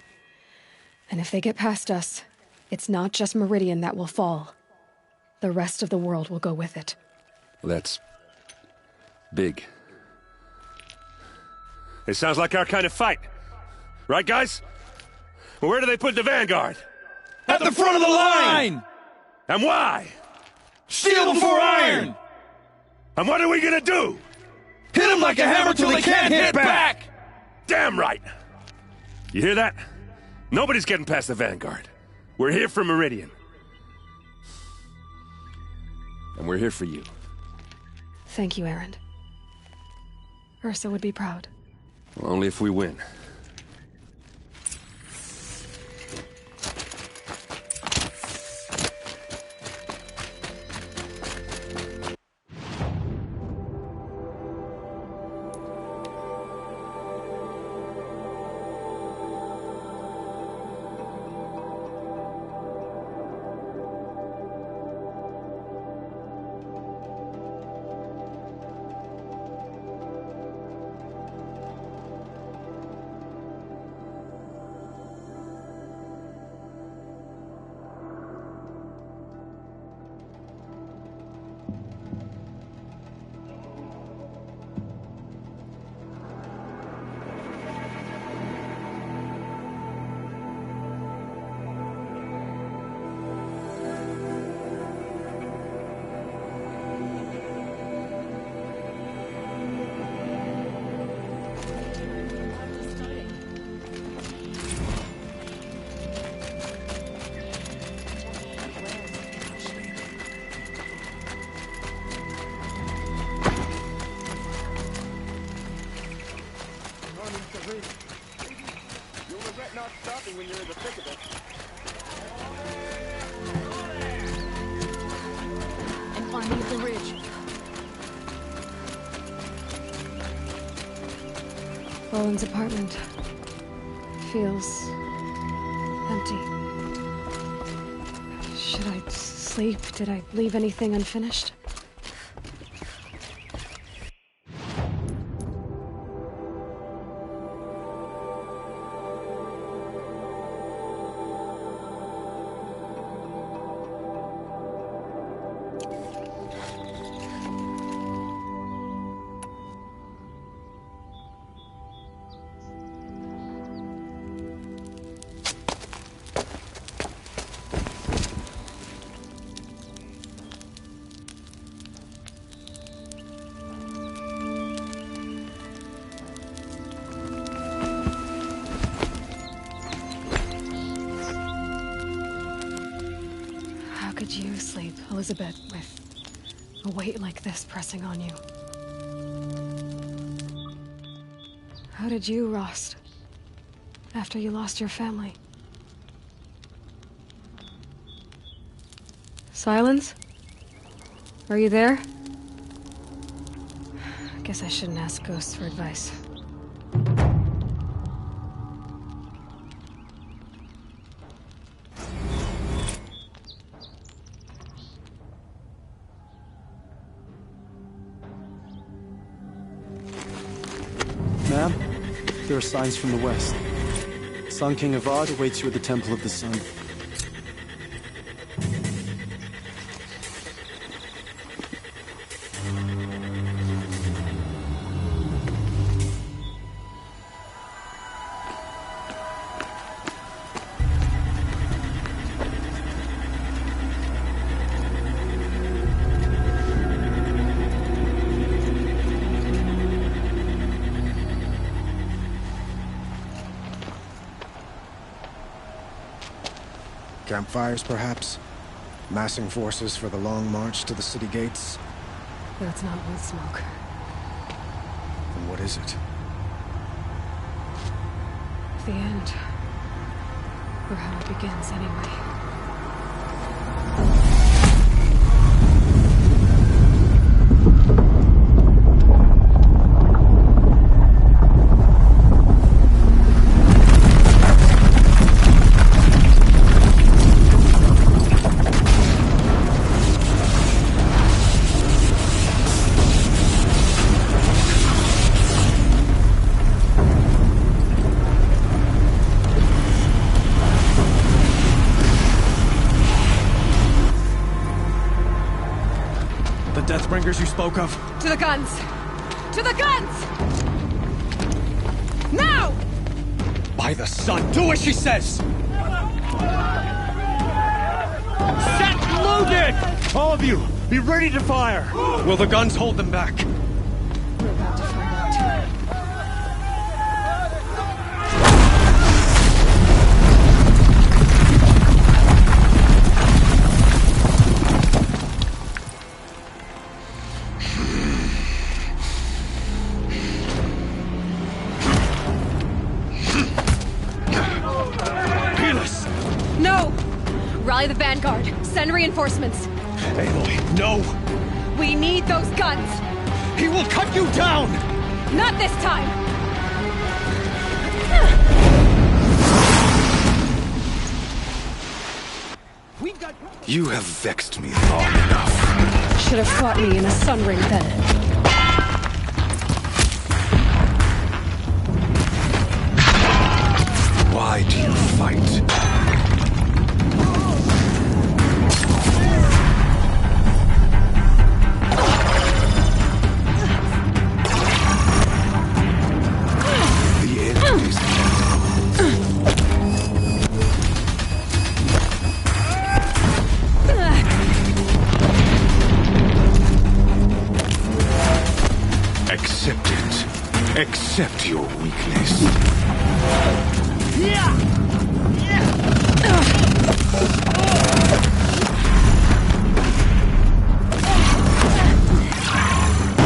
And if they get past us, it's not just Meridian that will fall. The rest of the world will go with it. Well, that's big. It sounds like our kind of fight. Right, guys? Well, where do they put the Vanguard? At the front of the line! And why? Steel before iron! And what are we gonna do? Hit them like a hammer till they can't hit back! Damn right! You hear that? Nobody's getting past the Vanguard. We're here for Meridian. And we're here for you. Thank you, Erend. Ursa would be proud. Well, only if we win. When you're in the thick of it. And climbing up the ridge. Roland's apartment feels empty. Should I sleep? Did I leave anything unfinished? Elizabeth, with a weight like this pressing on you. How did you, Rost? After you lost your family? Silence? Are you there? I guess I shouldn't ask ghosts for advice. Ma'am, there are signs from the west. Sun King Avad awaits you at the Temple of the Sun. Campfires, perhaps? Massing forces for the long march to the city gates? That's not wood smoke. Then what is it? The end. Or how it begins, anyway. Deathbringers you spoke of? To the guns! To the guns! Now! By the sun, do as she says! Set loaded! All of you, be ready to fire! Will the guns hold them back? We're about to find out. Rally the vanguard. Send reinforcements. Aloy, no! We need those guns! He will cut you down! Not this time! You have vexed me long enough. Should have fought me in a sunring then. Why do you fight? Accept your weakness.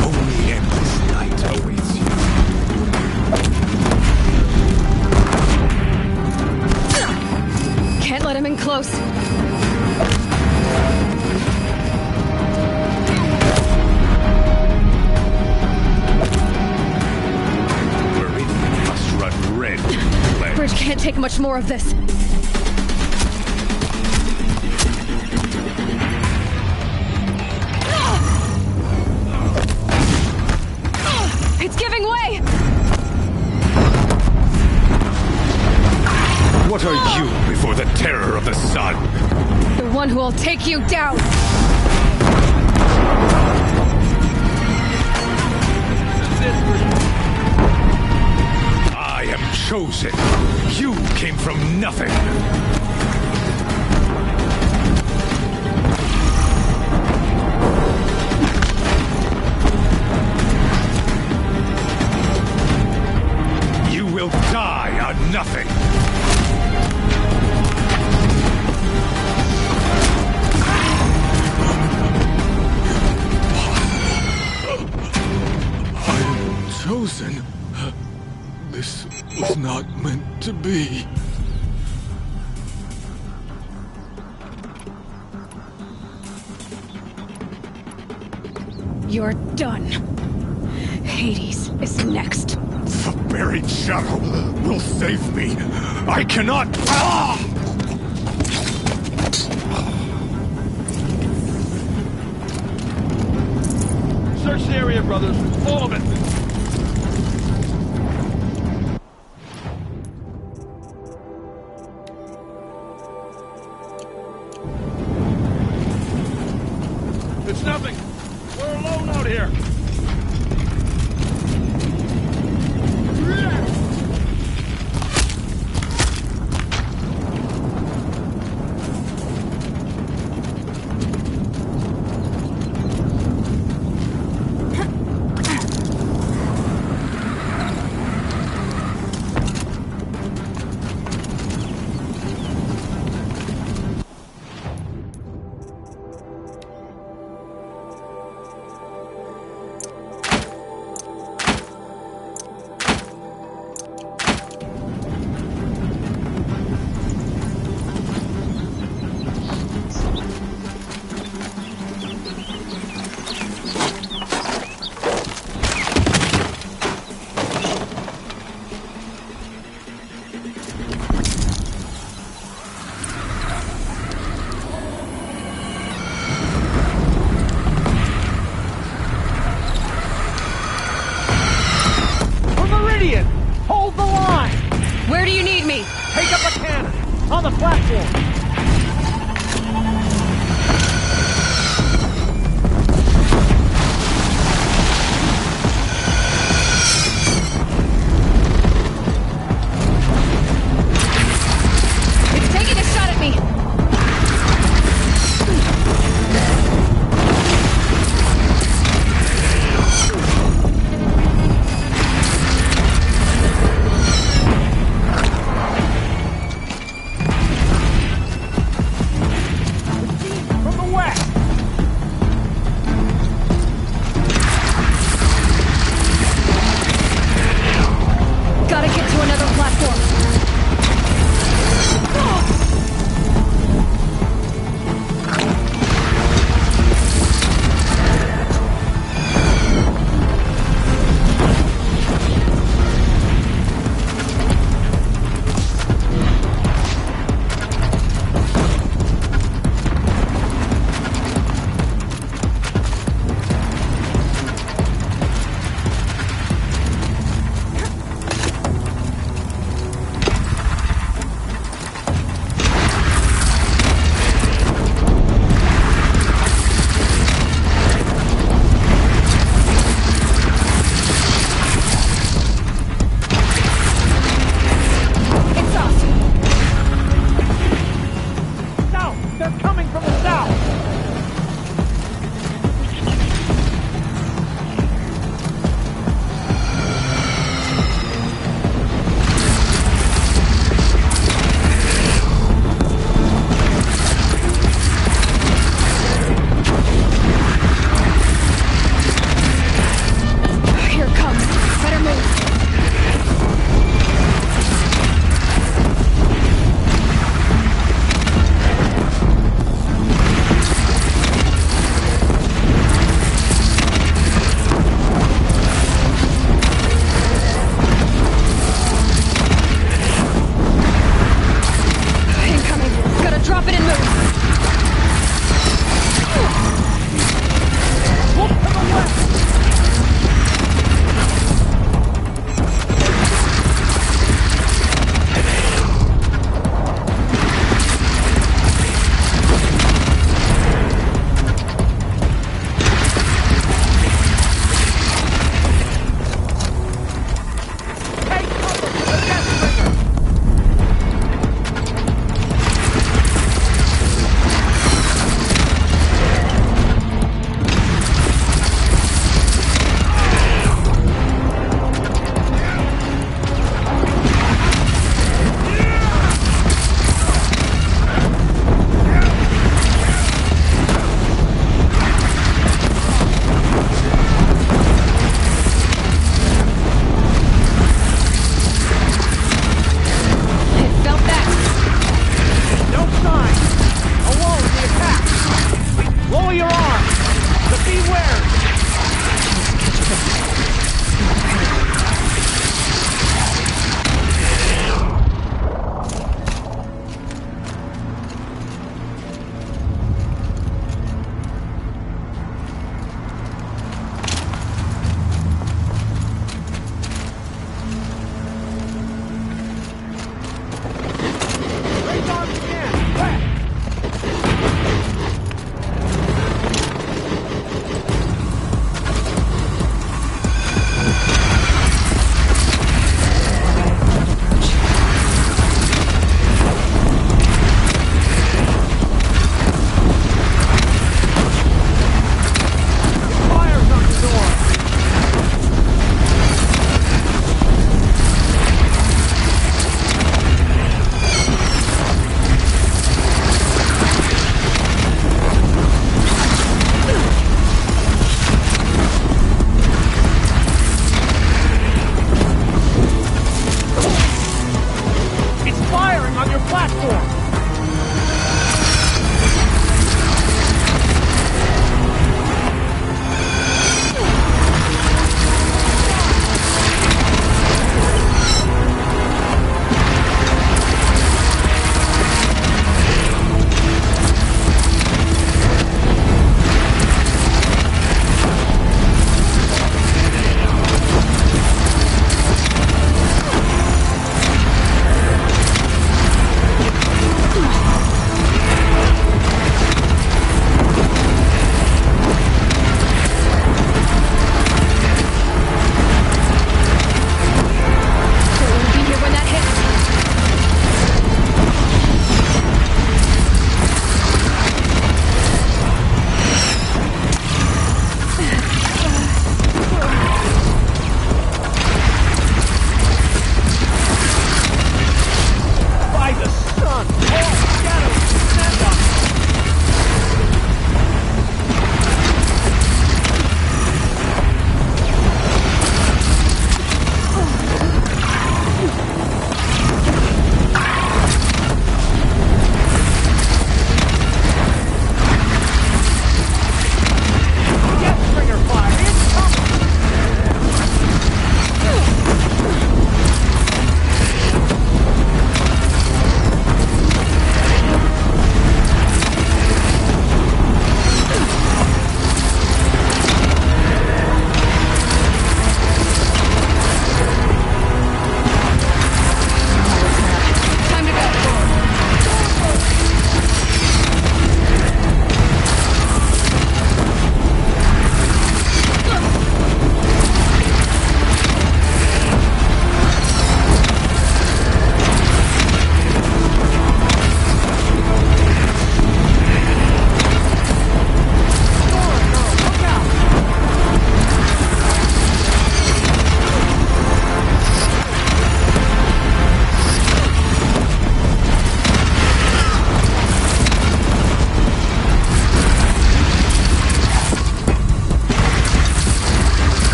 Only endless night awaits you. Can't let him in close. Bridge can't take much more of this. It's giving way! What are you before the terror of the sun? The one who will take you down! I am chosen. You came from nothing. You will die on nothing. This was not meant to be. You're done. Hades is next. The buried shadow will save me. I cannot. Ah! Search the area, brothers. All of it. It's nothing. We're alone out here. Hold the line! Where do you need me? Take up a cannon! On the platform! It's taking a shot at me!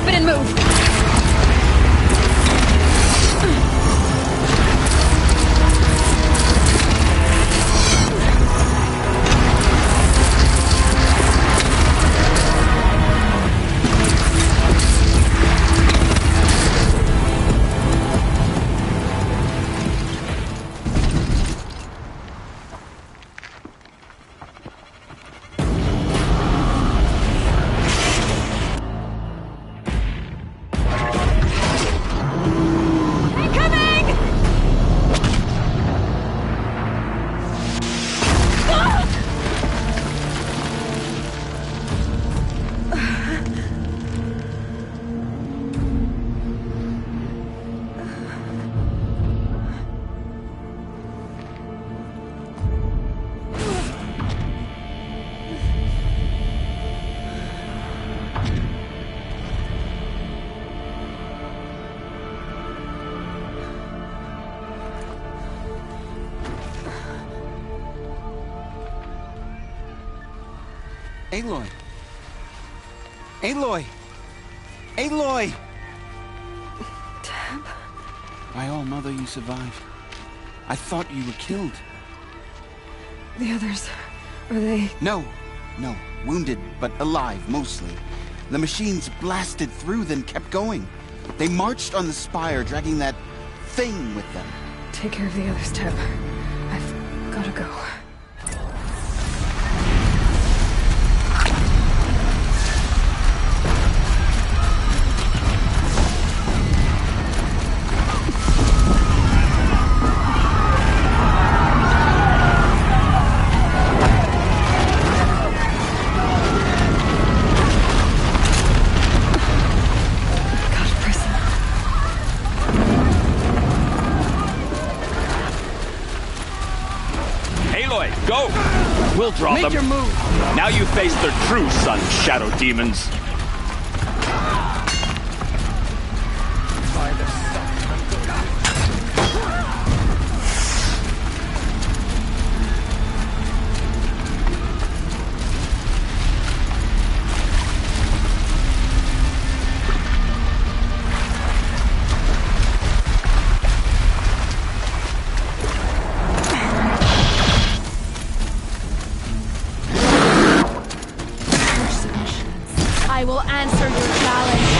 Drop it and move! Aloy! Aloy! Aloy! Teb? My all mother, you survived. I thought you were killed. The others, are they... No. Wounded, but alive, mostly. The machines blasted through, then kept going. They marched on the spire, dragging that thing with them. Take care of the others, Teb. I've gotta go. Go! We'll draw them. Make your move! Now you face their true son, Shadow Demons. I will answer your challenge.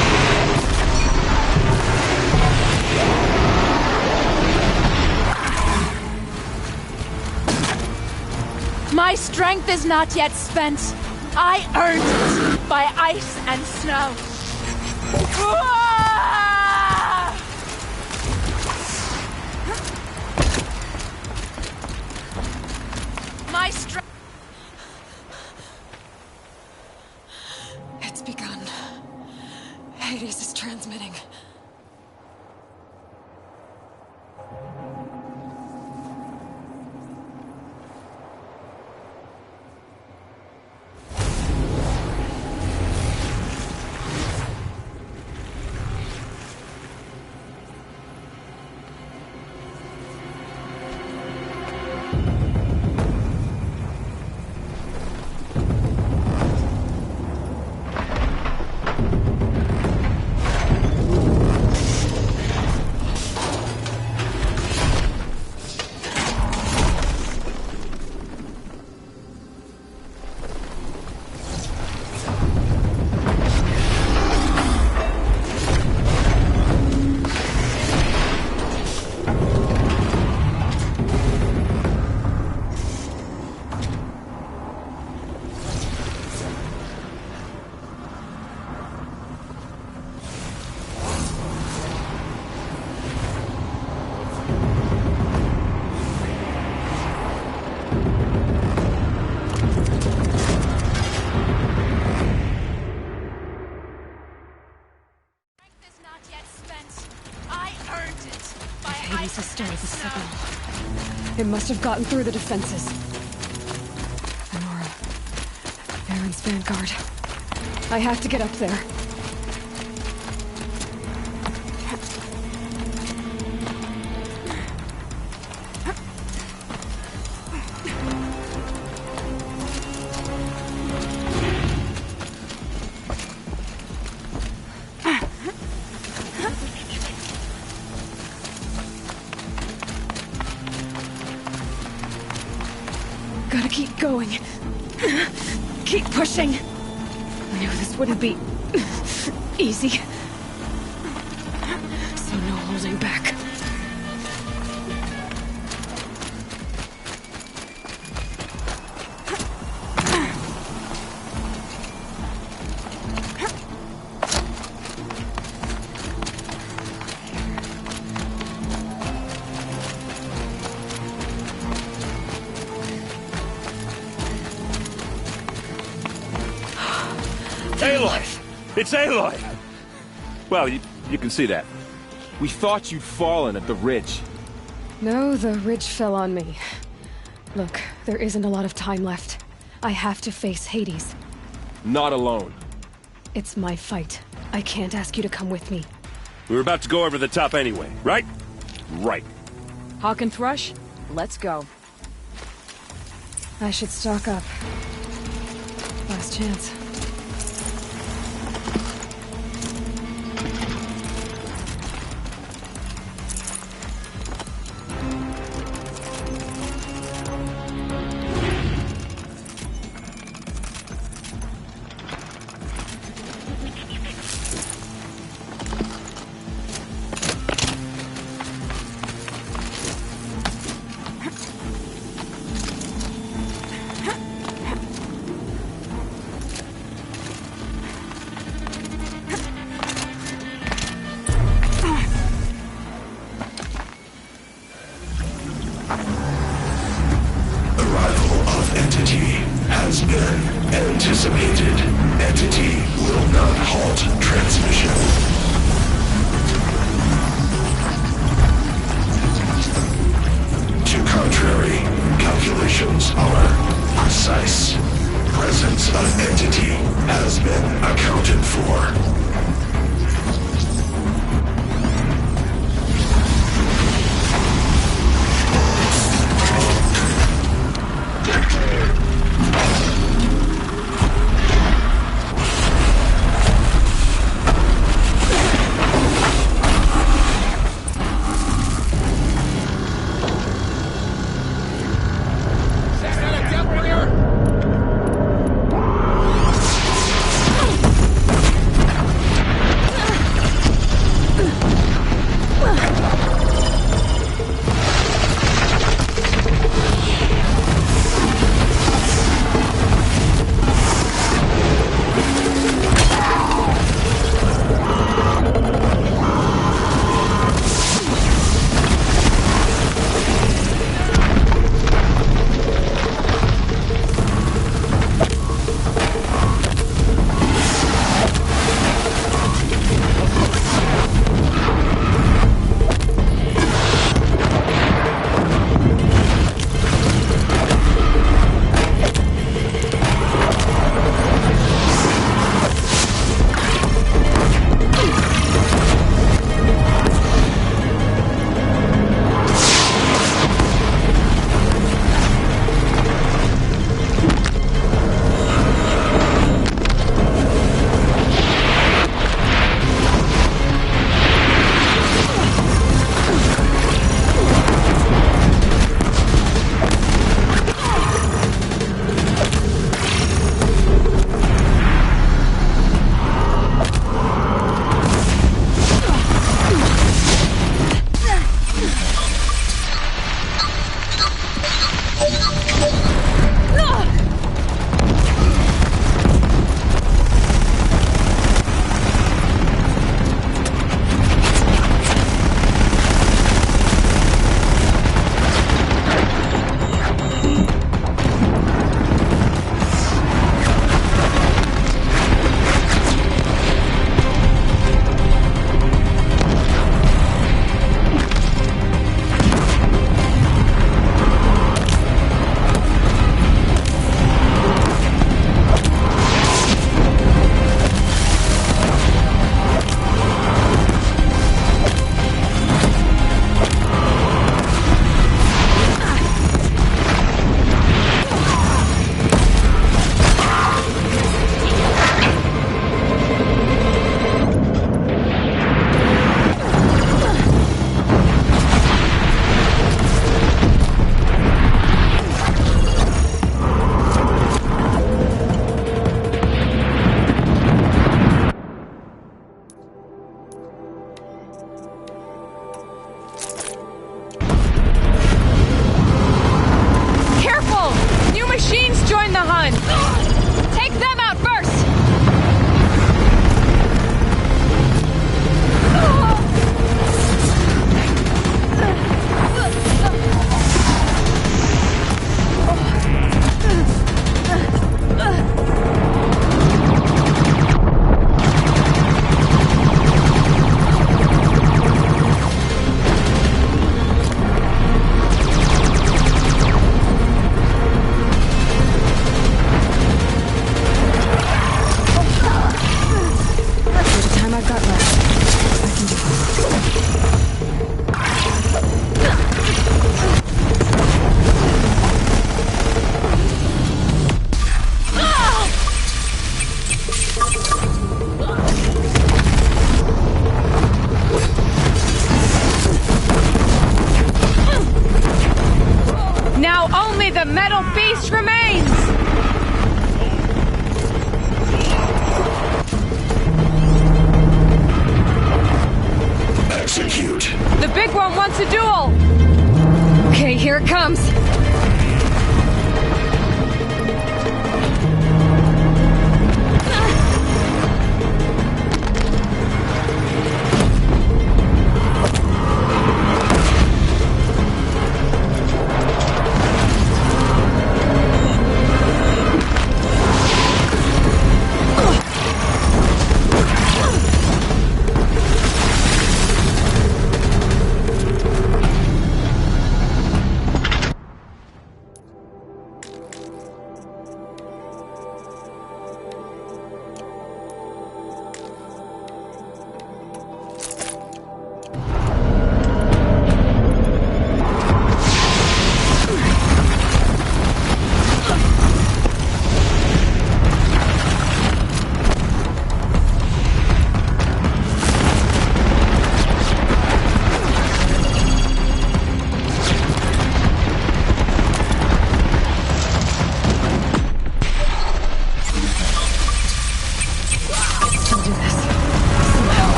My strength is not yet spent. I earned it by ice and snow. My strength... It's begun. Hades is transmitting. Hades has started the signal. It must have gotten through the defenses. Nora, Baron's vanguard. I have to get up there. going. Keep pushing. I knew this wouldn't be easy. So no holding back. Aloy! It's Aloy! Well, you can see that. We thought you'd fallen at the ridge. No, the ridge fell on me. Look, there isn't a lot of time left. I have to face Hades. Not alone. It's my fight. I can't ask you to come with me. We were about to go over the top anyway, right? Right. Hawk and Thrush, let's go. I should stock up. Last chance.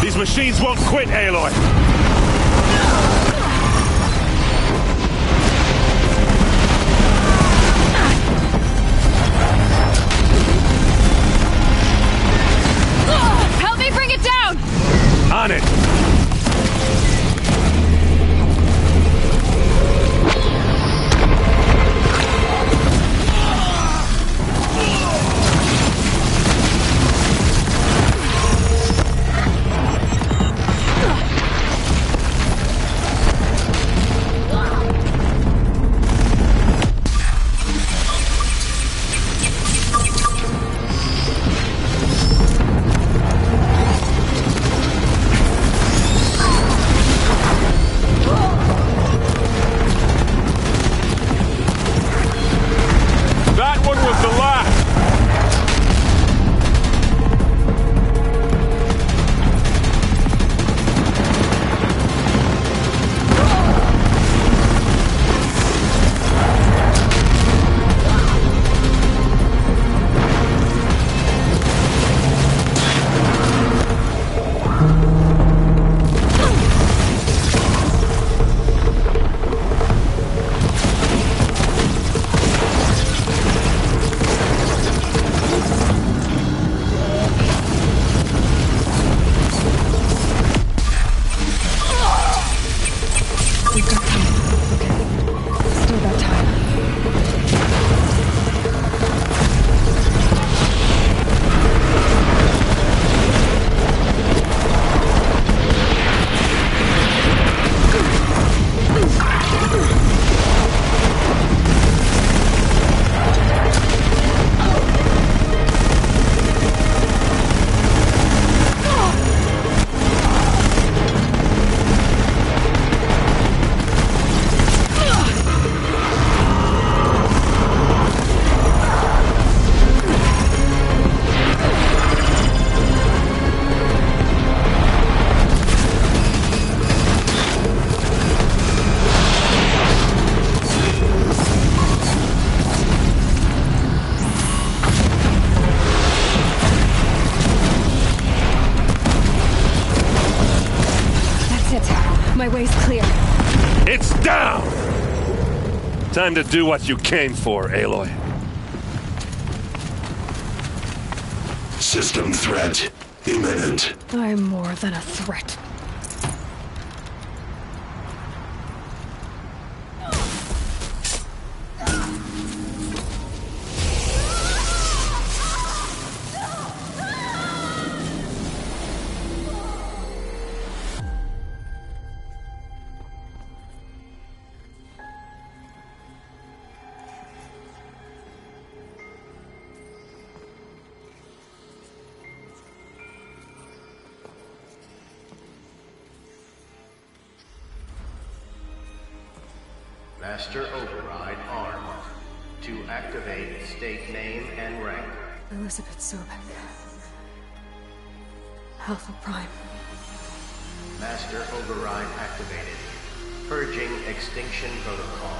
These machines won't quit, Aloy! Help me bring it down! On it! My way's clear. It's down! Time to do what you came for, Aloy. System threat imminent. I'm more than a threat. Master Override armed. To activate, state name and rank. Elizabeth Sobeck. Alpha Prime. Master Override activated. Purging Extinction Protocol.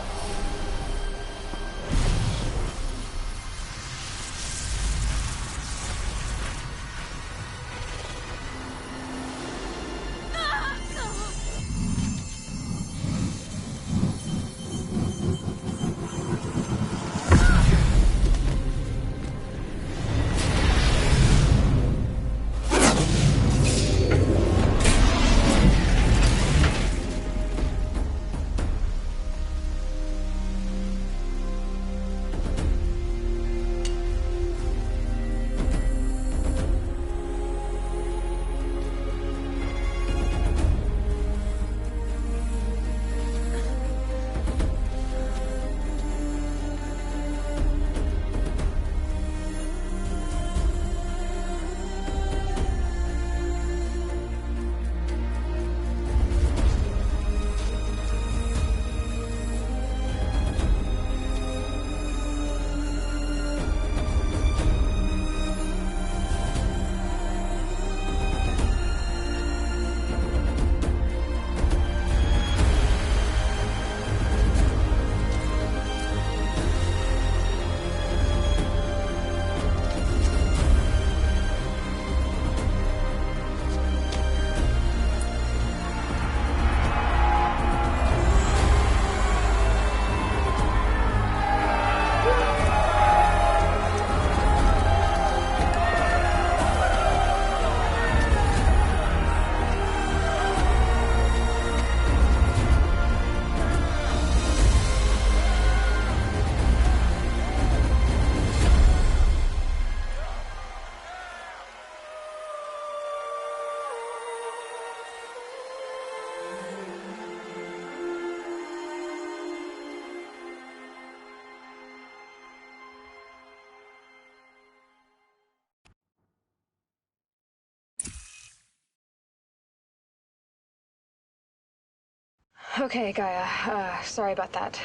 Okay, Gaia. Sorry about that.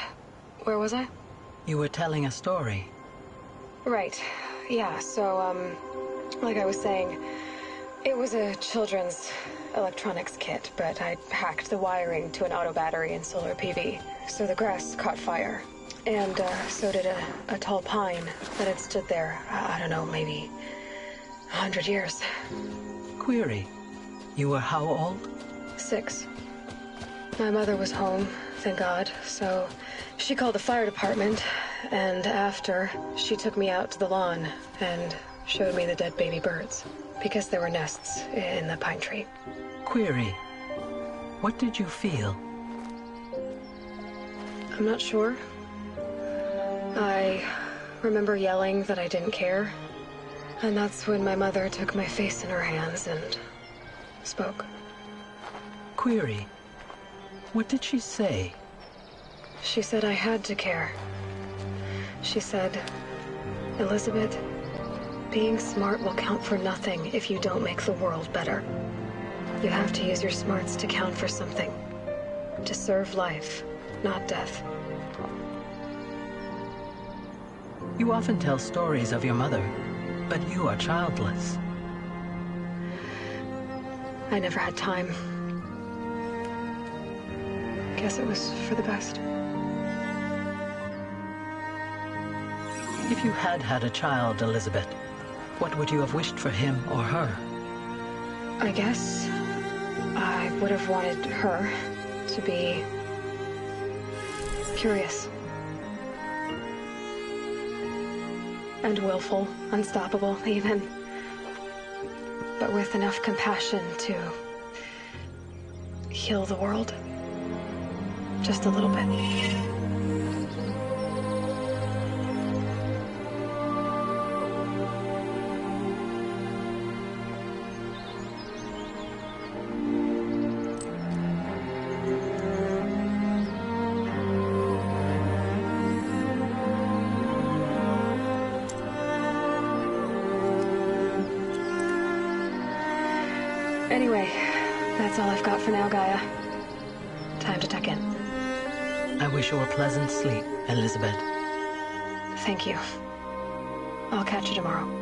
Where was I? You were telling a story. Right. Yeah, so, like I was saying, it was a children's electronics kit, but I hacked the wiring to an auto battery and solar PV. So the grass caught fire. And, so did a tall pine that had stood there, I don't know, maybe 100 years. Query. You were how old? 6. My mother was home, thank God, so she called the fire department, and after, she took me out to the lawn and showed me the dead baby birds, because there were nests in the pine tree. Query. What did you feel? I'm not sure. I remember yelling that I didn't care, and that's when my mother took my face in her hands and spoke. Query. What did she say? She said I had to care. She said, Elizabeth, being smart will count for nothing if you don't make the world better. You have to use your smarts to count for something. To serve life, not death. You often tell stories of your mother, but you are childless. I never had time. Guess it was for the best. If you had had a child, Elizabeth, what would you have wished for him or her? I guess I would have wanted her to be curious. And willful, unstoppable, even. But with enough compassion to heal the world. Just a little bit. Anyway, that's all I've got for now, Gaia. Time to tuck in. I wish you a pleasant sleep, Elizabeth. Thank you. I'll catch you tomorrow.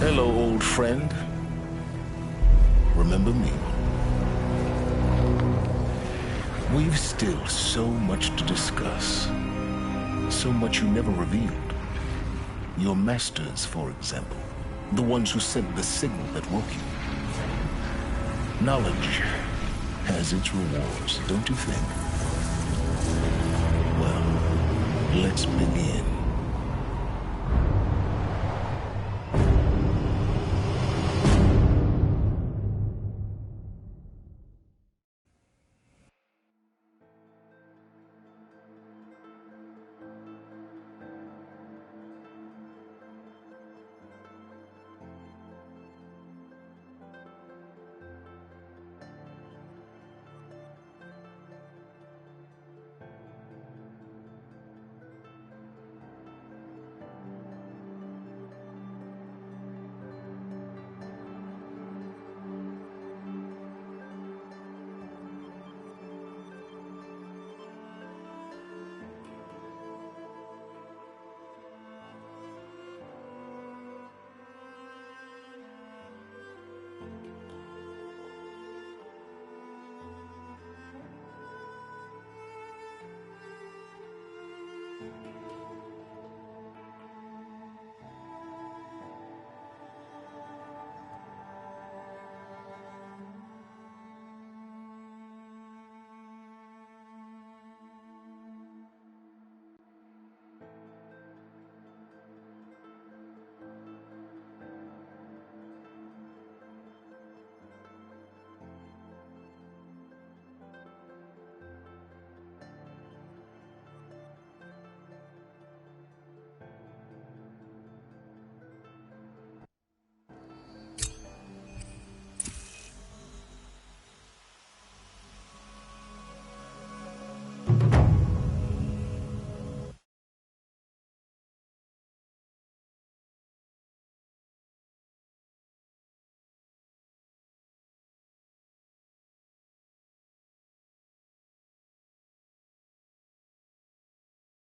Hello, old friend. Remember me? We've still so much to discuss. So much you never revealed. Your masters, for example. The ones who sent the signal that woke you. Knowledge has its rewards, don't you think? Well, let's begin.